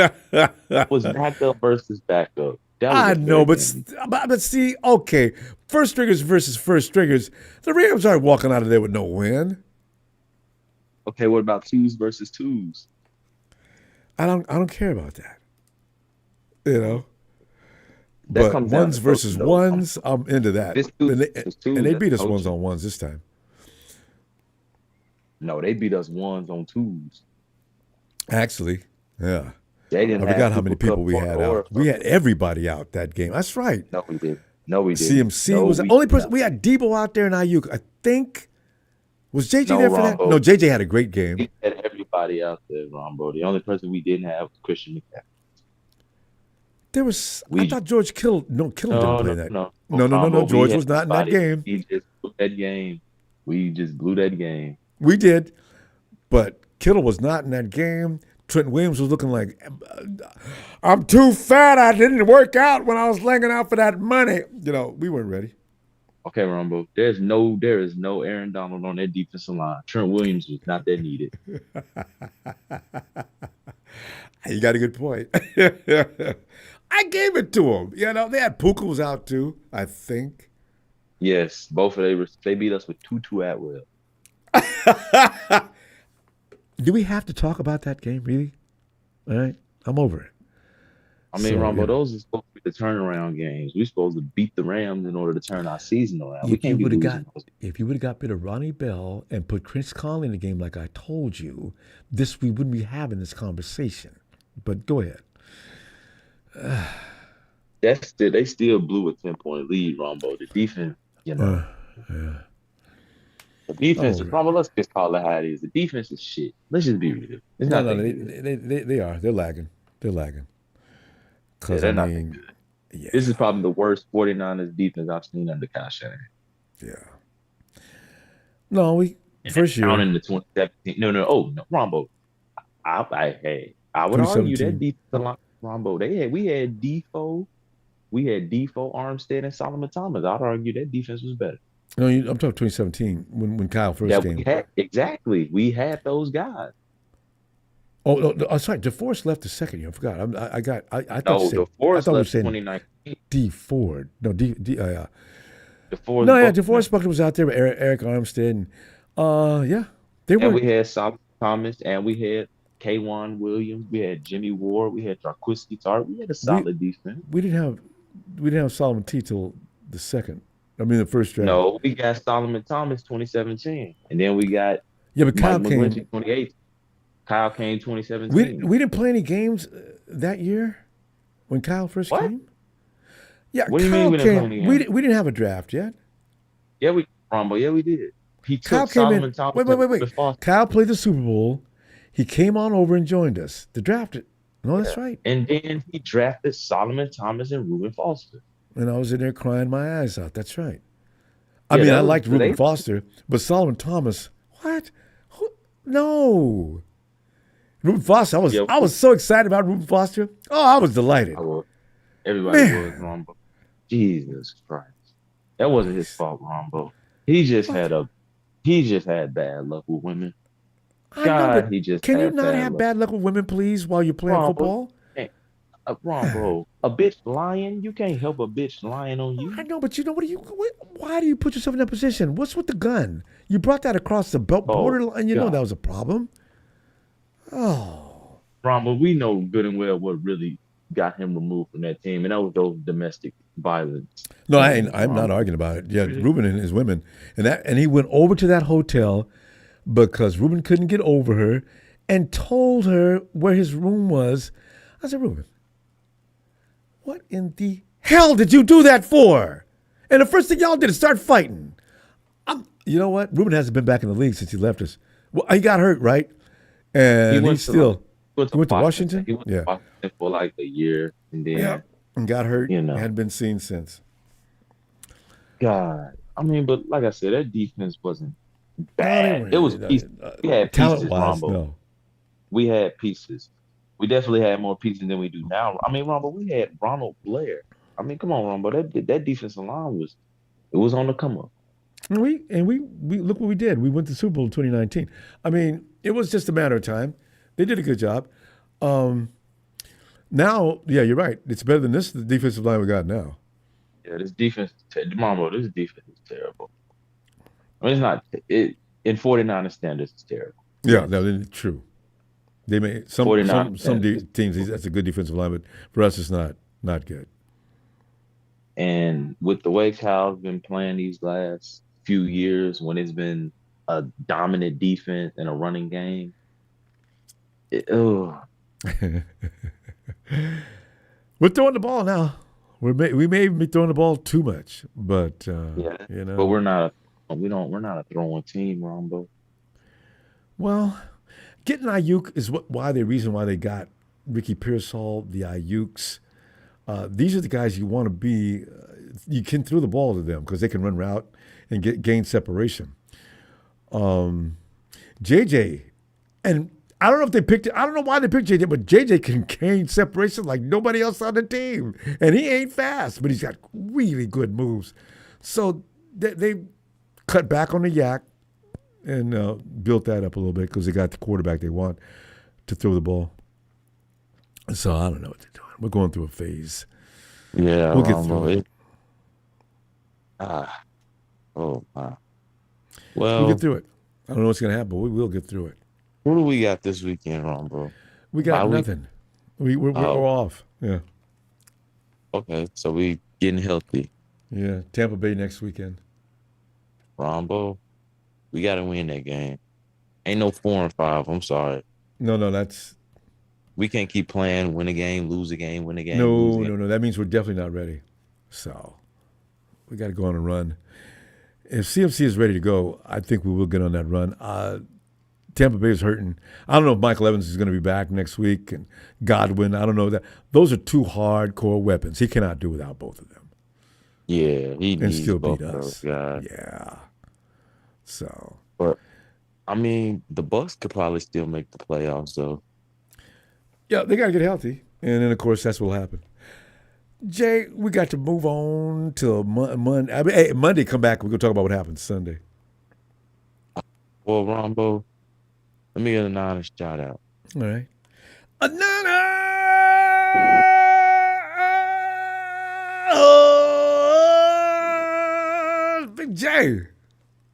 Was backup versus backup. I know, but see, okay, first stringers versus first stringers. The Rams aren't walking out of there with no win. Okay, what about 2s versus 2s? I don't care about that. But 1s versus 1s, I'm into that. And they beat us 1s on 1s this time. No, they beat us 1s on 2s. Actually, yeah. I forgot how many people we had out. We had everybody out that game. That's right. No, we did. No, we did. CMC was the only person. We had Debo out there and Ayuk. I think. Was JJ there for that? No, JJ had a great game. We had everybody out there, Ronbo. The only person we didn't have was Christian McCaffrey. I thought George Kittle didn't play that. No. George was not in that game. He just blew that game. We just blew that game. We did, but Kittle was not in that game. Trent Williams was looking like, I'm too fat. I didn't work out when I was laying out for that money. We weren't ready. Okay, Ronbo. There is no Aaron Donald on that defensive line. Trent Williams was not that needed. You got a good point. I gave it to him. They had Puka was out too, I think. Yes, both of they beat us with Tutu Atwell. Do we have to talk about that game, really? All right, I'm over it. I mean, Ronbo, those are supposed to be the turnaround games. We're supposed to beat the Rams in order to turn our season around. We can't be losing. If you would have got rid of Ronnie Bell and put Chris Conley in the game like I told you, we wouldn't be having this conversation. But go ahead. They still blew a 10-point lead, Ronbo. The defense, Yeah. The defense, Ronbo, let's just call it how it is. The defense is shit. Let's just be real. It's not they are. They're lagging. They're lagging. Yeah, they're not good. Yeah. This is probably the worst 49ers defense I've seen under Kyle Shanahan. Yeah. No, first year. Counting the 2017. No, Ronbo. I would argue that defensive line, Ronbo. We had Defoe, Armstead, and Solomon Thomas. I'd argue that defense was better. No, I'm talking 2017 when Kyle first came. Exactly. We had those guys. Oh no! Sorry, DeForest left the second year. I forgot. I thought DeForest left 2019. D Ford. No, DeForest. No, yeah, DeForest Buckner was out there with Eric Armstead. And, they were. And we had Solomon Thomas, and we had K'Wan Williams. We had Jimmy Ward. We had Jarquiski Tart. We had a solid defense. We didn't have Solomon T till the second. I mean, the first draft. No, we got Solomon Thomas 2017, and then we got but Kyle came 2018. Kyle came 2017. We didn't play any games that year when Kyle first came. Yeah, what do you mean we didn't play any games? We didn't have a draft yet. Yeah, we did. He took Kyle came Solomon in. Thomas. Wait. Kyle played the Super Bowl. He came on over and joined us. The draft. No, that's right. And then he drafted Solomon Thomas and Reuben Foster. And I was in there crying my eyes out. That's right. I liked Reuben Foster, but Solomon Thomas, what? No. Reuben Foster, I was so excited about Reuben Foster. Oh, I was delighted. Everybody was, Ronbo. Jesus Christ. That wasn't his fault, Ronbo. He just had bad luck with women. Can you not have bad luck with women, please, while you're playing football? Ronbo, a bitch lying, you can't help a bitch lying on you. I know, but why do you put yourself in that position? What's with the gun? You brought that across the borderline. You know that was a problem. Oh. Ronbo, we know good and well what really got him removed from that team, and that was those domestic violence. No, I'm not arguing about it. Yeah, Reuben and his women. And he went over to that hotel because Reuben couldn't get over her and told her where his room was. I said, Reuben, what in the hell did you do that for? And the first thing y'all did is start fighting. You know what? Reuben hasn't been back in the league since he left us. Well, he got hurt, right? And he went to Washington. He went to Washington for like a year, and then and got hurt. Hadn't been seen since. God, I mean, but like I said, that defense wasn't bad. It was pieces. We had pieces, Ronbo. No. We had pieces. We definitely had more pieces than we do now. I mean, Ronbo, we had Ronald Blair. I mean, come on, Ronbo. That defensive line was on the come up. And we look what we did. We went to Super Bowl in 2019. I mean, it was just a matter of time. They did a good job. Now, yeah, you're right. It's better than the defensive line we got now. Yeah, this defense, Ronbo, this defense is terrible. I mean, it's not. In 49er standards, it's terrible. Yeah, that's true. They may some teams that's a good defensive line, but for us it's not good. And with the way Kyle's been playing these last few years, when it's been a dominant defense and a running game, we're throwing the ball now. We may even be throwing the ball too much, but But we're not a throwing team, Ronbo. Well, getting Ayuk is the reason why they got Ricky Pearsall, the Ayuks. These are the guys you want to be. You can throw the ball to them because they can run route and gain separation. JJ, and I don't know if they picked. I don't know why they picked JJ, but JJ can gain separation like nobody else on the team, and he ain't fast, but he's got really good moves. So they cut back on the yak and built that up a little bit because they got the quarterback they want to throw the ball. So I don't know what they're doing. We're going through a phase. Yeah, we'll get through it. Oh my. We'll get through it. I don't know what's going to happen, but we will get through it. Who do we got this weekend, Ronbo? We got nothing. We're off. Yeah. Okay, so we getting healthy. Yeah, Tampa Bay next weekend. Ronbo, we got to win that game. Ain't no 4-5. I'm sorry. No, that's. We can't keep playing, win a game, lose a game, win a game. No. That means we're definitely not ready. So we got to go on a run. If CMC is ready to go, I think we will get on that run. Tampa Bay is hurting. I don't know if Michael Evans is going to be back next week and Godwin. I don't know that. Those are two hardcore weapons. He cannot do without both of them. Yeah, he and needs still both beat us. Guys. Yeah. So, but I mean, the Bucks could probably still make the playoffs, though. Yeah, they got to get healthy, and then of course that's what will happen. Jay, we got to move on to Monday. I mean, Monday, come back. We're gonna talk about what happened Sunday. Well, Ronbo, let me get a Niners shout out. All right. Big J.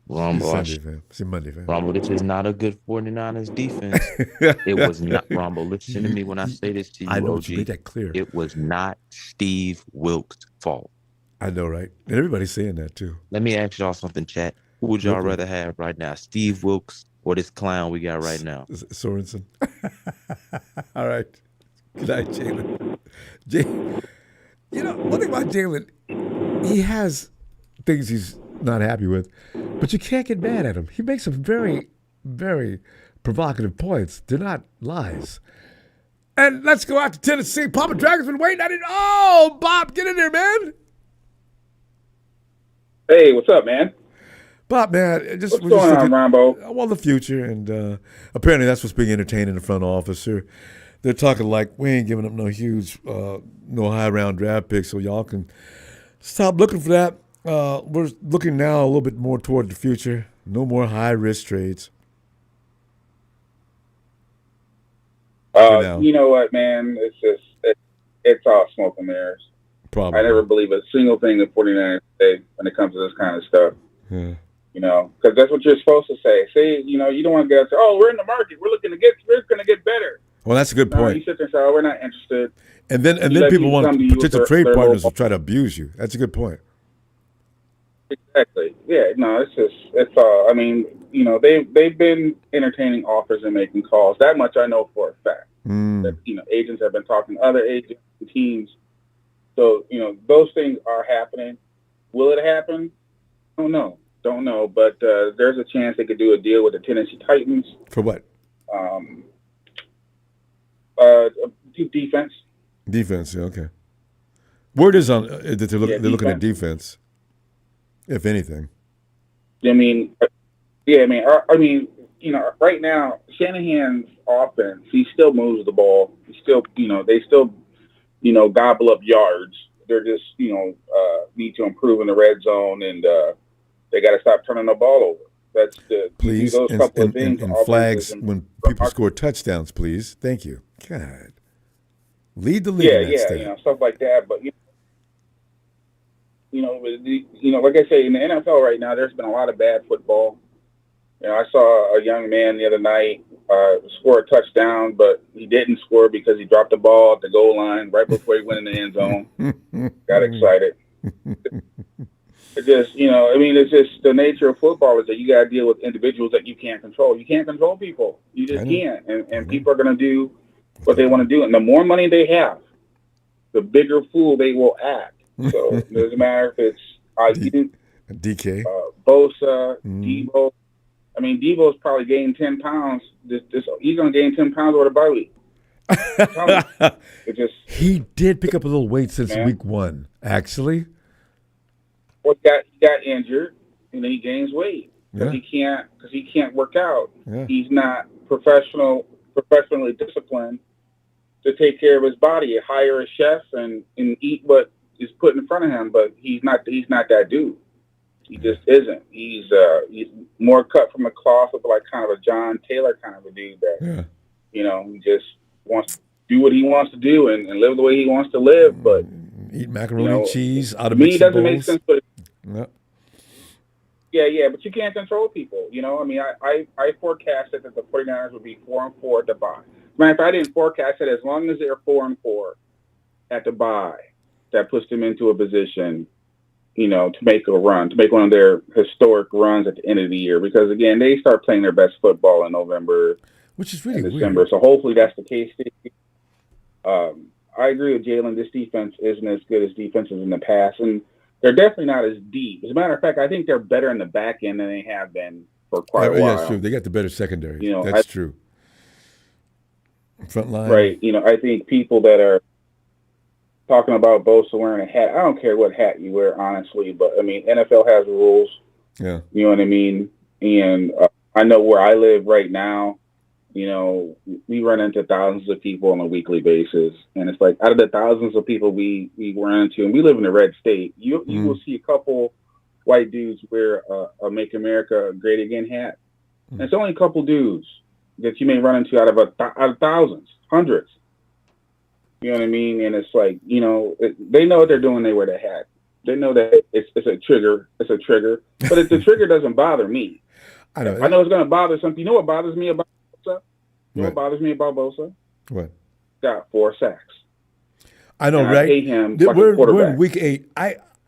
Ronbo, it's Monday, fam. Ronbo, this is not a good 49ers defense. It was not, Ronbo, listen to me when I say this to you, I know, OG. you made that clear. It was not Steve Wilkes' fault. I know, right? And everybody's saying that, too. Let me ask y'all something, chat. Who would y'all rather have right now, Steve Wilkes or this clown we got right now? Sorensen. All right. Good night, Jalen. One thing about Jalen, he has things he's not happy with, but you can't get mad at him. He makes some very, very provocative points. They're not lies. And let's go out to Tennessee. Papa Dragon's been waiting at it. Oh, Bob, get in there, man. Hey, what's up, man? Bob, man, what's going on, Ronbo? Well, the future, and apparently that's what's being entertained in the front office. They're talking like, we ain't giving up no huge, no high-round draft picks, so y'all can stop looking for that. We're looking now a little bit more toward the future. No more high-risk trades. You know what, man? It's just, it's all smoke and mirrors. Probably. I never believe a single thing the 49ers say when it comes to this kind of stuff. Yeah. Because that's what you're supposed to say. Say, you don't want to get, oh, we're in the market. We're going to get better. Well, that's a good point. You sit there and say, oh, we're not interested. And then people want potential trade partners will try to abuse you. That's a good point. Exactly. Yeah. No, it's all. I mean, they've been entertaining offers and making calls. That much I know for a fact. That agents have been talking to other agents and teams. So those things are happening. Will it happen? Don't know. But there's a chance they could do a deal with the Tennessee Titans. For what? Defense. Defense. Yeah, okay. Word is on that they're looking at defense. If anything. I mean, right now Shanahan's offense, he still moves the ball. He still, they still, gobble up yards. They're just, need to improve in the red zone, and they got to stop turning the ball over. That's please those couple of things. And flags when people score touchdowns, please. Thank you. God, lead the league. Yeah, stuff like that. But like I say, in the NFL right now, there's been a lot of bad football. I saw a young man the other night score a touchdown, but he didn't score because he dropped the ball at the goal line right before he went in the end zone. Got excited. It's just, it's just the nature of football is that you got to deal with individuals that you can't control. You can't control people. You just can't. And people are going to do what they want to do. And the more money they have, the bigger fool they will act. So it doesn't matter if it's DK, Bosa, Debo. I mean, Debo's probably gained 10 pounds. He's going to gain 10 pounds over the bye week. He did pick up a little weight since week 1, actually. Well, he got injured, and then he gains weight because he can't work out. Yeah. He's not professional professionally disciplined to take care of his body, hire a chef and eat what is put in front of him. But he's not that dude. He just isn't. He's more cut from a cloth of like kind of a John Taylor kind of a dude that, he just wants to do what he wants to do and live the way he wants to live. But eat macaroni and cheese out of me, it doesn't bowls. make sense. But Yep. yeah, but you can't control people. I mean, I forecasted that the 49ers would be 4-4 at the bye. Matter of fact, I didn't forecast it. As long as they're 4-4 at the bye, that puts them into a position, to make a run, to make one of their historic runs at the end of the year. Because again, they start playing their best football in November, which is really December. weird. So hopefully that's the case. I agree with Jalen. This defense isn't as good as defenses in the past, and they're definitely not as deep. As a matter of fact, I think they're better in the back end than they have been for quite a while. Yeah, that's true. They got the better secondary. That's true. Front line. Right. I think people that are talking about Bosa wearing a hat, I don't care what hat you wear, honestly, but I mean, NFL has rules. Yeah. You know what I mean? And I know where I live right now, we run into thousands of people on a weekly basis. And it's like, out of the thousands of people we run into, and we live in a red state, you will see a couple white dudes wear a Make America Great Again hat. And it's only a couple dudes that you may run into out of thousands, hundreds. You know what I mean? And it's like, they know what they're doing. They wear the hat. They know that it's a trigger. It's a trigger. But if the trigger doesn't bother me, I know it's going to bother some people. You know what bothers me about Bosa? What bothers me about Bosa? What? Got 4 sacks. I know, and right? I hate him like we're in week 8.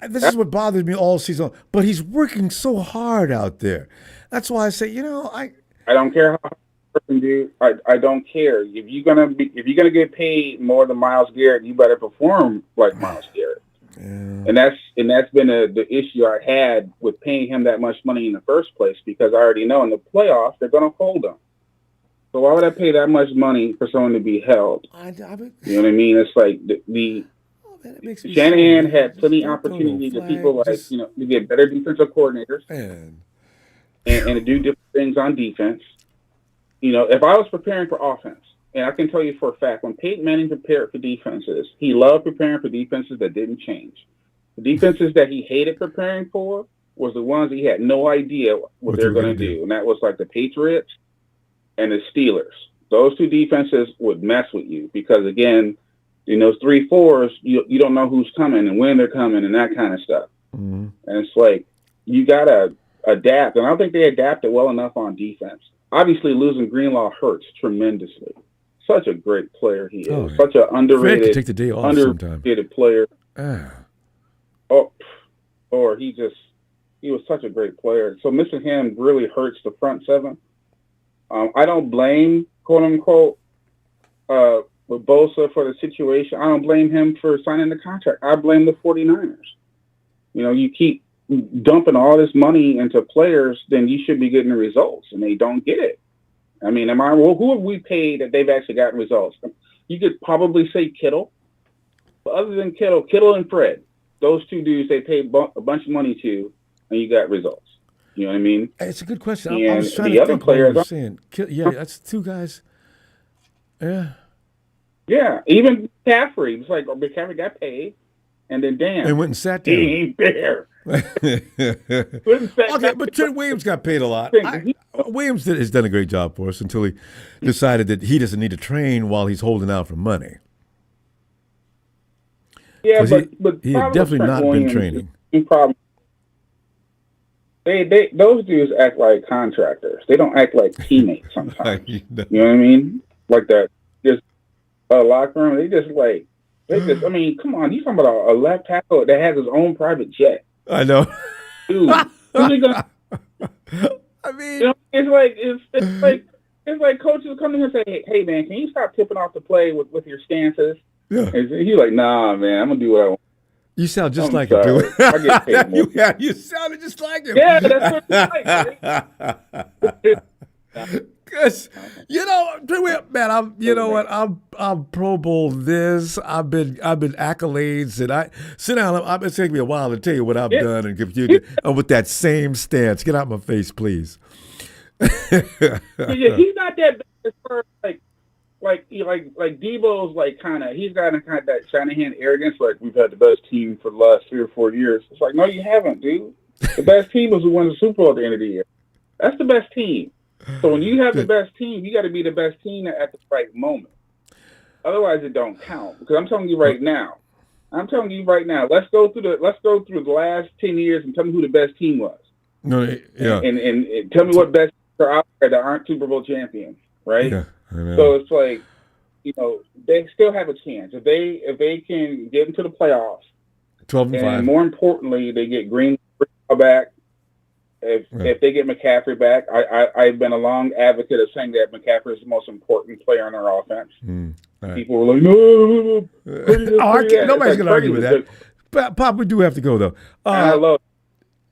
This is what bothers me all season. But he's working so hard out there. That's why I say, I don't care how person do. I don't care. If you're gonna get paid more than Myles Garrett, you better perform like Myles Garrett. Yeah. And that's been the issue I had with paying him that much money in the first place, because I already know in the playoffs they're gonna hold him. So why would I pay that much money for someone to be held? You know what I mean? It's like the Shanahan had plenty of opportunity to people to get better defensive coordinators and to do different things on defense. If I was preparing for offense, and I can tell you for a fact, when Peyton Manning prepared for defenses, he loved preparing for defenses that didn't change. The defenses that he hated preparing for was the ones he had no idea what they were going to do. And that was like the Patriots and the Steelers. Those two defenses would mess with you because, again, in those 3-4s, you don't know who's coming and when they're coming and that kind of stuff. Mm-hmm. And it's like, you got to adapt. And I don't think they adapted well enough on defense. Obviously, losing Greenlaw hurts tremendously. Such a great player he is. Oh, yeah. Such an underrated, take the day off underrated player. He was such a great player. So missing him really hurts the front seven. I don't blame, quote unquote, with Bosa for the situation. I don't blame him for signing the contract. I blame the 49ers. You keep dumping all this money into players, then you should be getting the results, and they don't get it. I mean, who have we paid that they've actually gotten results? You could probably say Kittle, but other than Kittle and Fred, those two dudes they paid a bunch of money to, and you got results. You know what I mean? It's a good question. And I was trying the to other think what you players were saying. Yeah, that's two guys. Yeah. Yeah, even McCaffrey. It's like McCaffrey got paid, and then damn, and went and sat down. He ain't fair. Okay, but Trent Williams got paid a lot. Williams has done a great job for us until he decided that he doesn't need to train while he's holding out for money. Yeah, but he had definitely not been training. They those dudes act like contractors. They don't act like teammates sometimes. You know what I mean? Like that, just a locker room. I mean, come on. You talking about a left tackle that has his own private jet? I know. Dude, who's he gonna? I mean, it's like coaches come to him and say, "Hey, man, can you stop tipping off the play with your stances?" Yeah. And he's like, "Nah, man, I'm gonna do what I want." You sound just like sorry. him, dude. I get paid more. You sounded just like him. Yeah, that's what it's like. Because, man, I'm Pro Bowl this. I've been accolades, and sit down. It's taking me a while to tell you what I've done and computer with that same stance. Get out my face, please. Yeah, he's not that bad as far as Debo's like he's got kind of that Shanahan arrogance. Like, we've had the best team for the last 3 or 4 years. It's like, no, you haven't, dude. The best team was who won the Super Bowl at the end of the year. That's the best team. So when you have the best team, you got to be the best team at the right moment. Otherwise, it don't count. Because I'm telling you right now. Let's go through the last 10 years and tell me who the best team was. No, yeah. And tell me what best are out there that aren't Super Bowl champions, right? Yeah, I know. So it's like, they still have a chance if they can get into the playoffs. 12-5. And more importantly, they get Green back. If they get McCaffrey back, I've been a long advocate of saying that McCaffrey is the most important player on our offense. Right. People were like, no. Nobody's going to argue with that. But, Pop, we do have to go, though. I love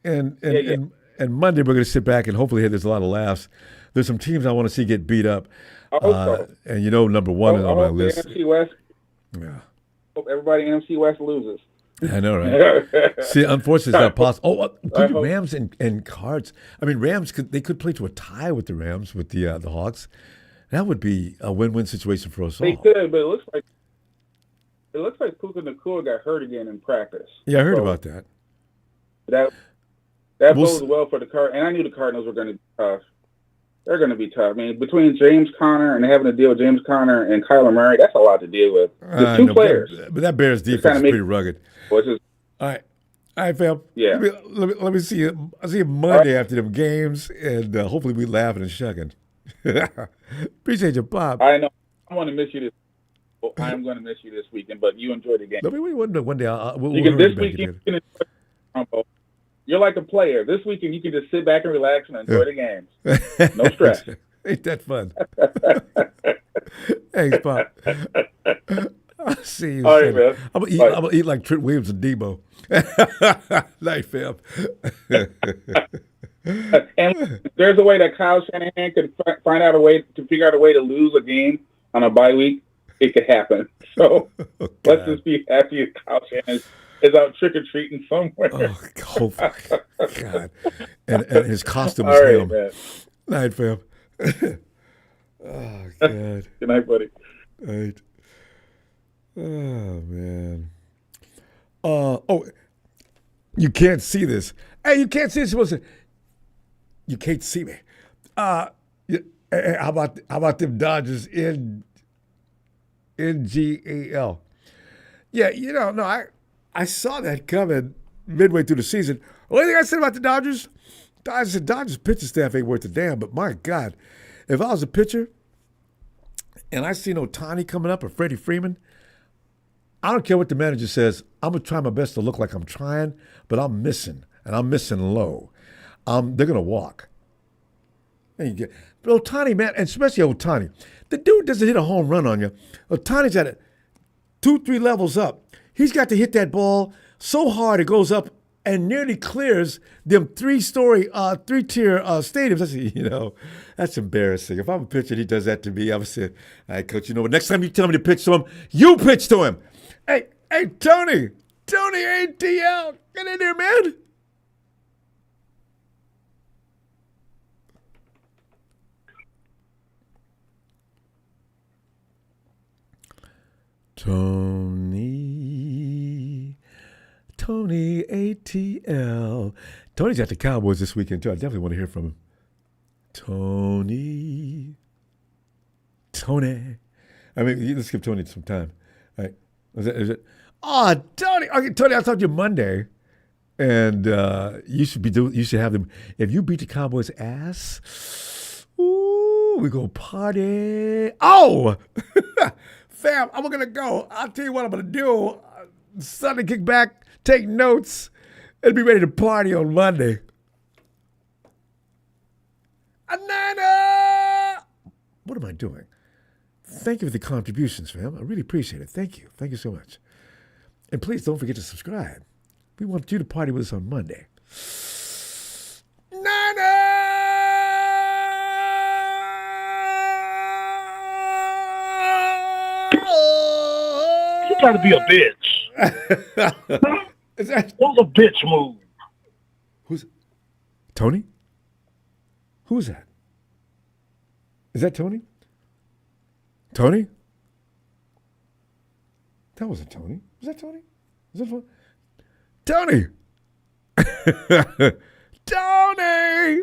it. And Monday, we're going to sit back and hopefully there's a lot of laughs. There's some teams I want to see get beat up. And number one on my list. NFC West. Yeah. Hope everybody in NFC West loses. I know, right? See, unfortunately, it's not possible. Rams and Cards. I mean, Rams they could play to a tie with the Rams with the Hawks. That would be a win-win situation for us all. They could, but it looks like Puka Nacua got hurt again in practice. Yeah, I heard about that. That bodes well for the Cardinals, and I knew the Cardinals were going to be tough. They're going to be tough. I mean, between James Conner and having to deal with James Conner and Kyler Murray, that's a lot to deal with. There's two players. But that Bears defense is pretty rugged. All right, fam. Yeah. Let me see you. I'll see you Monday after them games, and hopefully we laughing and shucking. Appreciate you, Bob. I know. I'm going to miss you this. I'm going to miss you this weekend, but you enjoy the game. Let me one day. We'll this weekend you can enjoy Ronbo. You're like a player. This weekend you can just sit back and relax and enjoy the games. No stress. Ain't that fun? Thanks, Bob. I'll see you. All right, man. I'm gonna eat like Trent Williams and Debo. Night, fam. And there's a way that Kyle Shanahan could figure out a way to lose a game on a bye week. It could happen. So let's just be happy if Kyle Shanahan is out trick-or-treating somewhere. Oh God. And his costume is him. Man. Night, fam. Oh, God. Good night, buddy. Night. Oh, man. You can't see this. Hey, you can't see this. You can't see me. How about them Dodgers in NGAL? Yeah, no, I saw that coming midway through the season. Only thing I said about the Dodgers, Dodgers pitching staff ain't worth a damn, but my God, if I was a pitcher and I seen Ohtani coming up or Freddie Freeman, I don't care what the manager says. I'm going to try my best to look like I'm trying, but I'm missing, and I'm missing low. They're going to walk. But Ohtani, man, and especially Ohtani, the dude doesn't hit a home run on you. Ohtani's at 2-3 levels up. He's got to hit that ball so hard it goes up and nearly clears them three-tier stadiums. I say, that's embarrassing. If I'm a pitcher and he does that to me, I'm saying, all right, coach, next time you tell me to pitch to him, you pitch to him. Hey, Tony ATL, get in there, man. Tony ATL. Tony's at the Cowboys this weekend, too. I definitely want to hear from him. Tony. I mean, let's give Tony some time. All right. Is it? Oh, Tony. Okay, Tony, I'll talk to you Monday. And you should have them. If you beat the Cowboys' ass, ooh, we go party. Oh! Fam, I'm going to go. I'll tell you what I'm going to do. Sunday, kick back, take notes, and be ready to party on Monday. Anana! What am I doing? Thank you for the contributions, fam. I really appreciate it. Thank you. Thank you so much. And please don't forget to subscribe. We want you to party with us on Monday. You got to be a bitch. That was a bitch move. Who's Tony? Who's that? Is that Tony? Tony? That wasn't Tony. Was that Tony? Was that fun? Tony! Tony!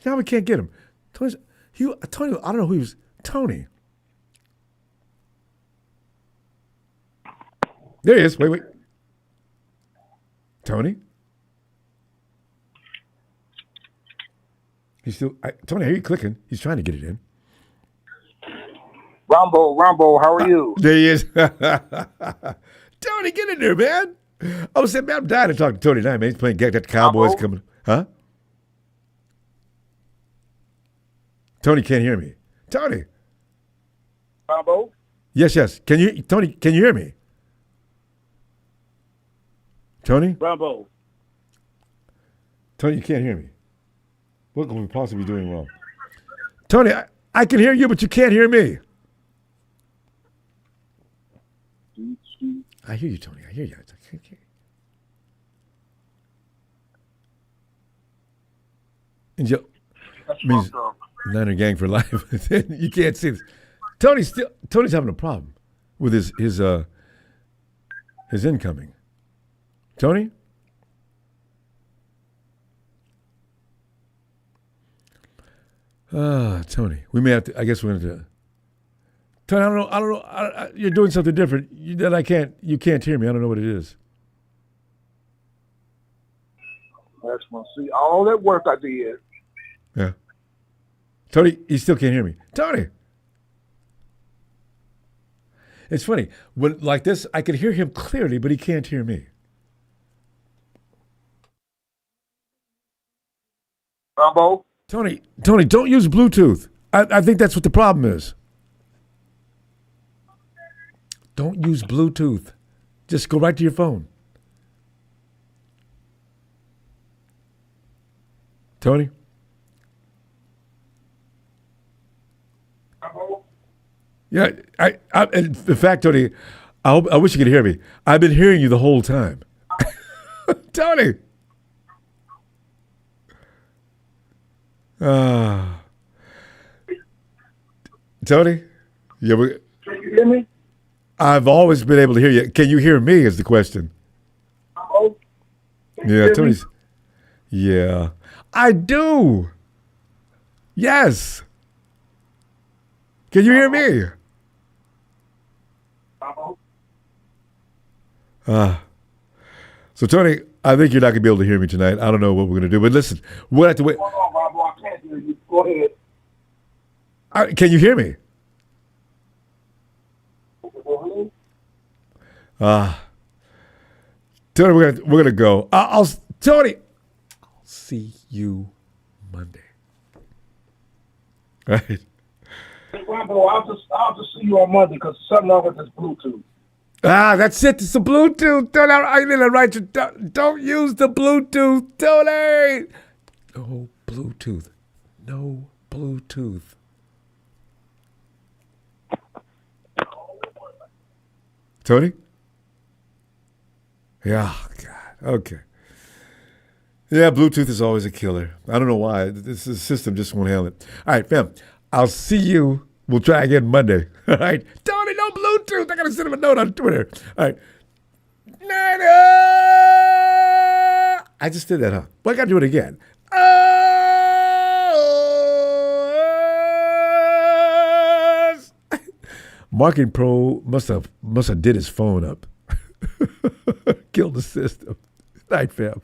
Now we can't get him. Tony, I don't know who he was. Tony. There he is. Wait. Tony? He's still... Tony, I hear you clicking. He's trying to get it in. Ronbo, how are you? There he is. Tony, get in there, man. I was saying, man, I'm dying to talk to Tony tonight, man. He's playing Get That Cowboys coming. Huh? Tony can't hear me. Tony. Ronbo? Yes. Tony, can you hear me? Tony? Ronbo. Tony, you can't hear me. What could we possibly be doing wrong? Tony, I can hear you, but you can't hear me. I hear you, Tony. I hear you. And you means Niner gang for life. You can't see this. Tony's having a problem with his incoming. Tony? Tony. We may have to. I guess we're going to. Tony, I don't know. You're doing something different that I can't. You can't hear me. I don't know what it is. That's my see all that work I did. Yeah. Tony, he still can't hear me. Tony. It's funny when like this, I can hear him clearly, but he can't hear me. Ronbo? Tony, don't use Bluetooth. I think that's what the problem is. Don't use Bluetooth. Just go right to your phone. Tony? Yeah, in fact, Tony, I wish you could hear me. I've been hearing you the whole time. Tony! Tony? Yeah, can you hear me? I've always been able to hear you. Can you hear me is the question. Yeah, Tony's... Yeah. I do! Yes! Can you hear me? So, Tony, I think you're not going to be able to hear me tonight. I don't know what we're going to do. But listen, we'll have to wait. Hold on, Ronbo, I can't hear you. Go ahead. Can you hear me? Tony, we're gonna go. Tony, I'll see you Monday. All right. Hey, Ronbo, I'll just see you on Monday because something wrong with this Bluetooth. That's it. It's the Bluetooth. Don't use the Bluetooth, Tony. No Bluetooth. No Bluetooth. Tony? Yeah, God. Okay. Yeah, Bluetooth is always a killer. I don't know why. This system just won't handle it. All right, fam. I'll see you. We'll try again Monday. All right. Tony, no Bluetooth. I got to send him a note on Twitter. All right. I just did that, huh? Well, I got to do it again. Marketing Pro must have did his phone up. Killed the system. Night, fam.